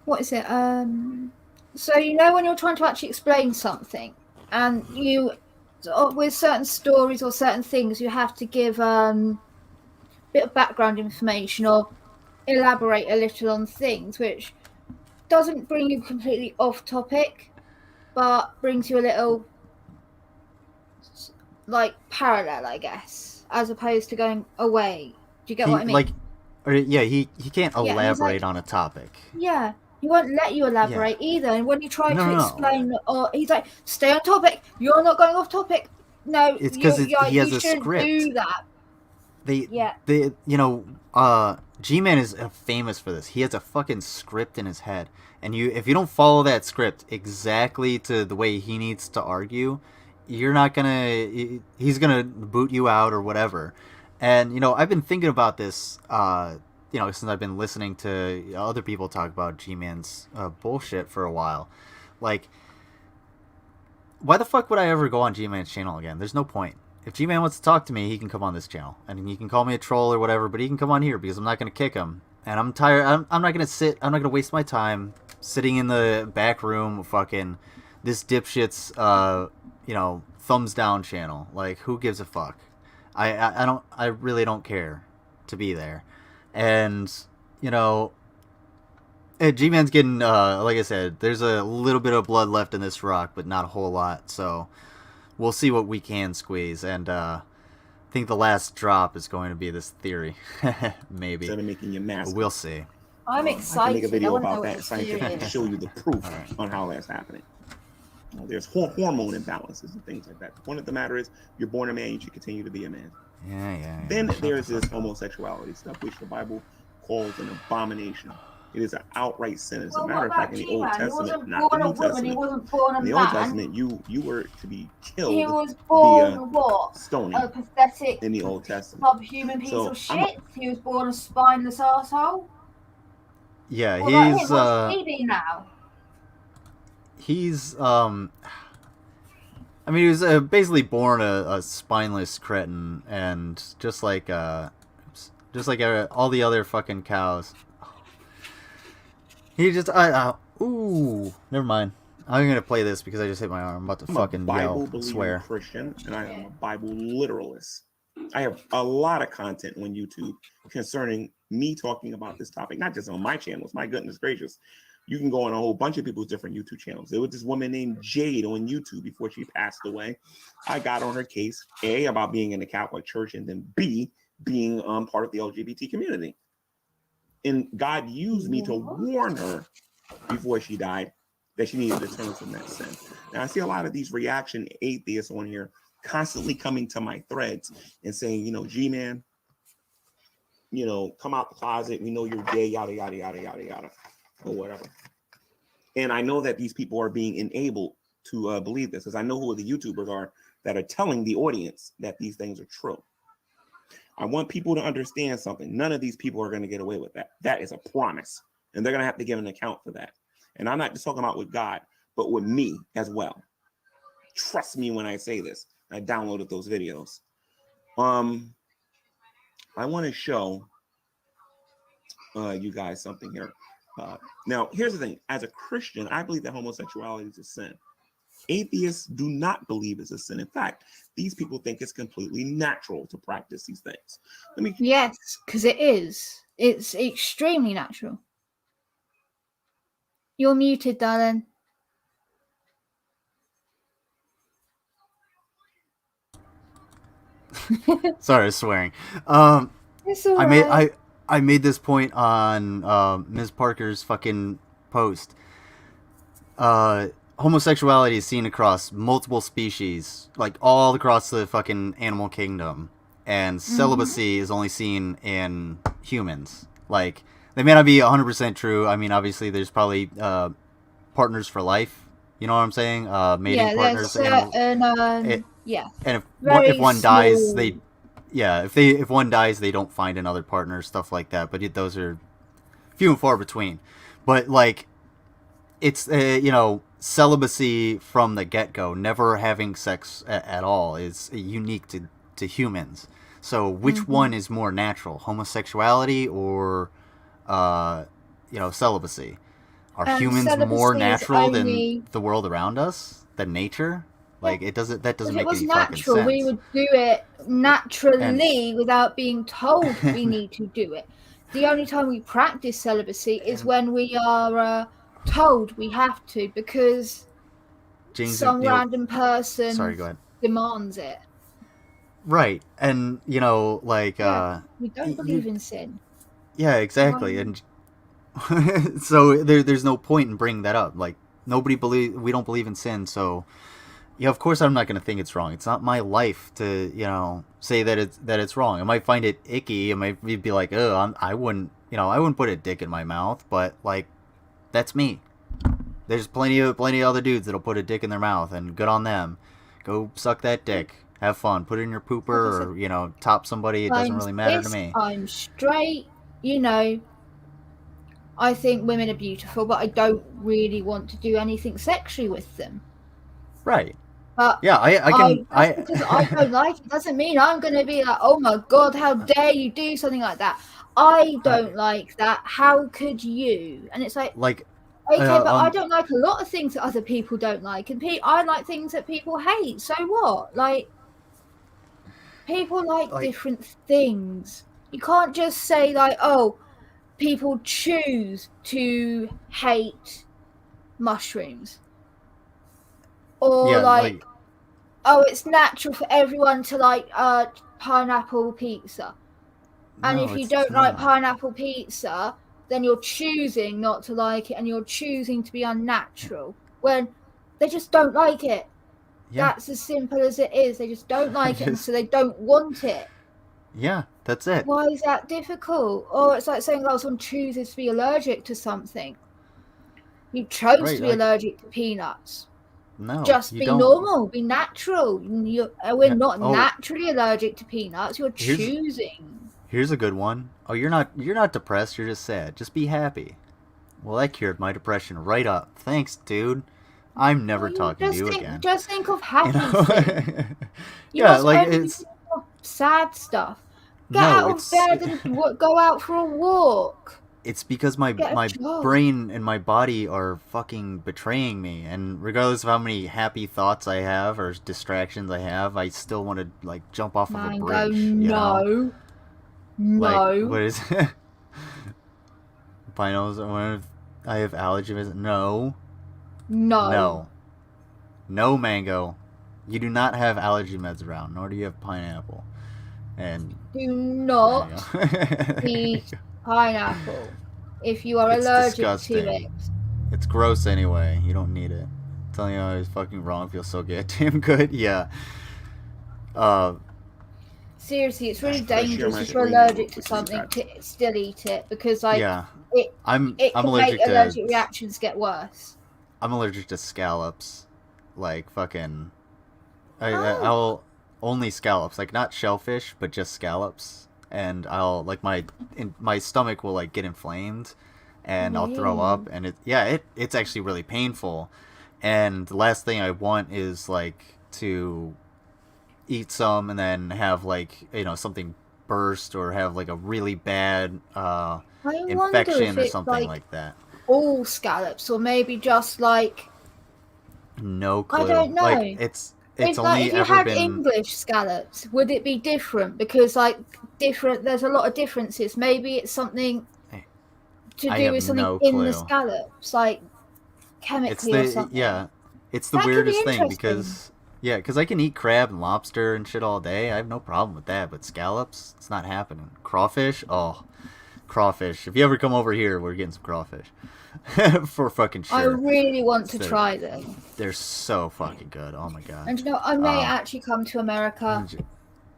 what is it? So when you're trying to actually explain something, and you, with certain stories or certain things, you have to give a bit of background information or elaborate a little on things, which doesn't bring you completely off topic, but brings you a little, like, parallel, I guess, as opposed to going away Do you get what I mean? Like, or, yeah, he can't Yeah, he's elaborate like- on a topic. Yeah, he won't let you elaborate either. And when you try No, to no. explain, or he's like, "Stay on topic. You're not going off topic." No, It's because he has you a shouldn't script. do that. They, G-Man is famous for this. He has a fucking script in his head, and if you don't follow that script exactly to the way he needs to argue, you're not gonna. He's gonna boot you out or whatever. And I've been thinking about this. Since I've been listening to other people talk about G-Man's bullshit for a while, like, why the fuck would I ever go on G-Man's channel again? There's no point. If G-Man wants to talk to me, he can come on this channel. And he can call me a troll or whatever, but he can come on here because I'm not going to kick him. And I'm tired. I'm not going to waste my time sitting in the back room fucking this dipshit's, thumbs down channel. Like, who gives a fuck? I really don't care to be there. And, G-Man's getting, like I said, there's a little bit of blood left in this rock, but not a whole lot. So we'll see what we can squeeze. And I think the last drop is going to be this theory. Maybe. Instead of making your mask. We'll see. I'm I excited. can make a video wanna know about what that the scientifically theory to is. show you the proof on how that's happening. There's hormone imbalances and things like that. The point of the matter is, you're born a man, you should continue to be a man. Yeah. Then there's this homosexuality stuff, which the Bible calls an abomination. It is an outright sin. As a matter of fact, in the Old Testament, not the New Testament. He wasn't born a In the man. Old Testament, you were to be killed. He was born via what? stoning A pathetic in the Old Testament. subhuman piece of shit. He was born a spineless asshole. Yeah, What about he's him? What's he be now? he's he was basically born a spineless cretin, and just like all the other fucking cows. He just ooh, never mind. I'm gonna play this because I just hit my arm. I'm about to fucking yell, swear. Christian, and I am a Bible literalist. I have a lot of content on YouTube concerning me talking about this topic, not just on my channels. My goodness gracious. You can go on a whole bunch of people's different YouTube channels. There was this woman named Jade on YouTube before she passed away. I got on her case, A, about being in the Catholic Church, and then B, being part of the LGBT community. And God used me to warn her before she died that she needed to turn from that sin. Now, I see a lot of these reaction atheists on here constantly coming to my threads and saying, G-Man, come out the closet. We know you're gay, yada, yada, yada, yada, yada, or whatever. And I know that these people are being enabled to believe this, because I know who the YouTubers are that are telling the audience that these things are true. I want people to understand something. None of these people are going to get away with that. That is a promise. And they're going to have to give an account for that. And I'm not just talking about with God, but with me as well. Trust me when I say this. I downloaded those videos. I want to show you guys something here. Now, here's the thing. As a Christian, I believe that homosexuality is a sin. Atheists do not believe it's a sin. In fact, these people think it's completely natural to practice these things. Yes, because it is. It's extremely natural. You're muted, darling. Sorry, I was swearing. It's all right. I made this point on Ms. Parker's fucking post. Homosexuality is seen across multiple species, like all across the fucking animal kingdom, and celibacy is only seen in humans. Like, they may not be 100% true. I mean, obviously, there's probably partners for life. You know what I'm saying? Mating partners. And if one dies, if one dies, they don't find another partner, stuff like that. But those are few and far between. But like, it's celibacy from the get-go, never having sex at all, is unique to humans. So which one is more natural, homosexuality or celibacy? Are humans more natural than the world around us, than nature? Like, that doesn't make any fucking sense. We would do it naturally without being told we need to do it. The only time we practice celibacy is when we are told we have to, because some random person demands it. Right, and you know, like, We don't believe in sin. yeah, exactly, and so there's no point in bringing that up. Like, we don't believe in sin, so yeah, of course I'm not gonna think it's wrong. It's not my life to, you know, say that it's wrong. I might find it icky. I might be like, oh, I wouldn't, you know, I wouldn't put a dick in my mouth, but like, that's me. There's plenty of other dudes that'll put a dick in their mouth, and good on them. Go suck that dick. Have fun. Put it in your pooper, or, you know, top somebody. It doesn't I'm really matter to cis, me. I'm straight. You know, I think women are beautiful, but I don't really want to do anything sexually with them. Right. But Yeah, I can. just because I don't like it doesn't mean I'm going to be like, oh my god, how dare you do something like that. I don't like that. How could you? And it's like, okay, but I don't like a lot of things that other people don't like, and I like things that people hate. So what? Like, people like different things. You can't just say like, oh, people choose to hate mushrooms, or Yeah, like, oh, it's natural for everyone to like pineapple pizza, and No, if you it's don't like not. pineapple pizza, then you're choosing not to like it, and you're choosing to be unnatural when they just don't like it. Yeah. That's as simple as it is. They just don't like it, and so they don't want it. Yeah, that's it. Why is that difficult? Or it's like saying, oh, someone chooses to be allergic to something. You chose to be allergic to peanuts. No, just you be don't. normal, be natural. We're not naturally allergic to peanuts. You're choosing. Here's a good one. Oh, you're not depressed. You're just sad. Just be happy. Well, that cured my depression right up. Thanks, dude. I'm never talking to you again. Just think of happy things. Yeah, like it's sad stuff. Get out of bed and go out for a walk. It's because my brain and my body are fucking betraying me, and regardless of how many happy thoughts I have or distractions I have, I still want to like jump off of a bridge. You know? Like, what is it? Pineapples? I have allergies. No. No, Mango. You do not have allergy meds around, nor do you have pineapple. And do not eat pineapple if you are allergic disgusting. to it. It's gross anyway. You don't need it. I'm telling you, I was fucking wrong. Feels so goddamn good. Yeah. Seriously, it's really dangerous if you're allergic to something to still eat it, because like it can make allergic reactions get worse. I'm allergic to scallops. Like fucking I'll only scallops, like not shellfish, but just scallops, and I'll like my stomach will like get inflamed, and I'll throw up, and it's actually really painful, and the last thing I want is like to eat some and then have like, you know, something burst or have like a really bad infection or something like that. All scallops, or maybe just like, no clue. I don't know. Like it's only like, if you ever had been English scallops, would it be different? Because like there's a lot of differences. Maybe it's something to do with something in the scallops, like chemically or something. Yeah, it's the weirdest thing because I can eat crab and lobster and shit all day. I have no problem with that, but scallops, it's not happening. Crawfish, crawfish. If you ever come over here, we're getting some crawfish. For fucking sure. I really want to try them. They're so fucking good. Oh my god. And you know, I may actually come to America.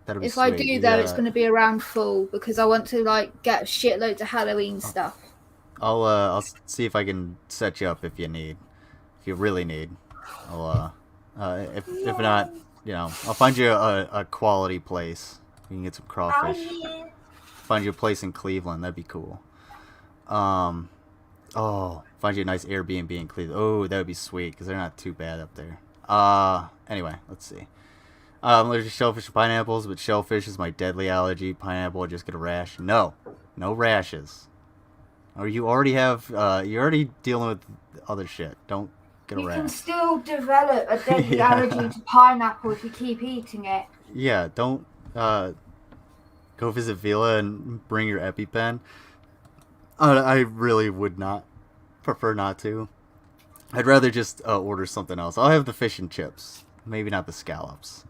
That'd be if sweet. I do though, it's going to be around fall, because I want to like get shitloads of Halloween stuff. I'll see if I can set you up if you need. If you really need. I'll if not, you know, I'll find you a quality place. You can get some crawfish. Find you a place in Cleveland. That'd be cool. Find you a nice Airbnb in Cleveland. Oh, that would be sweet, because they're not too bad up there. Anyway, let's see. I'm allergic to shellfish and pineapples, but shellfish is my deadly allergy. Pineapple, I just get a rash. No rashes. Or you already have, you're already dealing with other shit. Don't get a rash. You can still develop a deadly allergy to pineapple if you keep eating it. Yeah, don't, go visit Vila and bring your EpiPen. I really would not prefer not to. I'd rather just order something else. I'll have the fish and chips. maybe not the scallops.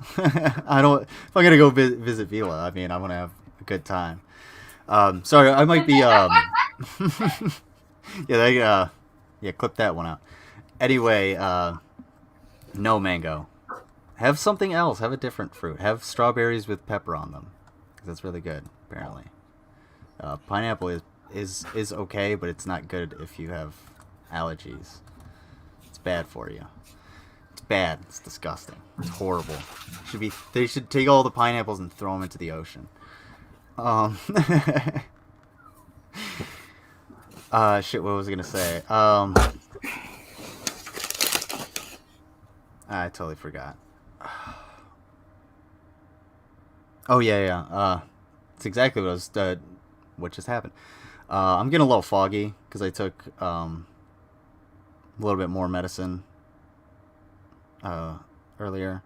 I don't. If I'm gonna go visit Vila, I mean, I'm gonna have a good time. Sorry, I might be. Yeah, clip that one out. Anyway, no mango. Have something else. Have a different fruit. Have strawberries with pepper on them. That's really good, apparently. Pineapple is okay, but it's not good if you have allergies. It's bad for you. It's bad. It's disgusting. It's horrible. They should take all the pineapples and throw them into the ocean. Shit, what was I gonna say? I totally forgot. Oh yeah. It's exactly what just happened. I'm getting a little foggy because I took a little bit more medicine earlier.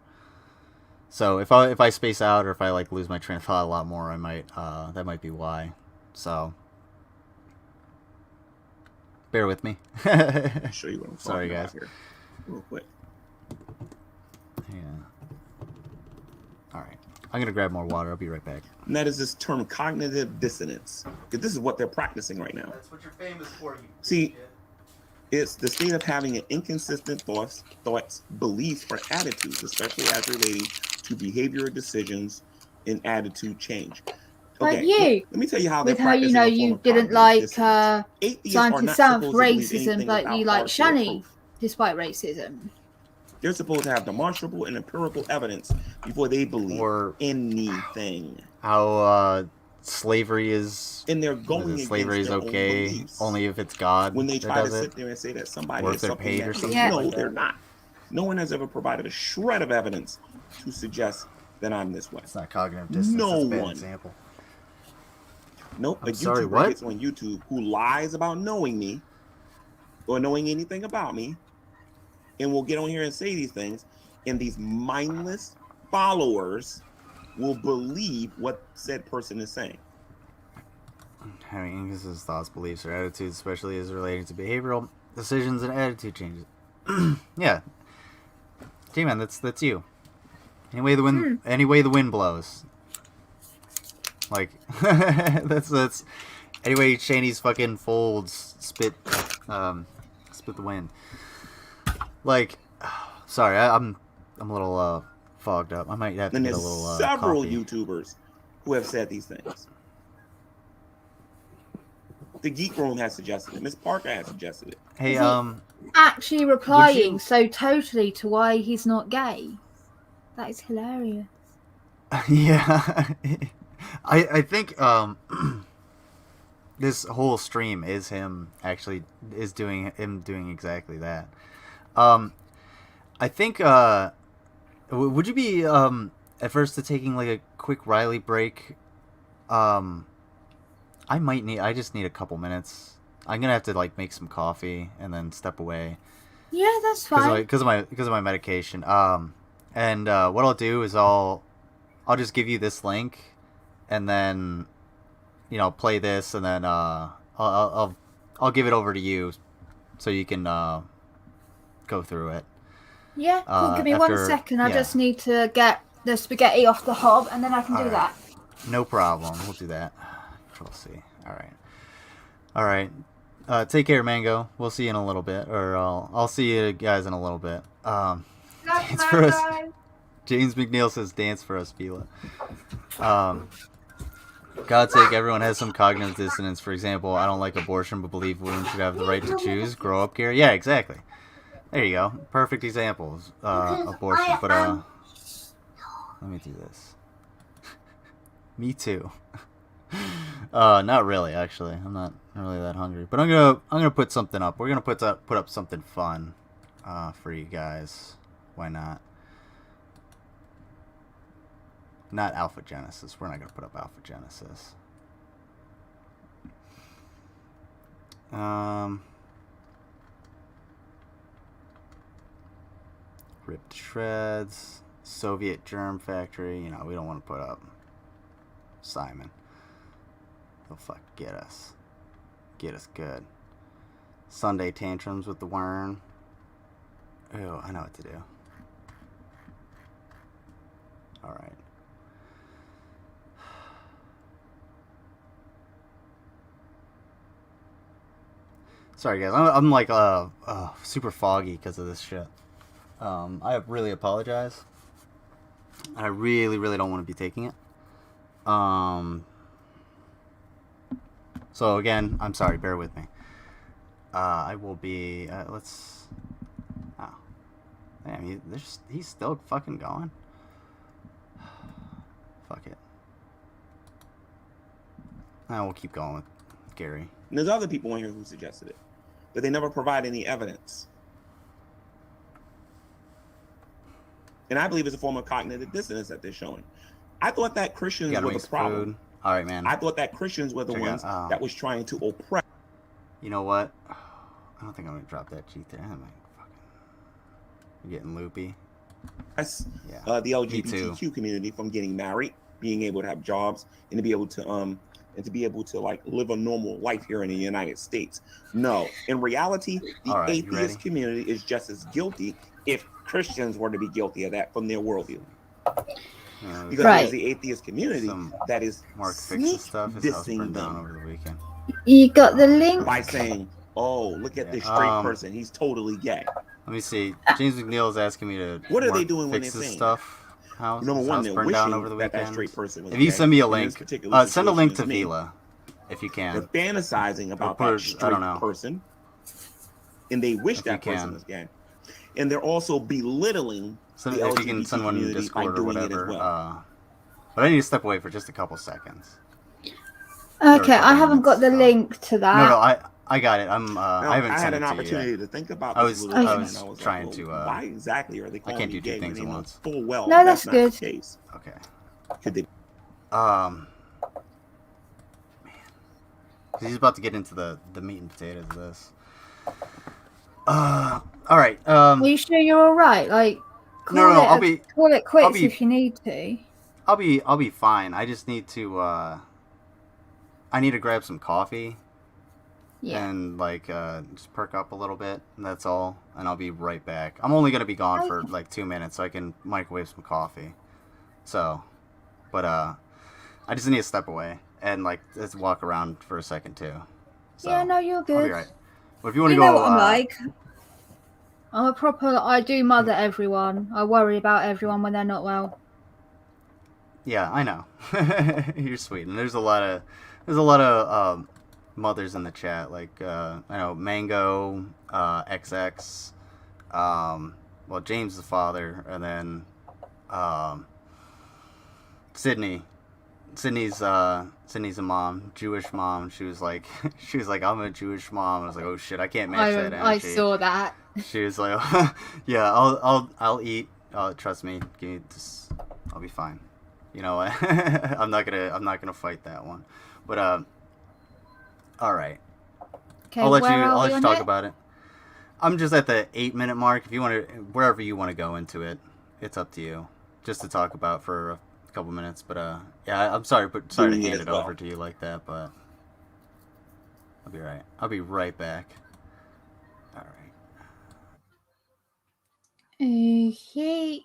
So if I space out or if I like lose my train of thought a lot more, I might that might be why. So bear with me. I'll show you what I'm Sorry, talking guys. about here, real quick. Yeah. All right. I'm gonna grab more water. I'll be right back. And that is this term cognitive dissonance. Because this is what they're practicing right now. That's what you're famous for. See, it's the state of having an inconsistent thoughts, beliefs, or attitudes, especially as relating to behavior decisions and attitude change. Like you, let me tell you how they're with how you practicing know a form you of didn't cognitive like dissonance. Atheists are Scientist not South supposed to believe racism, anything but without you like partial Shani proof. despite racism. They're supposed to have demonstrable and empirical evidence before they believe anything. How slavery is. And they're going against slavery is their own okay beliefs. only if it's God. When they that try to does sit it. there and say that somebody Or if is they're something paid that or they something know like they're that. not. No one has ever provided a shred of evidence to suggest that I'm this way. It's not cognitive dissonance. No That's a bad one. example. Nope. I'm A sorry, YouTuber what? gets on YouTube who lies about knowing me or knowing anything about me and will get on here and say these things, and these mindless followers will believe what said person is saying. Having inconsistent thoughts, beliefs, or attitudes, especially as relating to behavioral decisions and attitude changes. Yeah. G-Man, that's you. Any way the wind blows. Like that's anyway Shaney's fucking folds spit the wind. Like, sorry, I'm a little fogged up. I might have to And get a there's little several coffee. YouTubers who have said these things. The Geek Room has suggested it. Miss Parker has suggested it. Hey, Actually replying so totally to why he's not gay. That is hilarious. Yeah. I think this whole stream is him actually doing exactly that. I think would you be adverse to taking like a quick Riley break? I just need a couple minutes. I'm gonna have to like make some coffee and then step away. Yeah, that's fine. Because of my medication. And what I'll do is I'll just give you this link, and then play this, and then I'll give it over to you, so you can go through it. Yeah, cool. Give me 1 second. I just need to get the spaghetti off the hob, and then I can do that. No problem. We'll do that. Control-C. All right. Take care, Mango. We'll see you in a little bit, or I'll see you guys in a little bit. Dance for us. James McNeil says, "Dance for us, Vila." God's sake, everyone has some cognitive dissonance. For example, I don't like abortion, but believe women should have the right to choose. Grow up, Gary. Yeah, exactly. There you go. Perfect examples. Abortion, but let me do this. Me too. Not really, actually. I'm not really that hungry, but I'm gonna put something up. We're gonna put up something fun for you guys. Why not? Not Alpha Genesis. We're not gonna put up Alpha Genesis. Ripped Shreds, Soviet Germ Factory. We don't want to put up Simon. He'll get us good. Sunday Tantrums with the Worm. Oh, I know what to do. right. Sorry, guys. I'm like super foggy because of this shit. I really apologize. I really, really don't want to be taking it. So again, I'm sorry. Bear with me. I will be. Let's. Oh, damn. He's still fucking going. Fuck it. We'll keep going with Gary. And there's other people in here who suggested it, but they never provide any evidence. And I believe it's a form of cognitive dissonance that they're showing. I thought that Christians were the problem. Food. All right, man. I thought that Christians were the ones that was trying to oppress. You know what? I don't think I'm gonna drop that cheat there. I'm getting loopy. The LGBTQ community from getting married, being able to have jobs, and to be able to like live a normal life here in the United States. No, in reality, the atheist community is just as guilty if Christians were to be guilty of that from their worldview. Because there's the atheist community that is dissing them over the weekend. You got the link by saying, "Oh, look at this straight person; he's totally gay." Let me see. James McNeil is asking me to. What are they doing when they're fix this saying stuff? House, Number one, they're burned wishing down over the weekend. that straight person was if you gay, send me a link, send a link to me. Vila, if you can. They're fantasizing about that straight person, and they wish that person was gay. And they're also belittling the LGBT if you can send one in Discord or whatever. Well. But I need to step away for just a couple seconds. Okay, I haven't got the link to that. No, I got it. I haven't I sent had an it to opportunity you to think about I this was, a little I bit, was and I was trying like, to. why exactly are they calling I can't do me two gay things when at they know once. full well no, that's not good. the case? Okay. Could they? Man. He's about to get into the meat and potatoes of this. All right. Are you sure you're all right? Like, call it quits if you need to. I'll be fine. I just need to. I need to grab some coffee. Yeah. And like just perk up a little bit. And that's all. And I'll be right back. I'm only gonna be gone for like 2 minutes, so I can microwave some coffee. So, but I just need to step away and like just walk around for a second too. So, yeah, no, you're good. I'll be right. But if you want to go, know what I'm like. I'm a proper. I do mother everyone. I worry about everyone when they're not well. Yeah, I know. You're sweet, and there's a lot of mothers in the chat. Like I know Mango, XX. Well, James the father, and then Sydney. Sydney's a mom, Jewish mom. She was like, I'm a Jewish mom. I was like, oh shit, I can't match that energy. I saw that. She was like, yeah, I'll eat. Trust me, I'll be fine. You know what? I'm not gonna fight that one. But all right. Okay, I'll let you talk about it. I'm just at the 8-minute mark. If you want to, wherever you want to go into it, it's up to you. Just to talk about for a couple minutes. But yeah, I'm sorry to hand it over to you like that. But I'll be right. I'll be right back. All right. Okay.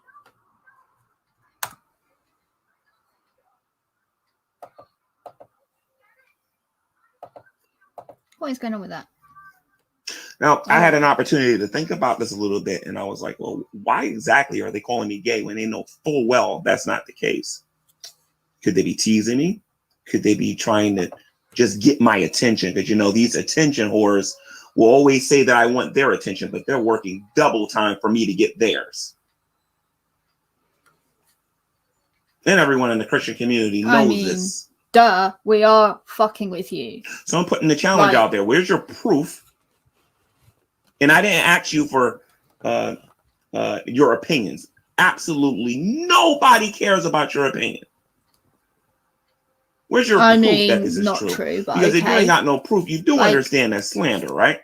What is going on with that? Now, I had an opportunity to think about this a little bit, and I was like, well, why exactly are they calling me gay when they know full well that's not the case? Could they be teasing me? Could they be trying to just get my attention? Because, you know, these attention whores will always say that I want their attention, but they're working double time for me to get theirs. And everyone in the Christian community knows this. Duh, we are fucking with you. So I'm putting the challenge out there. Where's your proof? And I didn't ask you for your opinions. Absolutely nobody cares about your opinion. Where's your proof that this is not true? But because if you ain't got no proof, you do understand that's slander, right?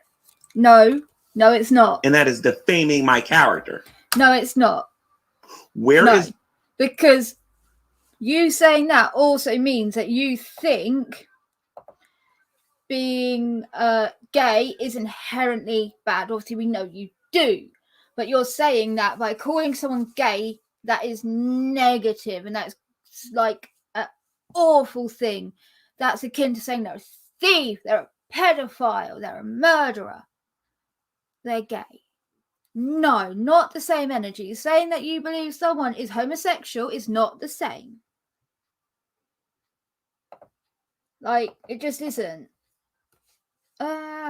No, it's not. And that is defaming my character. No, it's not. Because you saying that also means that you think being gay is inherently bad. Obviously, we know you do. But you're saying that by calling someone gay that is negative, and that's like an awful thing. That's akin to saying they're a thief, they're a pedophile, they're a murderer, they're gay. No, not the same energy. Saying that you believe someone is homosexual is not the same. Like, it just isn't.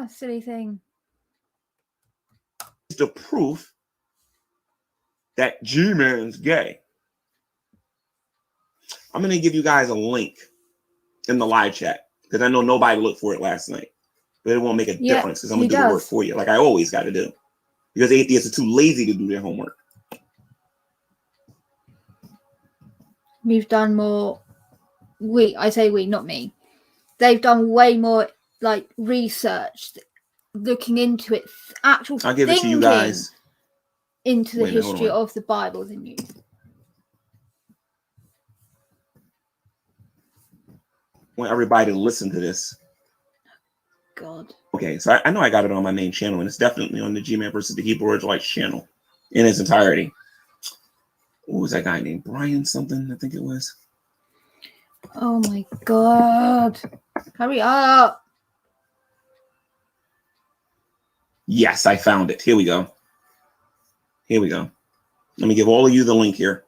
Silly thing. The proof that G-Man's gay. I'm going to give you guys a link in the live chat because I know nobody looked for it last night. But it won't make a difference because I'm going to do the work for you like I always got to do. Because atheists are too lazy to do their homework. We've done more. I say we, not me. They've done way more like research, looking into it, actual I'll give it to you guys. Into the history of the Bible than you. I want everybody to listen to this. God. Okay, so I know I got it on my main channel, and it's definitely on the G-Man versus the Hebrew Israelites channel in its entirety. What was that guy named? Brian something, I think it was. Oh my God. Hurry up. Yes, I found it. Here we go. Here we go. Let me give all of you the link here.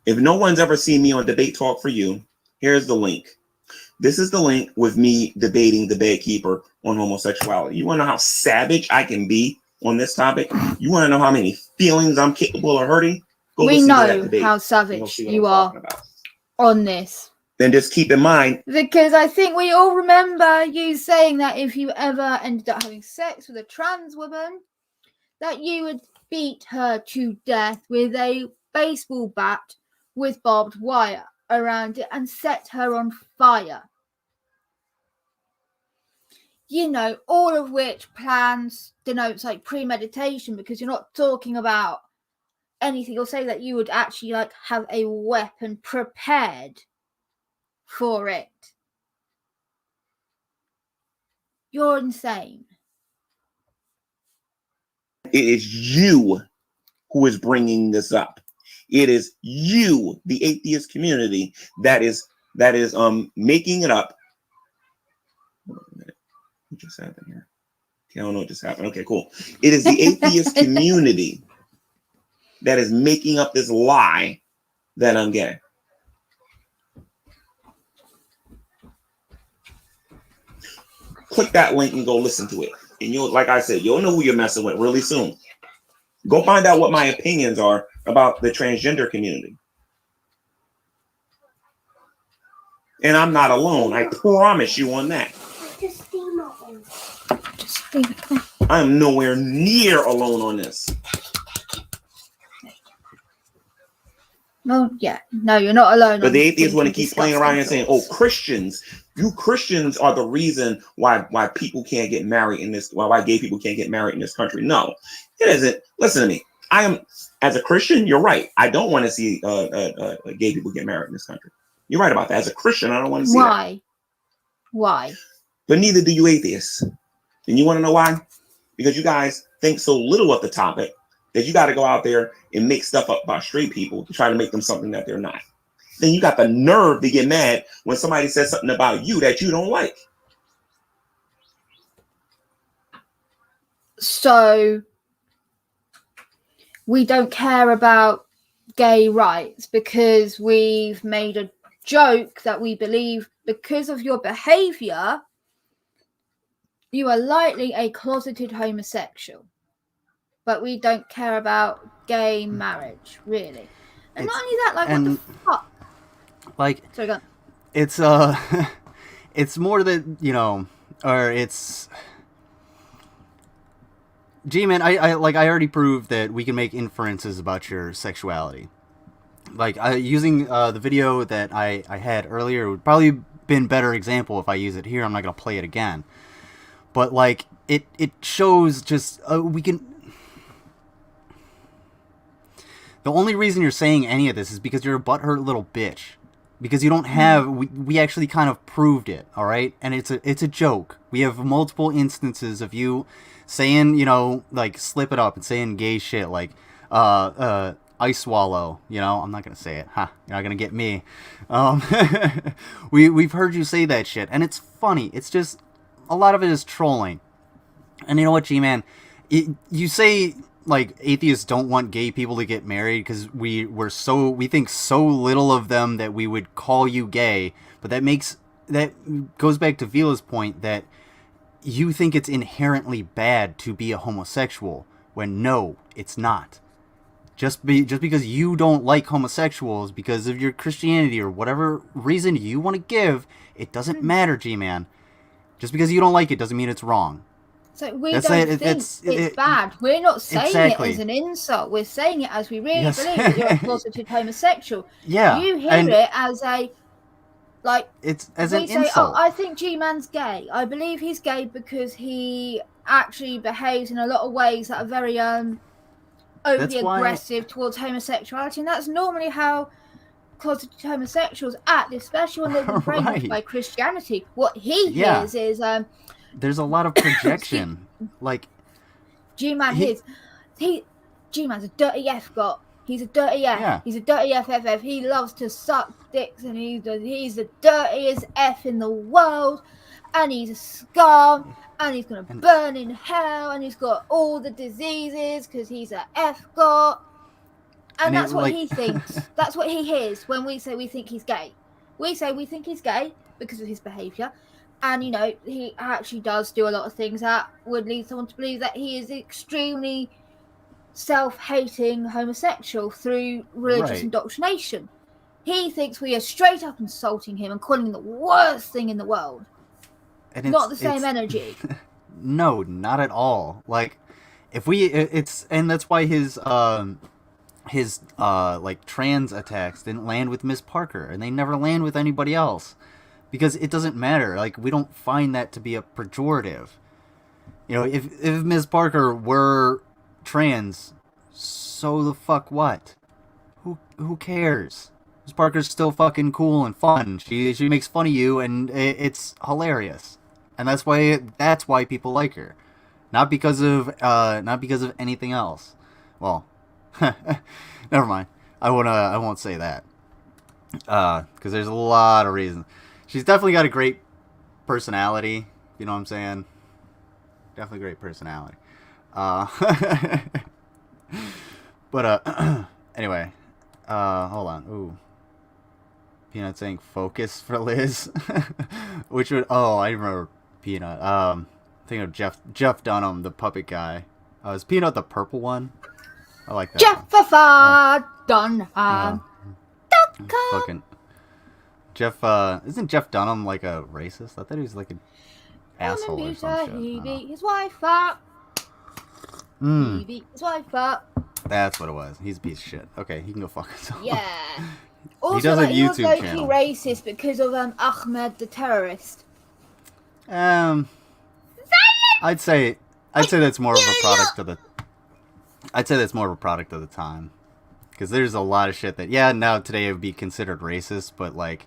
If no one's ever seen me on Debate Talk for You, here's the link. This is the link with me debating the Bedkeeper on homosexuality. You want to know how savage I can be on this topic? You want to know how many feelings I'm capable of hurting? We know how savage you are on this. Then just keep in mind. Because I think we all remember you saying that if you ever ended up having sex with a trans woman, that you would beat her to death with a baseball bat with barbed wire around it and set her on fire. You know, all of which plans denotes like premeditation, because you're not talking about anything. You'll say that you would actually like have a weapon prepared for it. You're insane. It is you who is bringing this up. It is you, the atheist community, that is making it up. Hold on a minute. What just happened here? Okay, I don't know what just happened. Okay, cool. It is the atheist community that is making up this lie that I'm gay. Click that link and go listen to it. And you'll, like I said, you'll know who you're messing with really soon. Go find out what my opinions are about the transgender community. And I'm not alone. I promise you on that. I am nowhere near alone on this. No, yeah. No, you're not alone. But the atheists want to keep playing around and saying, oh, Christians, you Christians are the reason why people can't get married in this, why gay people can't get married in this country. No, it isn't. Listen to me. I am, as a Christian, you're right. I don't want to see gay people get married in this country. You're right about that. As a Christian, I don't want to see that. Why? But neither do you atheists. And you want to know why? Because you guys think so little of the topic that you got to go out there and make stuff up about straight people to try to make them something that they're not. Then you got the nerve to get mad when somebody says something about you that you don't like. So we don't care about gay rights because we've made a joke that we believe because of your behavior, you are likely a closeted homosexual. But we don't care about gay marriage, really. And not only that, like, what the fuck? Like, sorry, go on. It's it's more that, you know, or it's G-Man, I already proved that we can make inferences about your sexuality. Like, using the video that I had earlier would probably been a better example if I use it here. I'm not gonna play it again. But like it shows just we can. The only reason you're saying any of this is because you're a butthurt little bitch. because you don't have. We actually kind of proved it, all right, and it's a joke. We have multiple instances of you saying, you know, like slip it up and saying gay shit like ice swallow, you know, I'm not gonna say it, you're not gonna get me. We've heard you say that shit, and it's funny. It's just a lot of it is trolling. And you know what, G-Man, you say like atheists don't want gay people to get married because we think so little of them that we would call you gay, but that goes back to Vila's point that you think it's inherently bad to be a homosexual, when no, it's not. Just because you don't like homosexuals because of your Christianity or whatever reason you want to give, it doesn't matter, G-Man. Just because you don't like it doesn't mean it's wrong. So we don't think it's bad. We're not saying it as an insult. We're saying it as we really believe that you're a closeted homosexual. Yeah. You hear it as a, like, it's as we an say, insult. oh, I think G-Man's gay. I believe he's gay because he actually behaves in a lot of ways that are very overly aggressive towards homosexuality, and that's normally how closeted homosexuals act, especially when they've been brainwashed by Christianity. What he hears is there's a lot of projection. Like G-Man G-Man's a dirty F-got. He's a dirty F. Yeah. He's a dirty FFF. He loves to suck dicks, and he's the dirtiest F in the world, and he's a scum, and he's gonna burn in hell, and he's got all the diseases because he's a F-got. And that's what he thinks. That's what he hears when we say we think he's gay. We say we think he's gay because of his behaviour. And, you know, he actually does do a lot of things that would lead someone to believe that he is extremely self-hating homosexual through religious indoctrination. He thinks we are straight up insulting him and calling him the worst thing in the world. And not the same energy. No, not at all. Like, and that's why his like trans attacks didn't land with Miss Parker, and they never land with anybody else, because it doesn't matter. Like, we don't find that to be a pejorative. You know, if Miss Parker were trans, so the fuck what? Who cares? Miss Parker's still fucking cool and fun. She makes fun of you, and it's hilarious, and that's why people like her, not because of anything else. Well. Never mind. I won't say that. Because there's a lot of reasons. She's definitely got a great personality. You know what I'm saying? Definitely great personality. But anyway. Hold on. Ooh. Peanut saying focus for Liz. Which would I remember Peanut. Thinking of Jeff Dunham, the puppet guy. Is Peanut the purple one? I like that. Dunham. Fucking Jeff. Isn't Jeff Dunham like a racist? I thought he was like an asshole or some shit. He beat his wife up. He beat his wife up. That's what it was. He's a piece of shit. Okay, he can go fuck himself. Yeah. Also, he does a YouTube low-key channel. Racist because of Ahmed the terrorist. I'd say that's more of a product of the. I'd say that's more of a product of the time, because there's a lot of shit that now today it would be considered racist, but like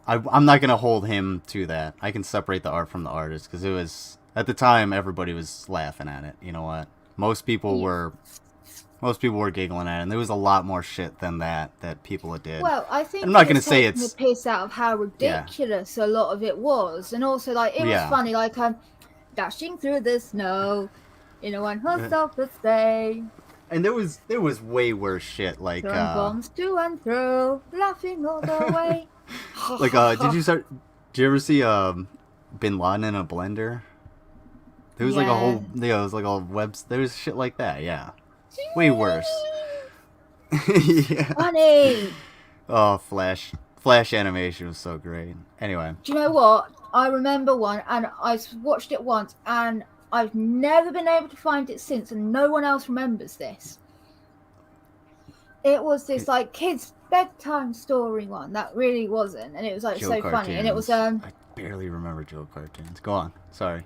I'm not gonna hold him to that. I can separate the art from the artist, because it was at the time everybody was laughing at it. You know what? Most people were giggling at it, and there was a lot more shit than that people did. Well, I think I'm not gonna say it's the piss out of how ridiculous a lot of it was, and also like it was funny, like dashing through the snow. In a one-horse open sleigh. And there was way worse shit, like throwing bombs to and fro, laughing all the way. Like did you ever see Bin Laden in a blender? There was like a whole it was like a there was shit like that, way worse. Funny. Oh, Flash animation was so great. Anyway, do you know what? I remember one, and I watched it once, and I've never been able to find it since, and no one else remembers this. It was this like kids bedtime story one that really wasn't, and it was like Joe so cartoons. funny, and it was I barely remember Joe cartoons. Go on, sorry.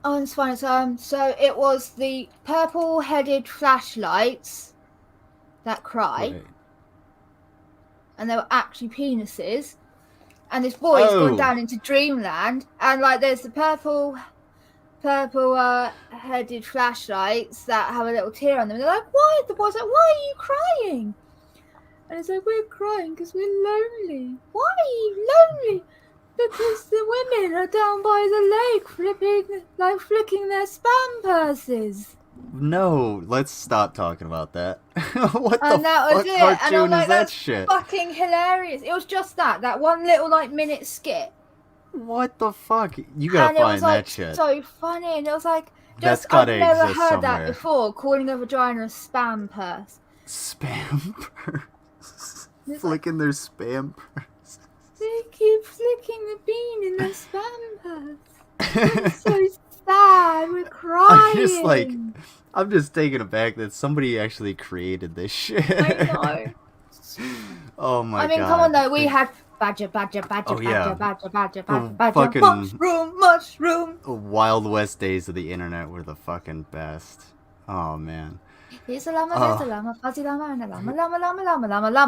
Oh, it's fine. So it was the purple-headed flashlights that cry. and they were actually penises. And this boy's gone down into dreamland, and like there's the purple headed flashlights that have a little tear on them. They're like, why? The boy's like, why are you crying? And it's like, we're crying because we're lonely. Why are you lonely? Because the women are down by the lake flicking their spam purses. No, let's stop talking about that. What And the that was fuck it. And I'm cartoon is like, that that's shit? fucking hilarious. It was just that one little like minute skit. What the fuck? You gotta And it find was like that shit. so funny. And it was like, That's just I've gotta never exist heard somewhere. that before. Calling a vagina a spam purse. Spam purse. Flicking their spam purse. They keep flicking the bean in their spam purse. It's so sad. We're crying. I'm just taken aback that somebody actually created this shit. I know. Oh my god. I mean, come on though. We had badger, fucking mushroom. Wild West days of the internet were the fucking best. Oh man. Here's a llama, there's a llama, fuzzy llama, and a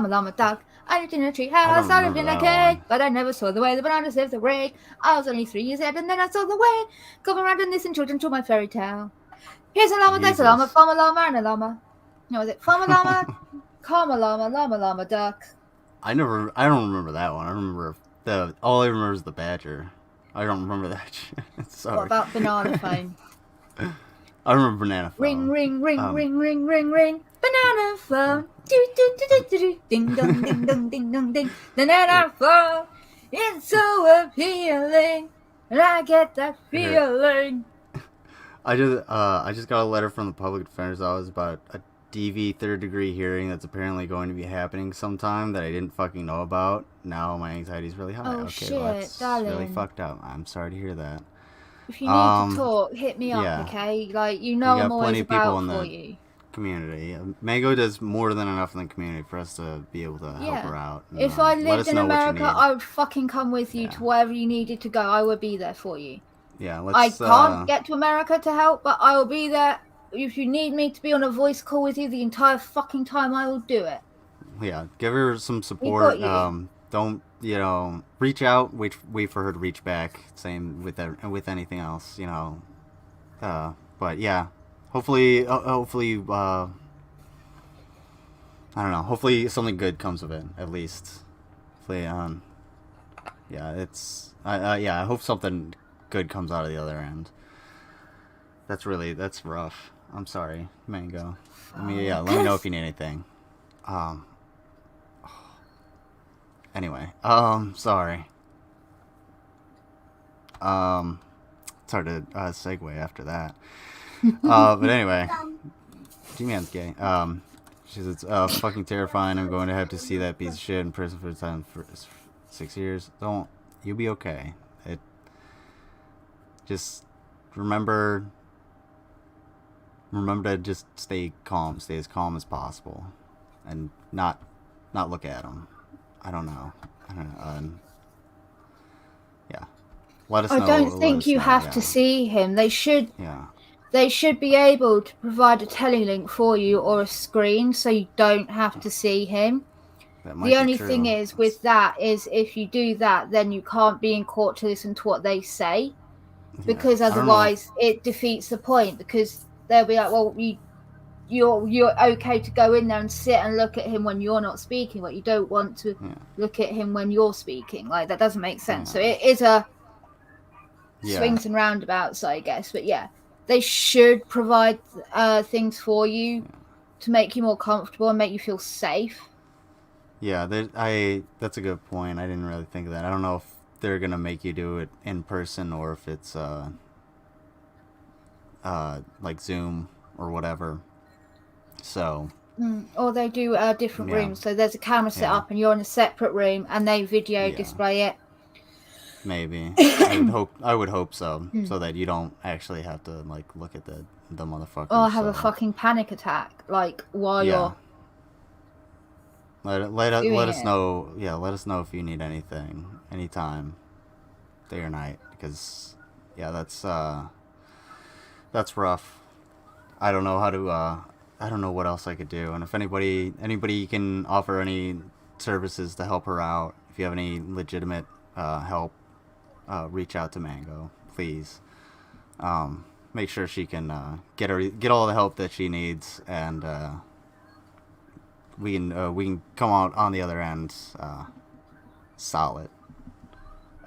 llama duck. I lived in a tree house, I lived in a cake, but I never saw the way the bananas lived the rake. I was only 3 years old, and then I saw the way. Going around and listening children to my fairy tale. Here's a llama, there's a llama, farmer llama, and a llama. No, is it farmer llama, karma llama duck? I don't remember that one. I remember all I remember is the badger. I don't remember that shit. Sorry. What about banana phone? I remember banana phone. Ring, banana phone. Do. Ding dong. Banana phone. It's so appealing, and I get that feeling. I just got a letter from the public defender's office about a DV third degree hearing that's apparently going to be happening sometime that I didn't fucking know about. Now my anxiety's really high. Oh, okay, shit, well, that's darling. really fucked up. I'm sorry to hear that. If you need to talk, hit me up, yeah. okay? Like, you know, I'm always about for you. Community. Mango does more than enough in the community for us to be able to help her out. And, if I let lived us in know what you America, need. I would fucking come with you to wherever you needed to go. I would be there for you. Yeah, I can't get to America to help, but I will be there. If you need me to be on a voice call with you the entire fucking time, I will do it. Yeah, give her some support. Don't, reach out, wait for her to reach back. Same with anything else, but yeah, hopefully, I don't know. Hopefully something good comes of it, at least. Hopefully, I hope something good comes out of the other end. That's rough. I'm sorry, Mango. Let me know if you need anything. Anyway, sorry. It's hard to segue after that. But anyway, G-Man's gay. She says, it's fucking terrifying. I'm going to have to see that piece of shit in prison for 6 years. You'll be okay. Just remember to just stay calm, stay as calm as possible, and not look at him. I don't know. Yeah. Let us know. I don't think you have to see him. They should. Yeah. They should be able to provide a telelink for you or a screen, so you don't have to see him. The only thing is with that is if you do that, then you can't be in court to listen to what they say, because otherwise it defeats the point. Because they'll be like, well, you're okay to go in there and sit and look at him when you're not speaking, but you don't want to look at him when you're speaking. Like, that doesn't make sense. So it is a swings and roundabouts, I guess. But yeah, they should provide things for you to make you more comfortable and make you feel safe. Yeah, that's a good point. I didn't really think of that. I don't know if they're gonna make you do it in person or if it's like Zoom or whatever. So. Or they do different rooms. So there's a camera set up, and you're in a separate room, and they video display it. Maybe. I would hope so, so that you don't actually have to like look at the motherfuckers. Or have a fucking panic attack, like while you're. Let us know. Yeah, let us know if you need anything, anytime, day or night, because that's rough. I don't know how to. I don't know what else I could do, and if anybody can offer any services to help her out, if you have any legitimate help, reach out to Mango, please. Make sure she can get all the help that she needs, and we can come out on the other end solid.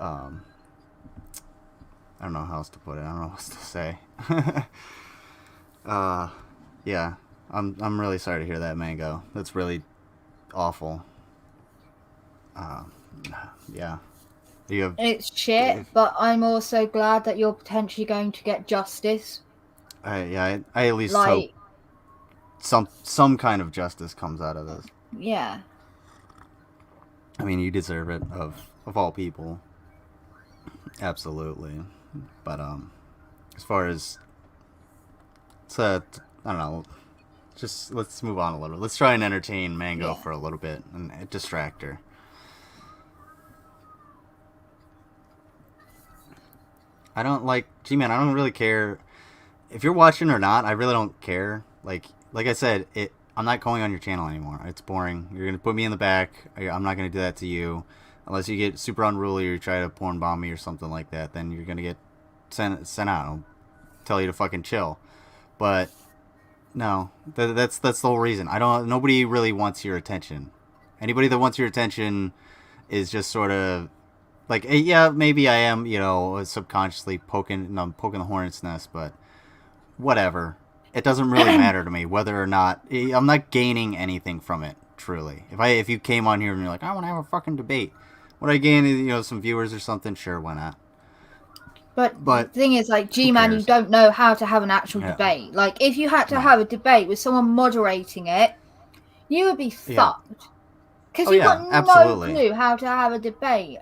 I don't know how else to put it. I don't know what else to say. Yeah, I'm really sorry to hear that, Mango. That's really awful. Yeah. It's shit, but I'm also glad that you're potentially going to get justice. I at least hope some kind of justice comes out of this. Yeah. I mean, you deserve it, of all people. Absolutely. But as far as I don't know, just let's move on a little. Let's try and entertain Mango for a little bit and distract her. I don't like G-Man. I don't really care if you're watching or not. I really don't care. Like I said, I'm not going on your channel anymore. It's boring. You're gonna put me in the back. I'm not gonna do that to you, unless you get super unruly or you try to porn bomb me or something like that. Then you're gonna get sent out. I'll tell you to fucking chill. But no, that's the whole reason. Nobody really wants your attention. Anybody that wants your attention is just sort of like, yeah, maybe I am, subconsciously poking the hornet's nest, but whatever. It doesn't really matter to me whether or not I'm not gaining anything from it. Truly, if you came on here and you're like, I want to have a fucking debate, would I gain some viewers or something? Sure, why not? But the thing is, like, G-Man, you don't know how to have an actual debate. Like, if you had to have a debate with someone moderating it, you would be fucked. Because you've got no clue how to have a debate.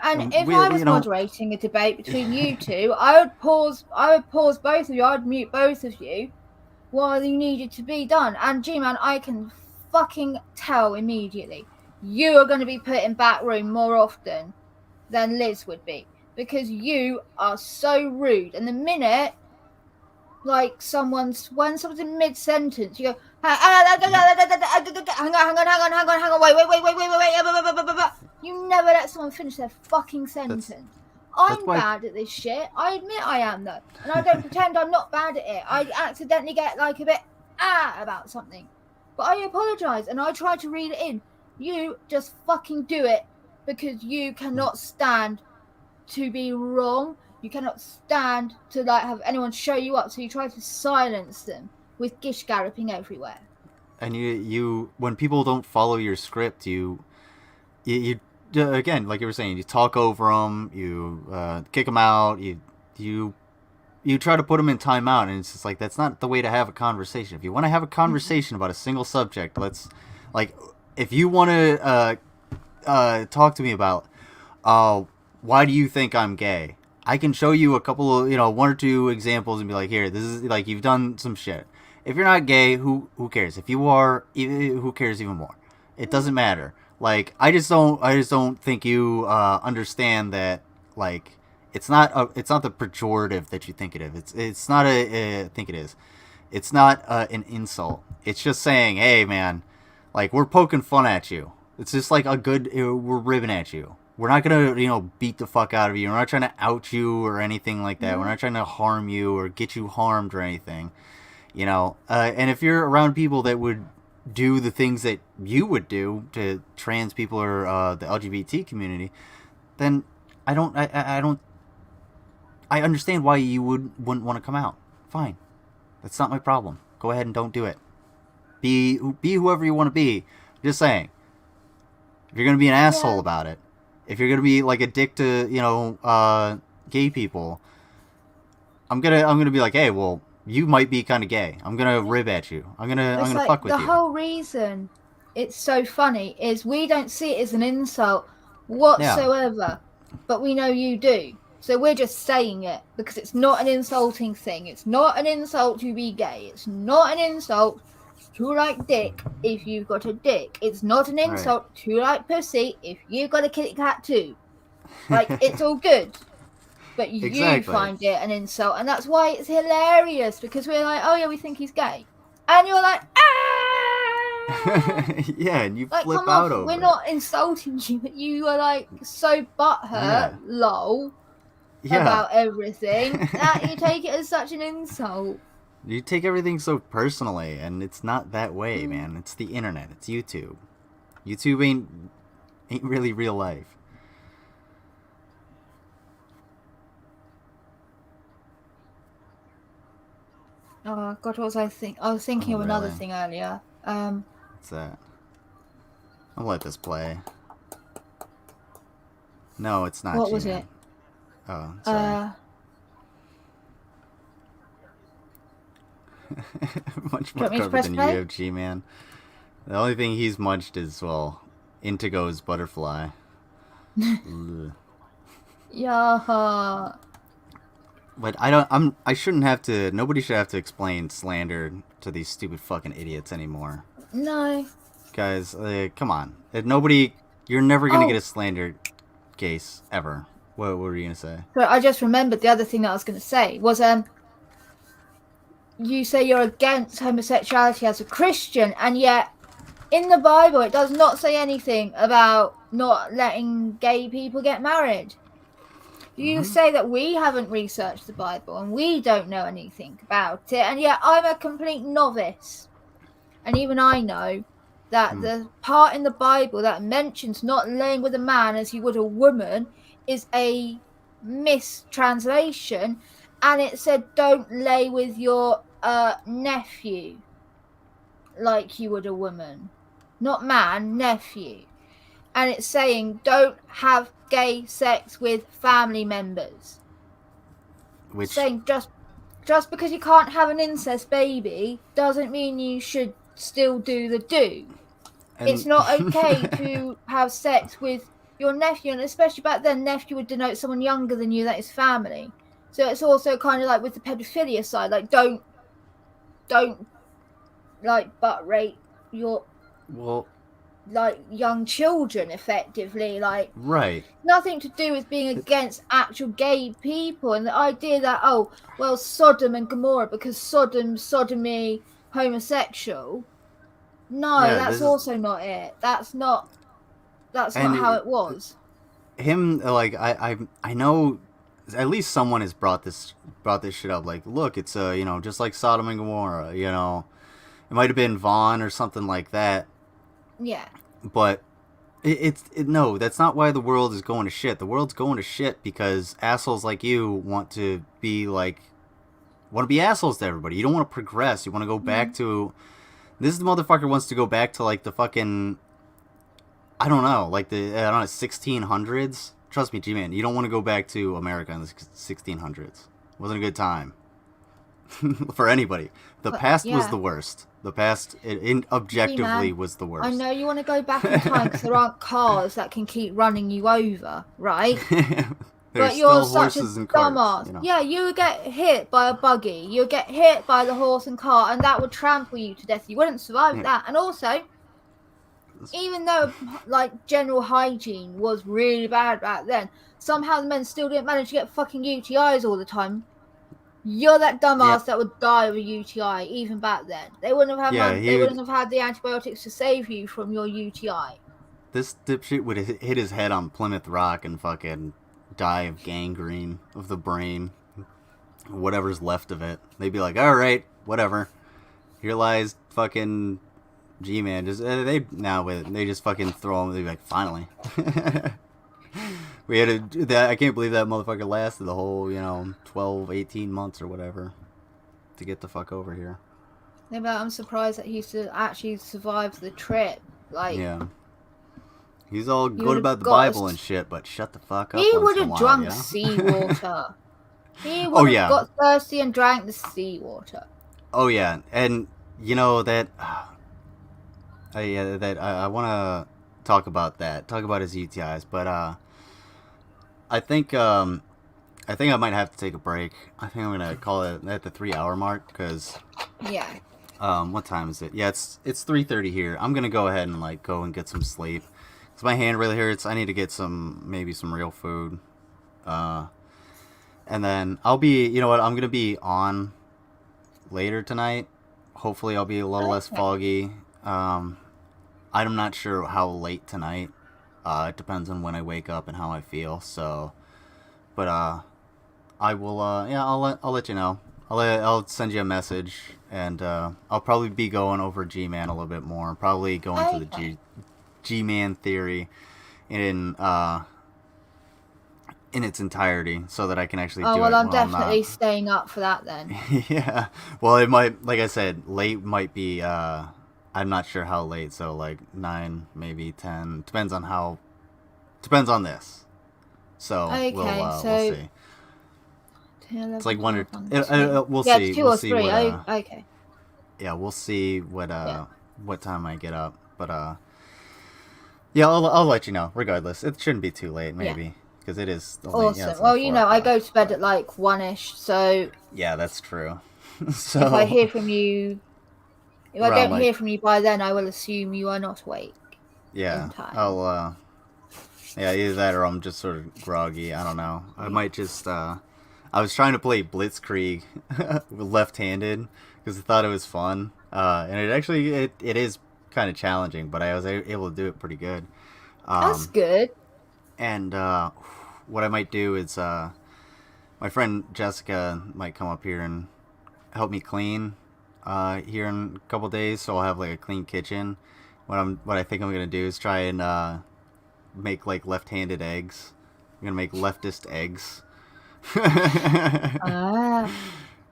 And if I was moderating a debate between you two, I would pause both of you. I'd mute both of you while you needed to be done. And G-Man, I can fucking tell immediately you are going to be put in back room more often than Liz would be, because you are so rude. And the minute, like, when someone's in mid-sentence, you go, hang on, wait. You never let someone finish their fucking sentence. I'm bad at this shit. I admit I am, though. And I don't pretend I'm not bad at it. I accidentally get, like, a bit about something. But I apologise, and I try to read it in. You just fucking do it, because you cannot stand to be wrong. You cannot stand to, like, have anyone show you up, so you try to silence them with gish galloping everywhere. And you when people don't follow your script, you again, like you were saying, you talk over them, you kick them out, you try to put them in timeout, and it's just like, that's not the way to have a conversation. If you want to have a conversation about a single subject, if you want to talk to me about why do you think I'm gay, I can show you a couple of, one or two examples and be like, here, this is, like, you've done some shit. If you're not gay, who cares? If you are, who cares even more? It doesn't matter. Like, I just don't think you understand that, like, it's not the pejorative that you think it is. It's not I think it is. It's not an insult. It's just saying, hey, man, like, we're poking fun at you. It's just like we're ribbing at you. We're not gonna, beat the fuck out of you. We're not trying to out you or anything like that. We're not trying to harm you or get you harmed or anything. And if you're around people that would do the things that you would do to trans people or the LGBT community, then I understand why you wouldn't want to come out. Fine, that's not my problem. Go ahead and don't do it. Be whoever you want to be. Just saying. If you're gonna be an asshole about it, if you're gonna be like a dick to gay people, I'm gonna be like, hey, well, you might be kind of gay. I'm gonna rib at you. I'm gonna fuck with you. The whole reason it's so funny is we don't see it as an insult whatsoever, but we know you do. So we're just saying it because it's not an insulting thing. It's not an insult to be gay. It's not an insult to like dick if you've got a dick. It's not an insult to like pussy if you've got a kitty cat too. Like, it's all good. But you find it an insult, and that's why it's hilarious, because we're like, oh yeah, we think he's gay. And you're like, Yeah, and you Like, flip come out on, over we're it. not insulting you, but you are like so butthurt, Yeah. lol, Yeah. about everything that you take it as such an insult. You take everything so personally, and it's not that way, man. It's the internet. It's YouTube. YouTube ain't really real life. Oh God, what was I think? I was thinking of another really? thing earlier. What's that? I'll let this play. No, it's not. What was G-Man. it? Oh, sorry. Much Do you more want me to covered press than play? you have, G-Man. The only thing he's munched is, well, Indigo's butterfly. Ugh. Yeah. But I shouldn't have to, nobody should have to explain slander to these stupid fucking idiots anymore. No. Guys, come on. Nobody, you're never gonna get Oh. a slander case, ever. What were you gonna say? So I just remembered the other thing that I was going to say was you say you're against homosexuality as a Christian, and yet in the Bible it does not say anything about not letting gay people get married. You say that we haven't researched the Bible and we don't know anything about it, and yet I'm a complete novice. And even I know that the part in the Bible that mentions not laying with a man as you would a woman is a mistranslation, and it said don't lay with your nephew like you would a woman. Not man, nephew. And it's saying don't have gay sex with family members. Which, Saying just because you can't have an incest baby doesn't mean you should still do the do. It's not okay to have sex with your nephew, and especially back then, nephew would denote someone younger than you that is family. So it's also kind of like with the pedophilia side, like don't like butt rape your like young children effectively, like right. Nothing to do with being against actual gay people, and the idea that Sodom and Gomorrah because sodomy homosexual. No, Yeah, that's also not it. That's not how it was. Him, like, I know at least someone has brought this shit up. Like, look, it's just like Sodom and Gomorrah. It might have been Vaughn or something like that. Yeah. But no, that's not why the world is going to shit. The world's going to shit because assholes like you want to be assholes to everybody. You don't want to progress. You want to go back to. This motherfucker wants to go back to like the fucking. I don't know, 1600s. Trust me, G-Man, you don't want to go back to America in the 1600s. It wasn't a good time for anybody. The past was the worst. The past, objectively, was the worst. I know you want to go back in time because there aren't cars that can keep running you over, right? There's but you're still such horses a and carts, dumbass. Yeah, you would get hit by a buggy. You would get hit by the horse and cart, and that would trample you to death. You wouldn't survive that. And also, even though like general hygiene was really bad back then, somehow the men still didn't manage to get fucking UTIs all the time. You're that dumbass that would die of a UTI even back then. They wouldn't have had they wouldn't have had the antibiotics to save you from your UTI. This dipshit would hit his head on Plymouth Rock and fucking die of gangrene of the brain, whatever's left of it. They'd be like, all right, whatever. Here lies fucking G-Man. They just fucking throw him. They'd be like, finally. I can't believe that motherfucker lasted the whole, 12, 18 months or whatever to get the fuck over here. Yeah, but I'm surprised that he actually survived the trip. Yeah. He's all good about the Bible and shit, but shut the fuck up. He would have drunk seawater. He would have got thirsty and drank the seawater. Oh, yeah. And, that... I want to talk about that. Talk about his UTIs, but, I think I might have to take a break. I think I'm gonna call it at the 3-hour mark because. Yeah. What time is it? Yeah, it's 3:30 here. I'm gonna go ahead and go and get some sleep because my hand really hurts. I need to get some real food. And then I'll be. You know what? I'm gonna be on later tonight. Hopefully, I'll be a little less foggy. I'm not sure how late tonight. It depends on when I wake up and how I feel. So, but I will. Yeah, I'll let you know. I'll send you a message, and I'll probably be going over G-Man a little bit more. Probably go into the G-Man theory in its entirety, so that I can actually do it. Oh well, I'm while definitely not... staying up for that then. Yeah. Well, it might, like I said, late might be. I'm not sure how late. So like 9, maybe 10. Depends on this. So Okay, we'll so see. 10, 11, It's like 1 or 12, we'll yeah, see. 2 We'll or see 3. what. Okay. Yeah, we'll see Yeah. what time I get up. But yeah, I'll let you know. Regardless, it shouldn't be too late. Yeah. Maybe because it is only, Awesome. yeah, it's Well, only 4 I o'clock, go to bed but at like 1ish, so yeah, that's true. if I So hear from you, if I around don't like, hear from you by then, I will assume you are not awake yeah, in time. yeah, either that or I'm just sort of groggy. I don't know. I might just I was trying to play Blitzkrieg left-handed because I thought it was fun. And it actually it is kind of challenging, but I was able to do it pretty good. That's good. And what I might do is my friend Jessica might come up here and help me clean here in a couple days, so I'll have like a clean kitchen. What I think I'm gonna do is try and make like left-handed eggs. I'm gonna make leftist eggs. Ah,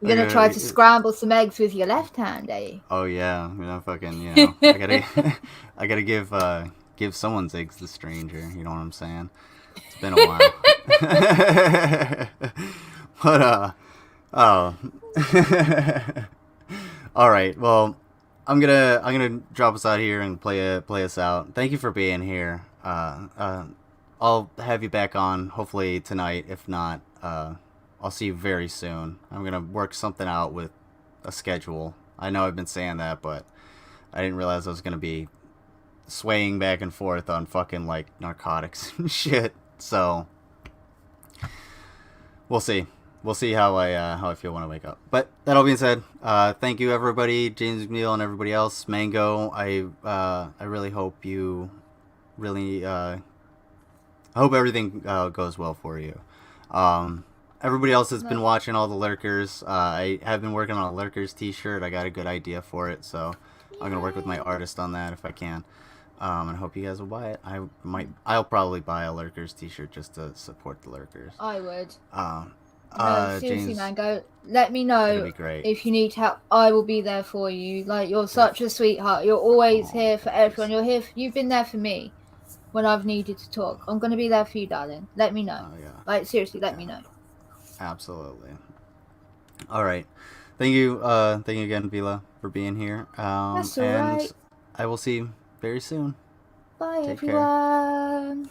you're gonna try to scramble some eggs with your left hand, eh? Oh yeah, I'm gonna fucking, I gotta I gotta give someone's eggs to stranger. You know what I'm saying? It's been a while. But oh. All right. Well, I'm gonna drop us out here and play us out. Thank you for being here. I'll have you back on hopefully tonight. If not, I'll see you very soon. I'm gonna work something out with a schedule. I know I've been saying that, but I didn't realize I was gonna be swaying back and forth on fucking like narcotics and shit. So we'll see. We'll see how I feel when I wake up. But that all being said, thank you everybody, James McNeil and everybody else. Mango, I really hope you really I hope everything goes well for you. Everybody else has been watching, all the lurkers. I have been working on a lurkers t-shirt. I got a good idea for it, so I'm gonna work with my artist on that if I can. And I hope you guys will buy it. I'll probably buy a lurkers t-shirt just to support the lurkers. I would. No, seriously, James, Mango. Let me that'd know be great. if you need help. I will be there for you. Like, you're such a sweetheart. You're always here for everyone. You've been there for me when I've needed to talk. I'm gonna be there for you, darling. Let me know. Oh yeah. Like, seriously, let me know. Absolutely. All right. Thank you again, Vila, for being here. That's and alright. I will see you very soon. Bye, Take care. everyone.